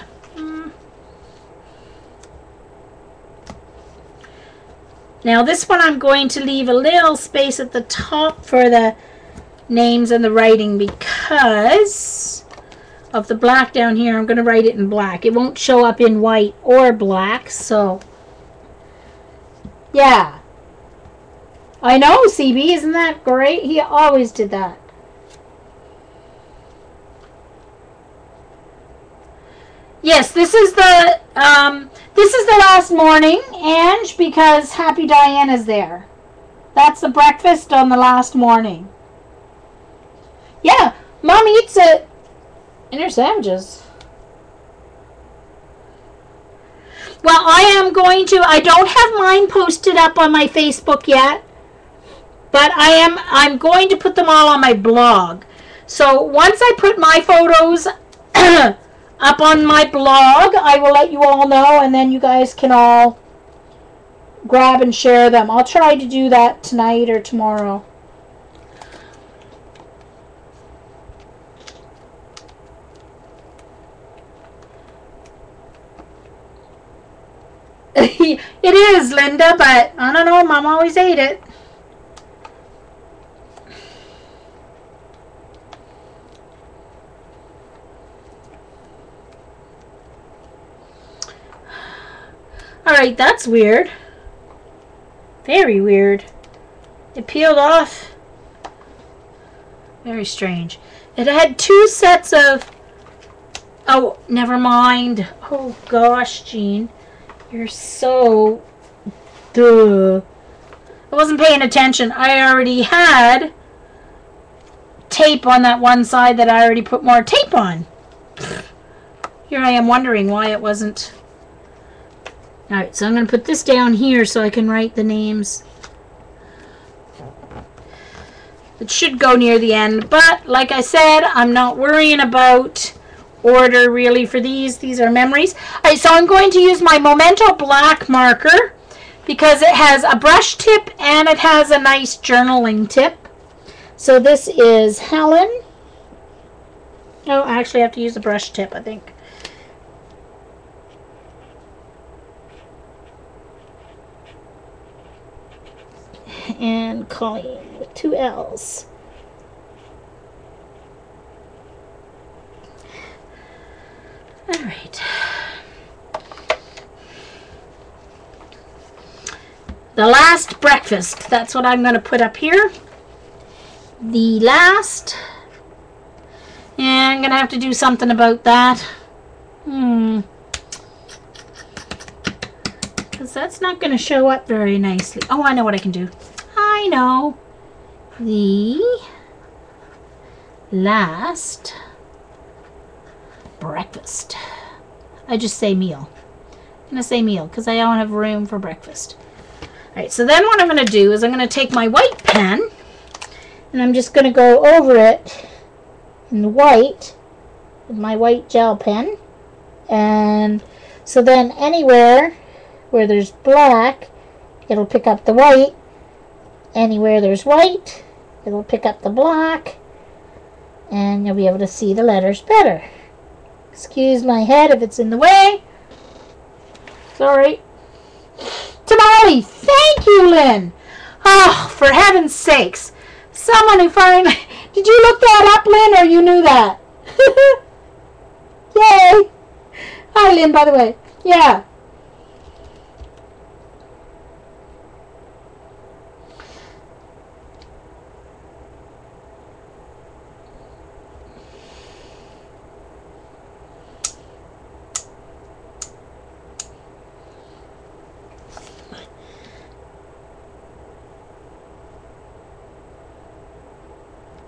Now this one I'm going to leave a little space at the top for the names and the writing because of the black down here. I'm going to write it in black. It won't show up in white or black, so yeah. I know, CB, isn't that great? He always did that. Yes, this is the last morning, Ange, because Happy Diana's there. That's the breakfast on the last morning. Yeah, Mom eats it in her sandwiches. Well, I don't have mine posted up on my Facebook yet, but I'm going to put them all on my blog. So once I put my photos up on my blog, I will let you all know, and then you guys can all grab and share them. I'll try to do that tonight or tomorrow. It is, Linda, but I don't know, Mom always ate it. Alright, that's weird. Very weird. It peeled off. Very strange. It had two sets of... Oh, never mind. Oh, gosh, Jean. You're so... Duh. I wasn't paying attention. I already had tape on that one side that I already put more tape on. Here I am wondering why it wasn't... Alright, so I'm going to put this down here so I can write the names. It should go near the end, but like I said, I'm not worrying about order really for these. These are memories. Alright, so I'm going to use my Memento black marker because it has a brush tip and it has a nice journaling tip. So this is Helen. Oh, I actually have to use a brush tip, I think. And Colleen with 2 L's. All right. The last breakfast. That's what I'm going to put up here. The last. And I'm going to have to do something about that. Because that's not going to show up very nicely. Oh, I know what I can do. I know. The last breakfast. I just say meal. I'm going to say meal because I don't have room for breakfast. Alright, so then what I'm going to do is I'm going to take my white pen And I'm just going to go over it in white with my white gel pen. And so then anywhere where there's black, it'll pick up the white. Anywhere there's white, it'll pick up the black. And you'll be able to see the letters better. Excuse my head if it's in the way. Sorry. Tamale, thank you, Lynn. Oh, for heaven's sakes. Someone who finally... Did you look that up, Lynn, or you knew that? Yay. Hi, Lynn, by the way. Yeah.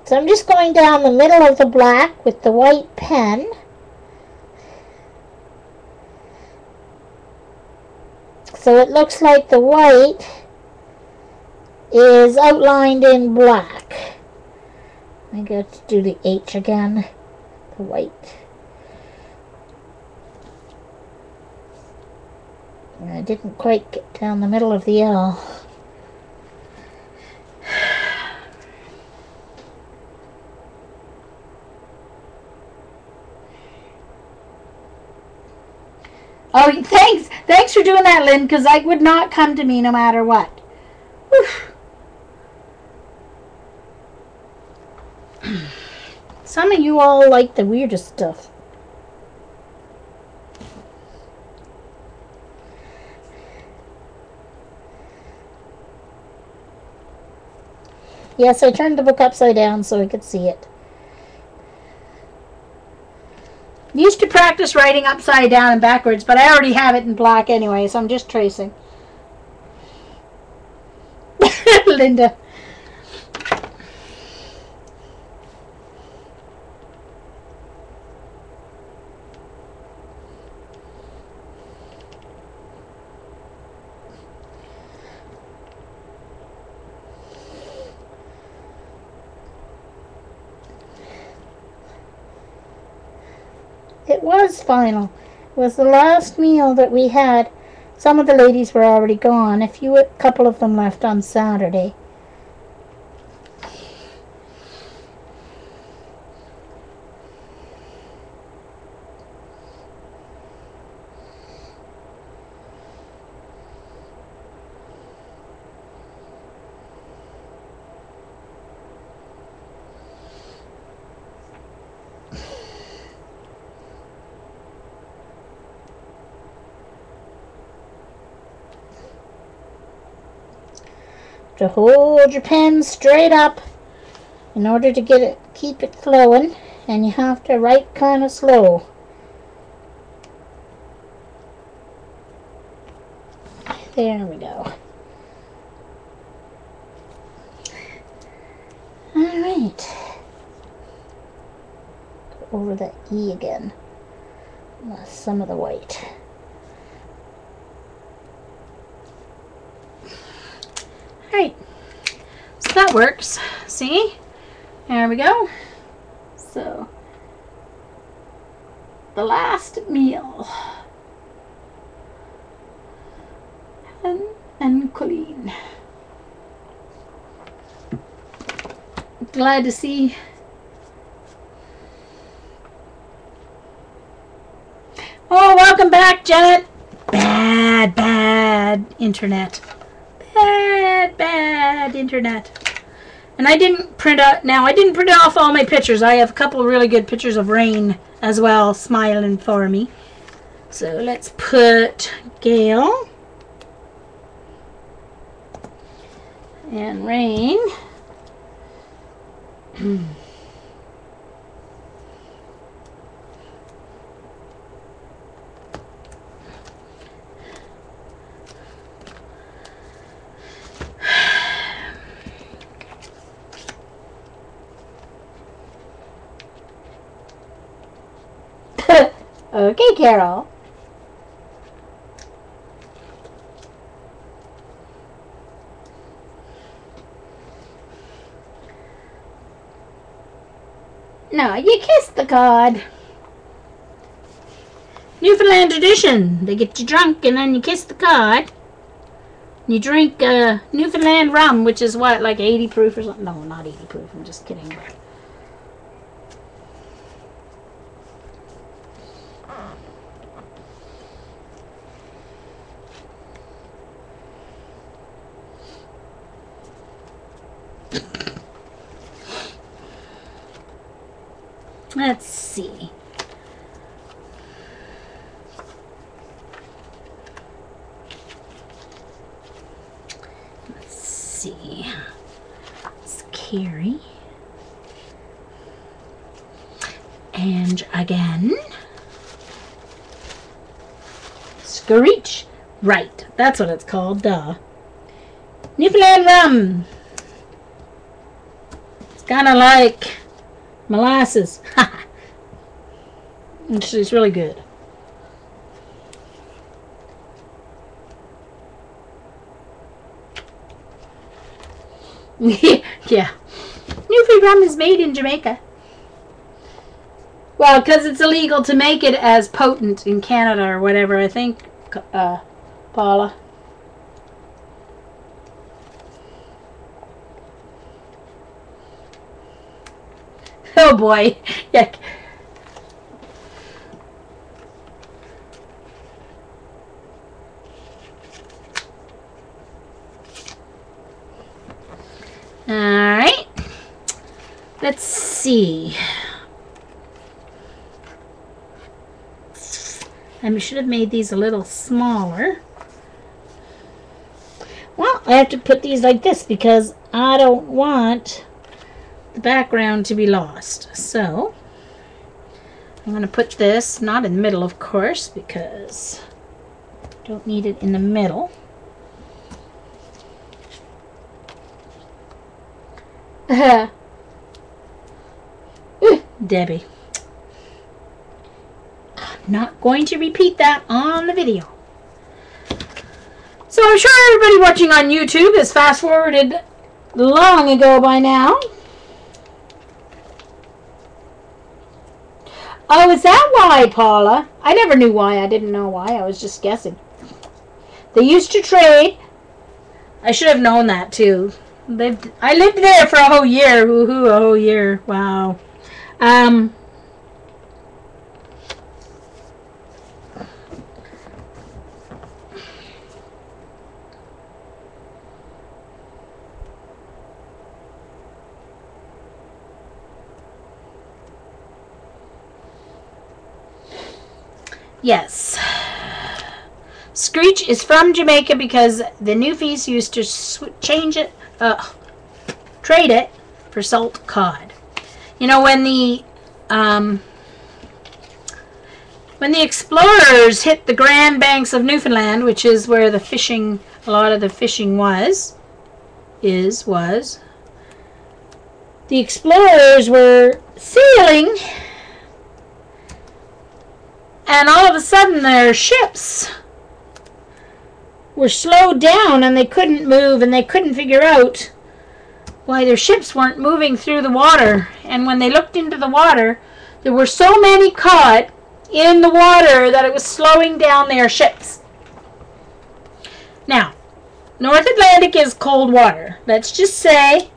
So I'm just going down the middle of the black with the white pen. So it looks like the white is outlined in black. I got to do the H again, the white. And I didn't quite get down the middle of the L. Oh, thanks for doing that, Lynn, because that would not come to me no matter what. Whew. Some of you all like the weirdest stuff. Yes, I turned the book upside down so I could see it. Used to practice writing upside down and backwards, but I already have it in black anyway, so I'm just tracing. Linda. It was final. It was the last meal that we had. Some of the ladies were already gone. A couple of them left on Saturday. To hold your pen straight up in order to keep it flowing, and you have to write kind of slow. There we go. All right. Go over that E again. Some of the white. Right, so that works. See? There we go. So, the last meal. Helen and Colleen. Glad to see. Oh, welcome back, Janet. Bad internet. Bad internet. And I didn't print off all my pictures. I have a couple of really good pictures of Rain as well, smiling for me. So let's put Gail and Rain. Okay, Carol. No, you kiss the cod. Newfoundland tradition. They get you drunk and then you kiss the cod. You drink Newfoundland rum, which is what, like 80 proof or something? No, not 80 proof. I'm just kidding. Let's see. Let's see. It's Carrie. And again. Screech. Right. That's what it's called. Duh. Newfoundland rum. It's kind of like molasses. It's really good. Yeah. Newfoundland rum is made in Jamaica. Well, because it's illegal to make it as potent in Canada or whatever, I think, Paula. Oh boy. Yeah. Alright. Let's see. I should have made these a little smaller. Well, I have to put these like this because I don't want the background to be lost. So I'm going to put this not in the middle, of course, because I don't need it in the middle. Debbie. I'm not going to repeat that on the video. So I'm sure everybody watching on YouTube has fast forwarded long ago by now. Oh, is that why, Paula? I never knew why. I didn't know why. I was just guessing. They used to trade. I should have known that too. I lived there for a whole year. Woohoo, a whole year. Wow. Yes. Screech is from Jamaica because the Newfies used to change it, trade it for salt cod. You know, when the explorers hit the Grand Banks of Newfoundland, which is where the fishing, a lot of the fishing was, the explorers were sailing, and all of a sudden their ships were slowed down and they couldn't move, and they couldn't figure out why their ships weren't moving through the water. And when they looked into the water, there were so many cod in the water that it was slowing down their ships. Now, North Atlantic is cold water. Let's just say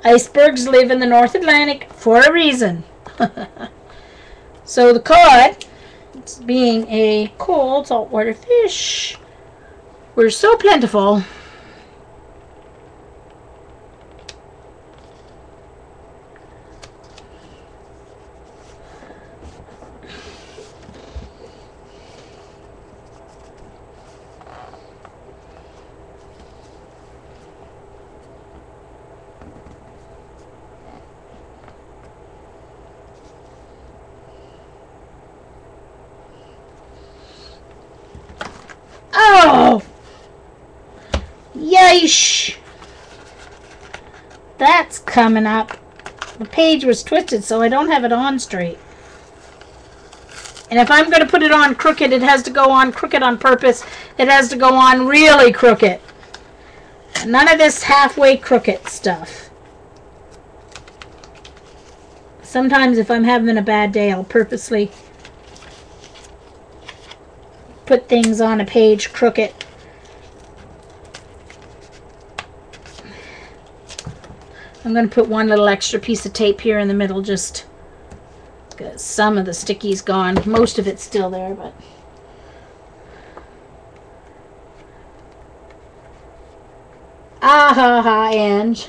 icebergs live in the North Atlantic for a reason. So the cod, being a cold saltwater fish, were so plentiful. Oh! Yeesh! That's coming up. The page was twisted, so I don't have it on straight. And if I'm going to put it on crooked, it has to go on crooked on purpose. It has to go on really crooked. None of this halfway crooked stuff. Sometimes if I'm having a bad day, I'll purposely put things on a page crooked. I'm going to put one little extra piece of tape here in the middle just because some of the sticky's gone. Most of it's still there, but... Ah ha ha, Ange.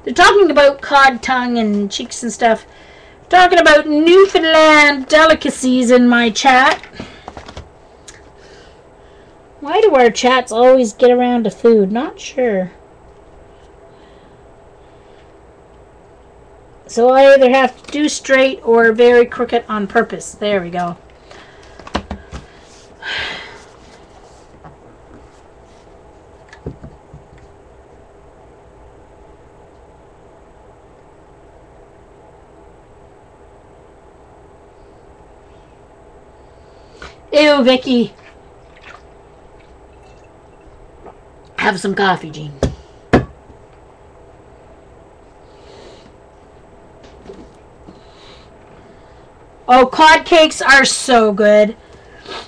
They're talking about cod tongue and cheeks and stuff. Talking about Newfoundland delicacies in my chat. Why do our chats always get around to food? Not sure. So I either have to do straight or very crooked on purpose. There we go. Ew, Vicky. Have some coffee, Jean. Oh, cod cakes are so good.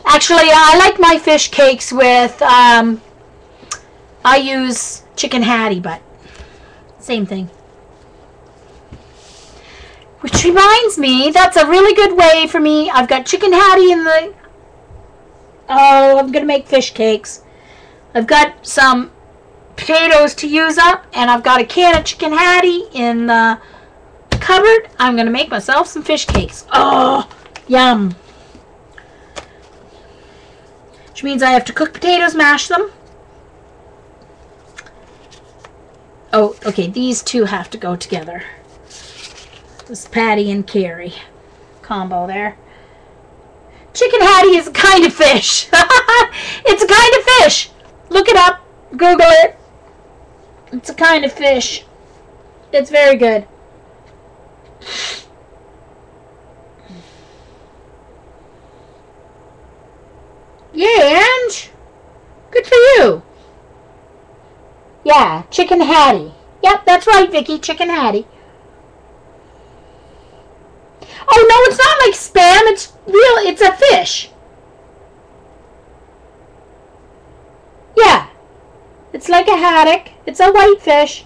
Actually, I like my fish cakes with, I use chicken hattie, but same thing. Which reminds me, that's a really good way for me. I've got chicken hattie in the... Oh, I'm going to make fish cakes. I've got some potatoes to use up, and I've got a can of chicken hattie in the cupboard. I'm going to make myself some fish cakes. Oh, yum. Which means I have to cook potatoes, mash them. Oh, okay, these two have to go together. This Patty and Carrie combo there. Chicken hattie is a kind of fish. It's a kind of fish. Look it up. Google it. It's a kind of fish. It's very good. Yeah, Ange. Good for you. Yeah, chicken hattie. Yep, that's right, Vicky. Chicken hattie. Oh, no, it's not like Spam. It's real. It's a fish. Yeah. It's like a haddock. It's a white fish.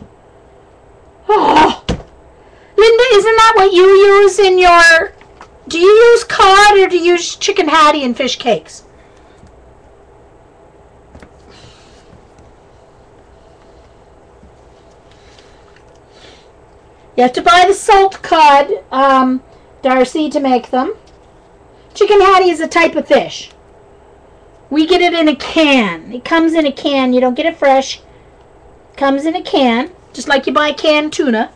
Oh. Linda, isn't that what you use in your... Do you use cod or do you use chicken hattie and fish cakes? You have to buy the salt cod, Darcy, to make them. Chicken hattie is a type of fish. We get it in a can. It comes in a can. You don't get it fresh. It comes in a can, just like you buy canned tuna.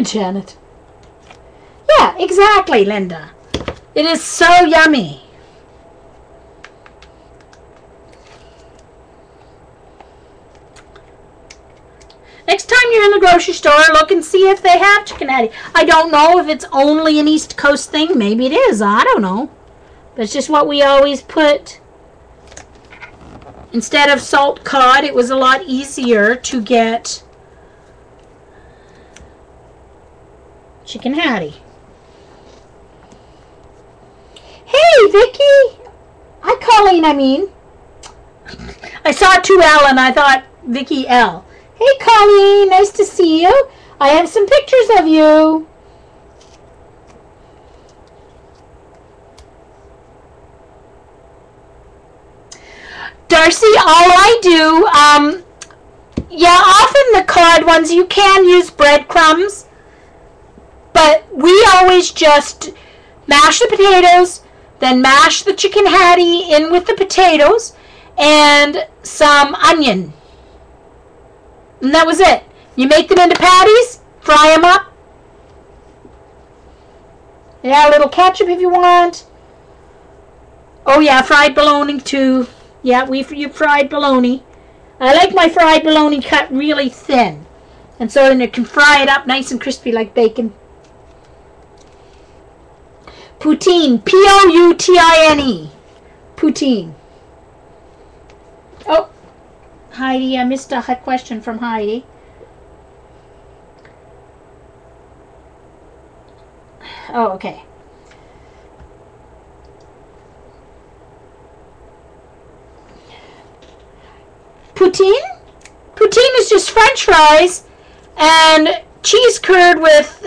Janet. Yeah, exactly, Linda. It is so yummy. Next time you're in the grocery store, look and see if they have chicken hattie. I don't know if it's only an East Coast thing. Maybe it is. I don't know. But it's just what we always put. Instead of salt cod, it was a lot easier to get chicken hattie. Hey, Vicky. Hi, Colleen, I mean. I saw 2L and I thought Vicky L. Hey, Colleen, nice to see you. I have some pictures of you. Darcy, all I do, yeah, often the cod ones, you can use breadcrumbs, but we always just mash the potatoes, then mash the chicken hattie in with the potatoes, and some onion. And that was it. You make them into patties, fry them up. Yeah, a little ketchup if you want. Oh yeah, fried bologna too. Yeah, you fried bologna. I like my fried bologna cut really thin. And so then you can fry it up nice and crispy like bacon. Poutine. Poutine. Poutine. Oh, Heidi, I missed a question from Heidi. Oh, okay. Poutine? Poutine is just French fries and cheese curd with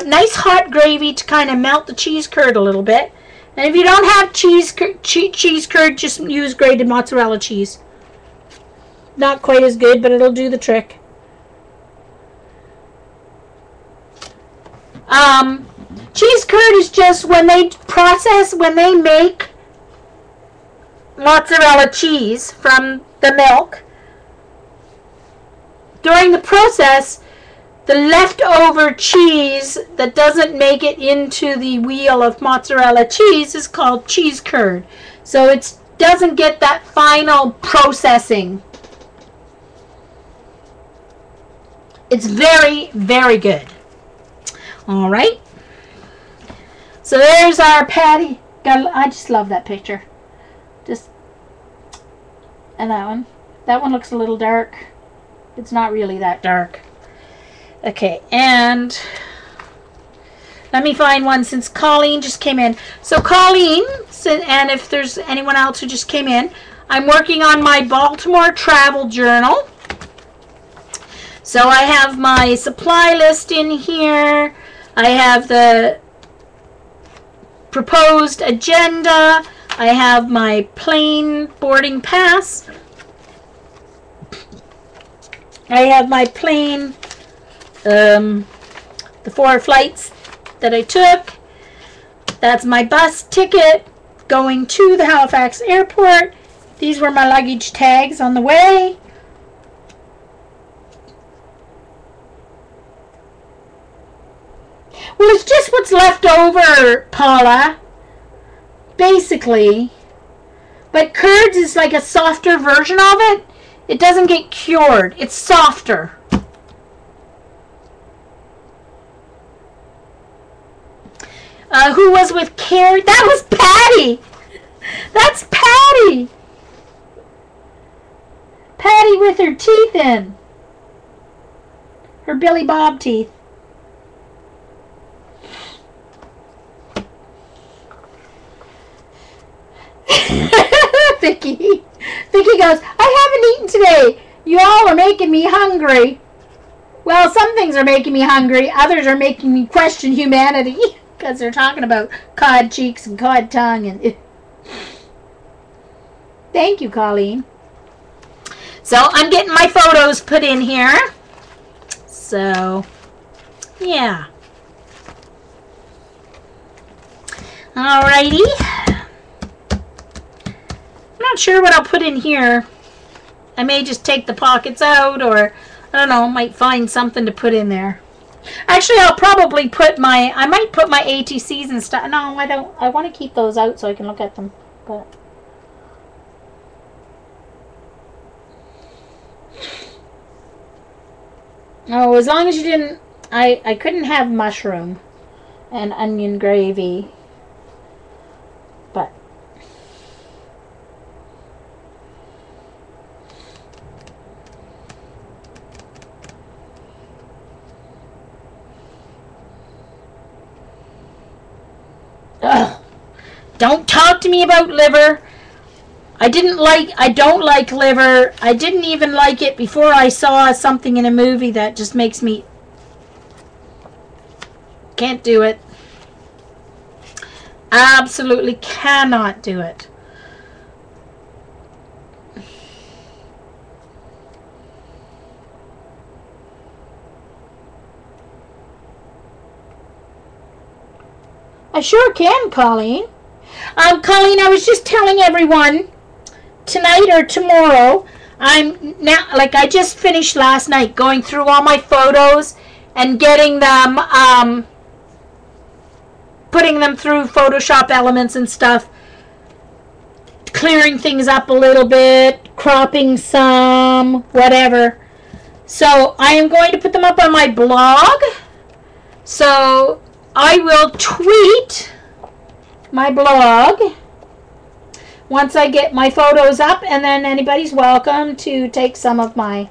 nice hot gravy to kind of melt the cheese curd a little bit. And if you don't have cheese curd, just use grated mozzarella cheese. Not quite as good, but it'll do the trick. Cheese curd is just when they make mozzarella cheese from the milk. During the process, the leftover cheese that doesn't make it into the wheel of mozzarella cheese is called cheese curd. So it doesn't get that final processing. It's very, very good. All right. So there's our patty. I just love that picture. And that one. That one looks a little dark. It's not really that dark. Okay, and let me find one since Colleen just came in. So Colleen, and if there's anyone else who just came in, I'm working on my Baltimore travel journal. So I have my supply list in here. I have the proposed agenda. I have my plane boarding pass. I have my plane, the 4 flights that I took. That's my bus ticket going to the Halifax airport. These were my luggage tags on the way. Well, it's just what's left over, Paula, basically. But curds is like a softer version of it. It doesn't get cured. It's softer. Who was with Carrie? That was Patty. That's Patty. Patty with her teeth in. Her Billy Bob teeth. Vicky. Vicky goes, I haven't eaten today. You all are making me hungry. Well, some things are making me hungry. Others are making me question humanity. Because they're talking about cod cheeks and cod tongue. And Thank you, Colleen. So, I'm getting my photos put in here. So, yeah. Alrighty. I'm not sure what I'll put in here. I may just take the pockets out, or I don't know, might find something to put in there. Actually, I'll probably put I might put my ATCs and stuff. No, I don't. I want to keep those out so I can look at them. But oh, as long as you didn't, I couldn't have mushroom and onion gravy. But ugh, don't talk to me about liver. I don't like liver. I didn't even like it before I saw something in a movie that just makes me, can't do it. Absolutely cannot do it. I sure can, Colleen. Colleen, I was just telling everyone, tonight or tomorrow, I'm now, like I just finished last night going through all my photos and getting them, putting them through Photoshop elements and stuff, clearing things up a little bit, cropping some, whatever. So I am going to put them up on my blog. So I will tweet my blog once I get my photos up, and then anybody's welcome to take some of my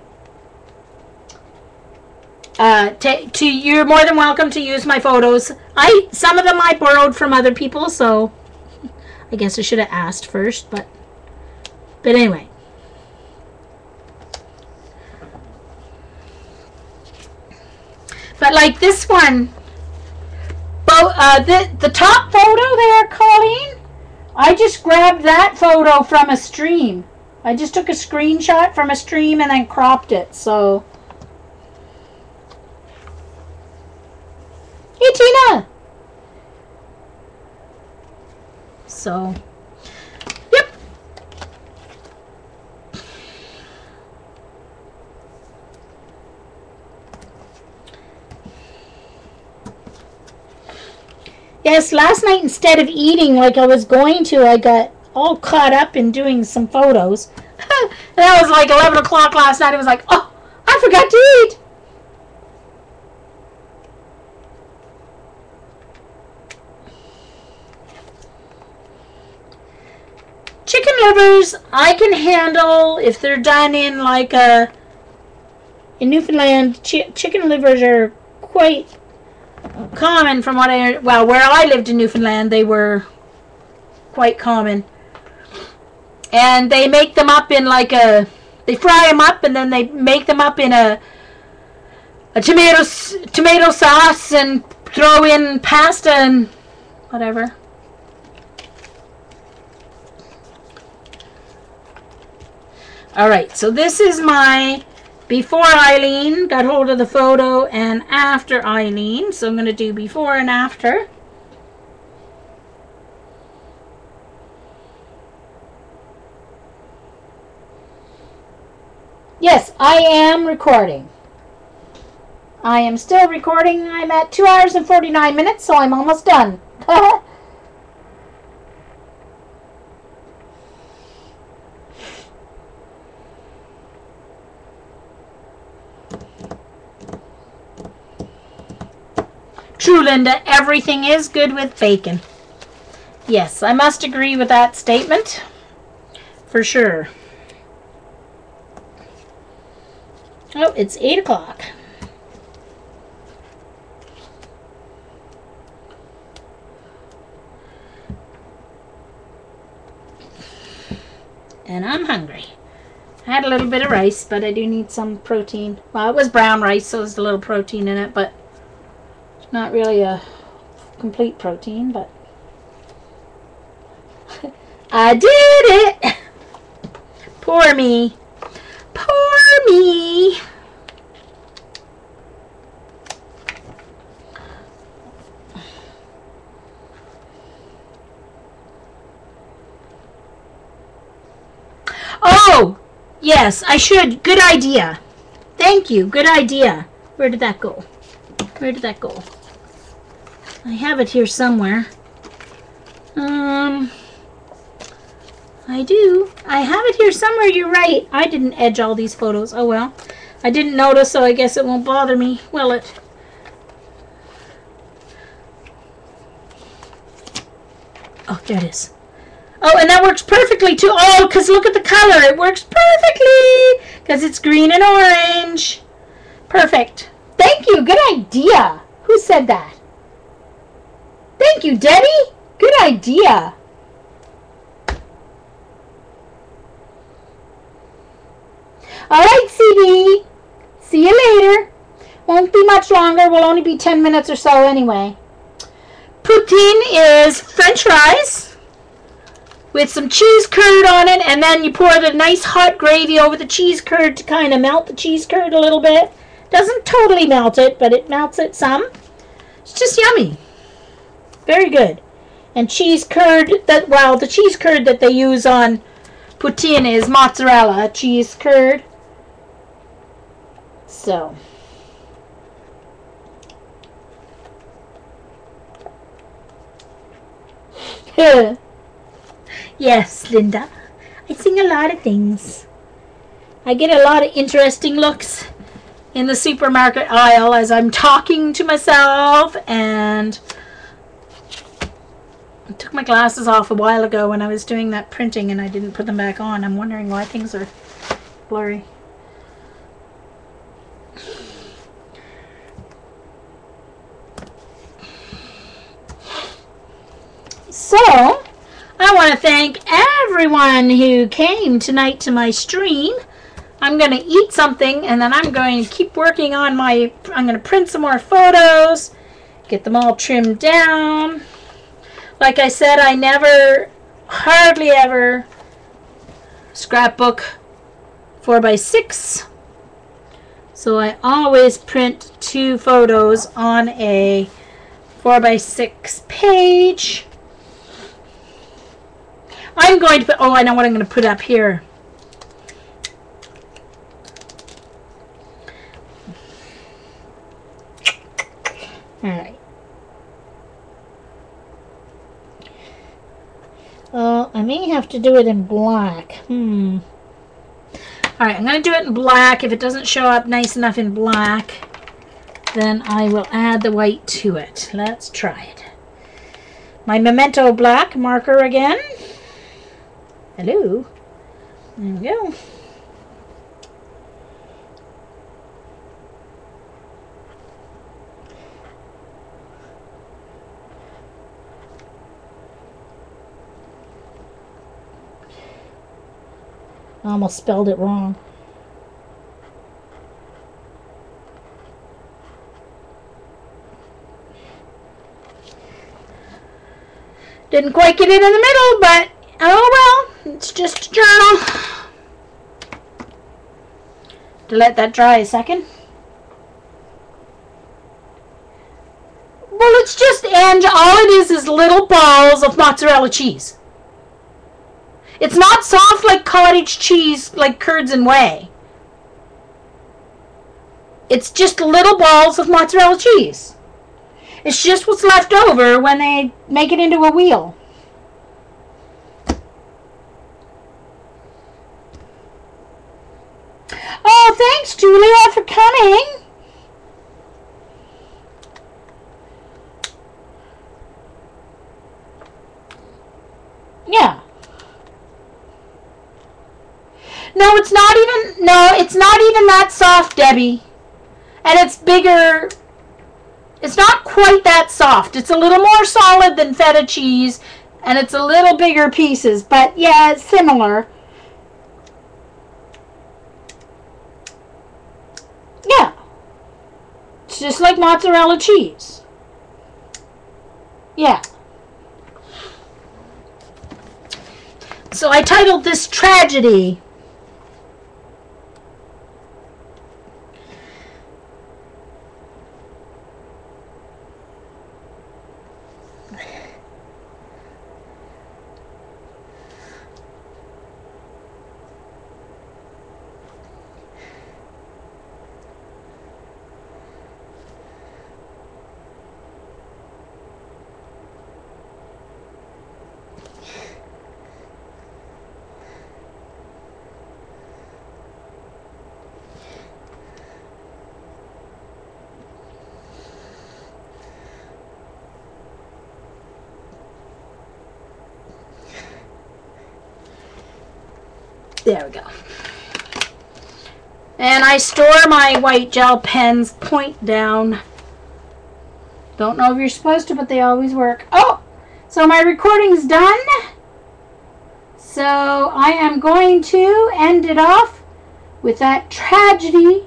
you're more than welcome to use my photos. Some of them I borrowed from other people, so I guess I should have asked first, but anyway. But like this one, the top photo there, Colleen, I just grabbed that photo from a stream. I just took a screenshot from a stream and then cropped it, so. Hey, Tina! So, yep. Yes, last night instead of eating like I was going to, I got all caught up in doing some photos. And that was like 11 o'clock last night. I was like, oh, I forgot to eat. Chicken livers, I can handle if they're done in like in Newfoundland. Chicken livers are quite common from what where I lived in Newfoundland, they were quite common. And they make them up in like they fry them up and then they make them up in a tomato sauce and throw in pasta and whatever. Alright, so this is my before Eileen got hold of the photo and after Eileen. So I'm going to do before and after. Yes, I am recording. I am still recording. I'm at 2 hours and 49 minutes, so I'm almost done. True, Linda. Everything is good with bacon. Yes, I must agree with that statement. For sure. Oh, it's 8 o'clock. And I'm hungry. I had a little bit of rice, but I do need some protein. Well, it was brown rice, so there's a little protein in it, but not really a complete protein, but I did it! Poor me. Poor me. Oh, yes, I should. Good idea. Thank you. Good idea. Where did that go? Where did that go? I have it here somewhere. I do. I have it here somewhere. You're right. I didn't edge all these photos. Oh well. I didn't notice, so I guess it won't bother me. Will it? Oh, there it is. Oh, and that works perfectly too. Oh, because look at the color. It works perfectly because it's green and orange. Perfect. Thank you. Good idea. Who said that? Thank you, Debbie. Good idea. All right, CD. See you later. Won't be much longer. Will only be 10 minutes or so anyway. Poutine is French fries with some cheese curd on it, and then you pour the nice hot gravy over the cheese curd to kind of melt the cheese curd a little bit. Doesn't totally melt it, but it melts it some. It's just yummy. Very good. And cheese curd, the cheese curd that they use on poutine is mozzarella cheese curd. So. Yes, Linda. I sing a lot of things. I get a lot of interesting looks in the supermarket aisle as I'm talking to myself, and I took my glasses off a while ago when I was doing that printing and I didn't put them back on. I'm wondering why things are blurry. So, I want to thank everyone who came tonight to my stream. I'm going to eat something and then I'm going to keep working on I'm going to print some more photos, get them all trimmed down. Like I said, I hardly ever scrapbook 4x6. So I always print 2 photos on a 4x6 page. I'm going to put, I know what I'm going to put up here. All right. Well, I may have to do it in black. Alright, I'm going to do it in black. If it doesn't show up nice enough in black, then I will add the white to it. Let's try it. My Memento black marker again. Hello. There we go. I almost spelled it wrong. Didn't quite get it in the middle, but oh well, it's just a journal. To let that dry a second. Well, it's just, and all it is little balls of mozzarella cheese. It's not soft like cottage cheese, like curds and whey. It's just little balls of mozzarella cheese. It's just what's left over when they make it into a wheel. Oh, thanks, Julia, for coming. Yeah. No, it's not even that soft, Debbie. And it's bigger. It's not quite that soft. It's a little more solid than feta cheese, and it's a little bigger pieces, but yeah, it's similar. Yeah. It's just like mozzarella cheese. Yeah. So I titled this Tragedy. There we go. And I store my white gel pens point down. Don't know if you're supposed to, but they always work. Oh, so my recording's done. So I am going to end it off with that Tragedy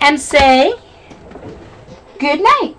and say good night.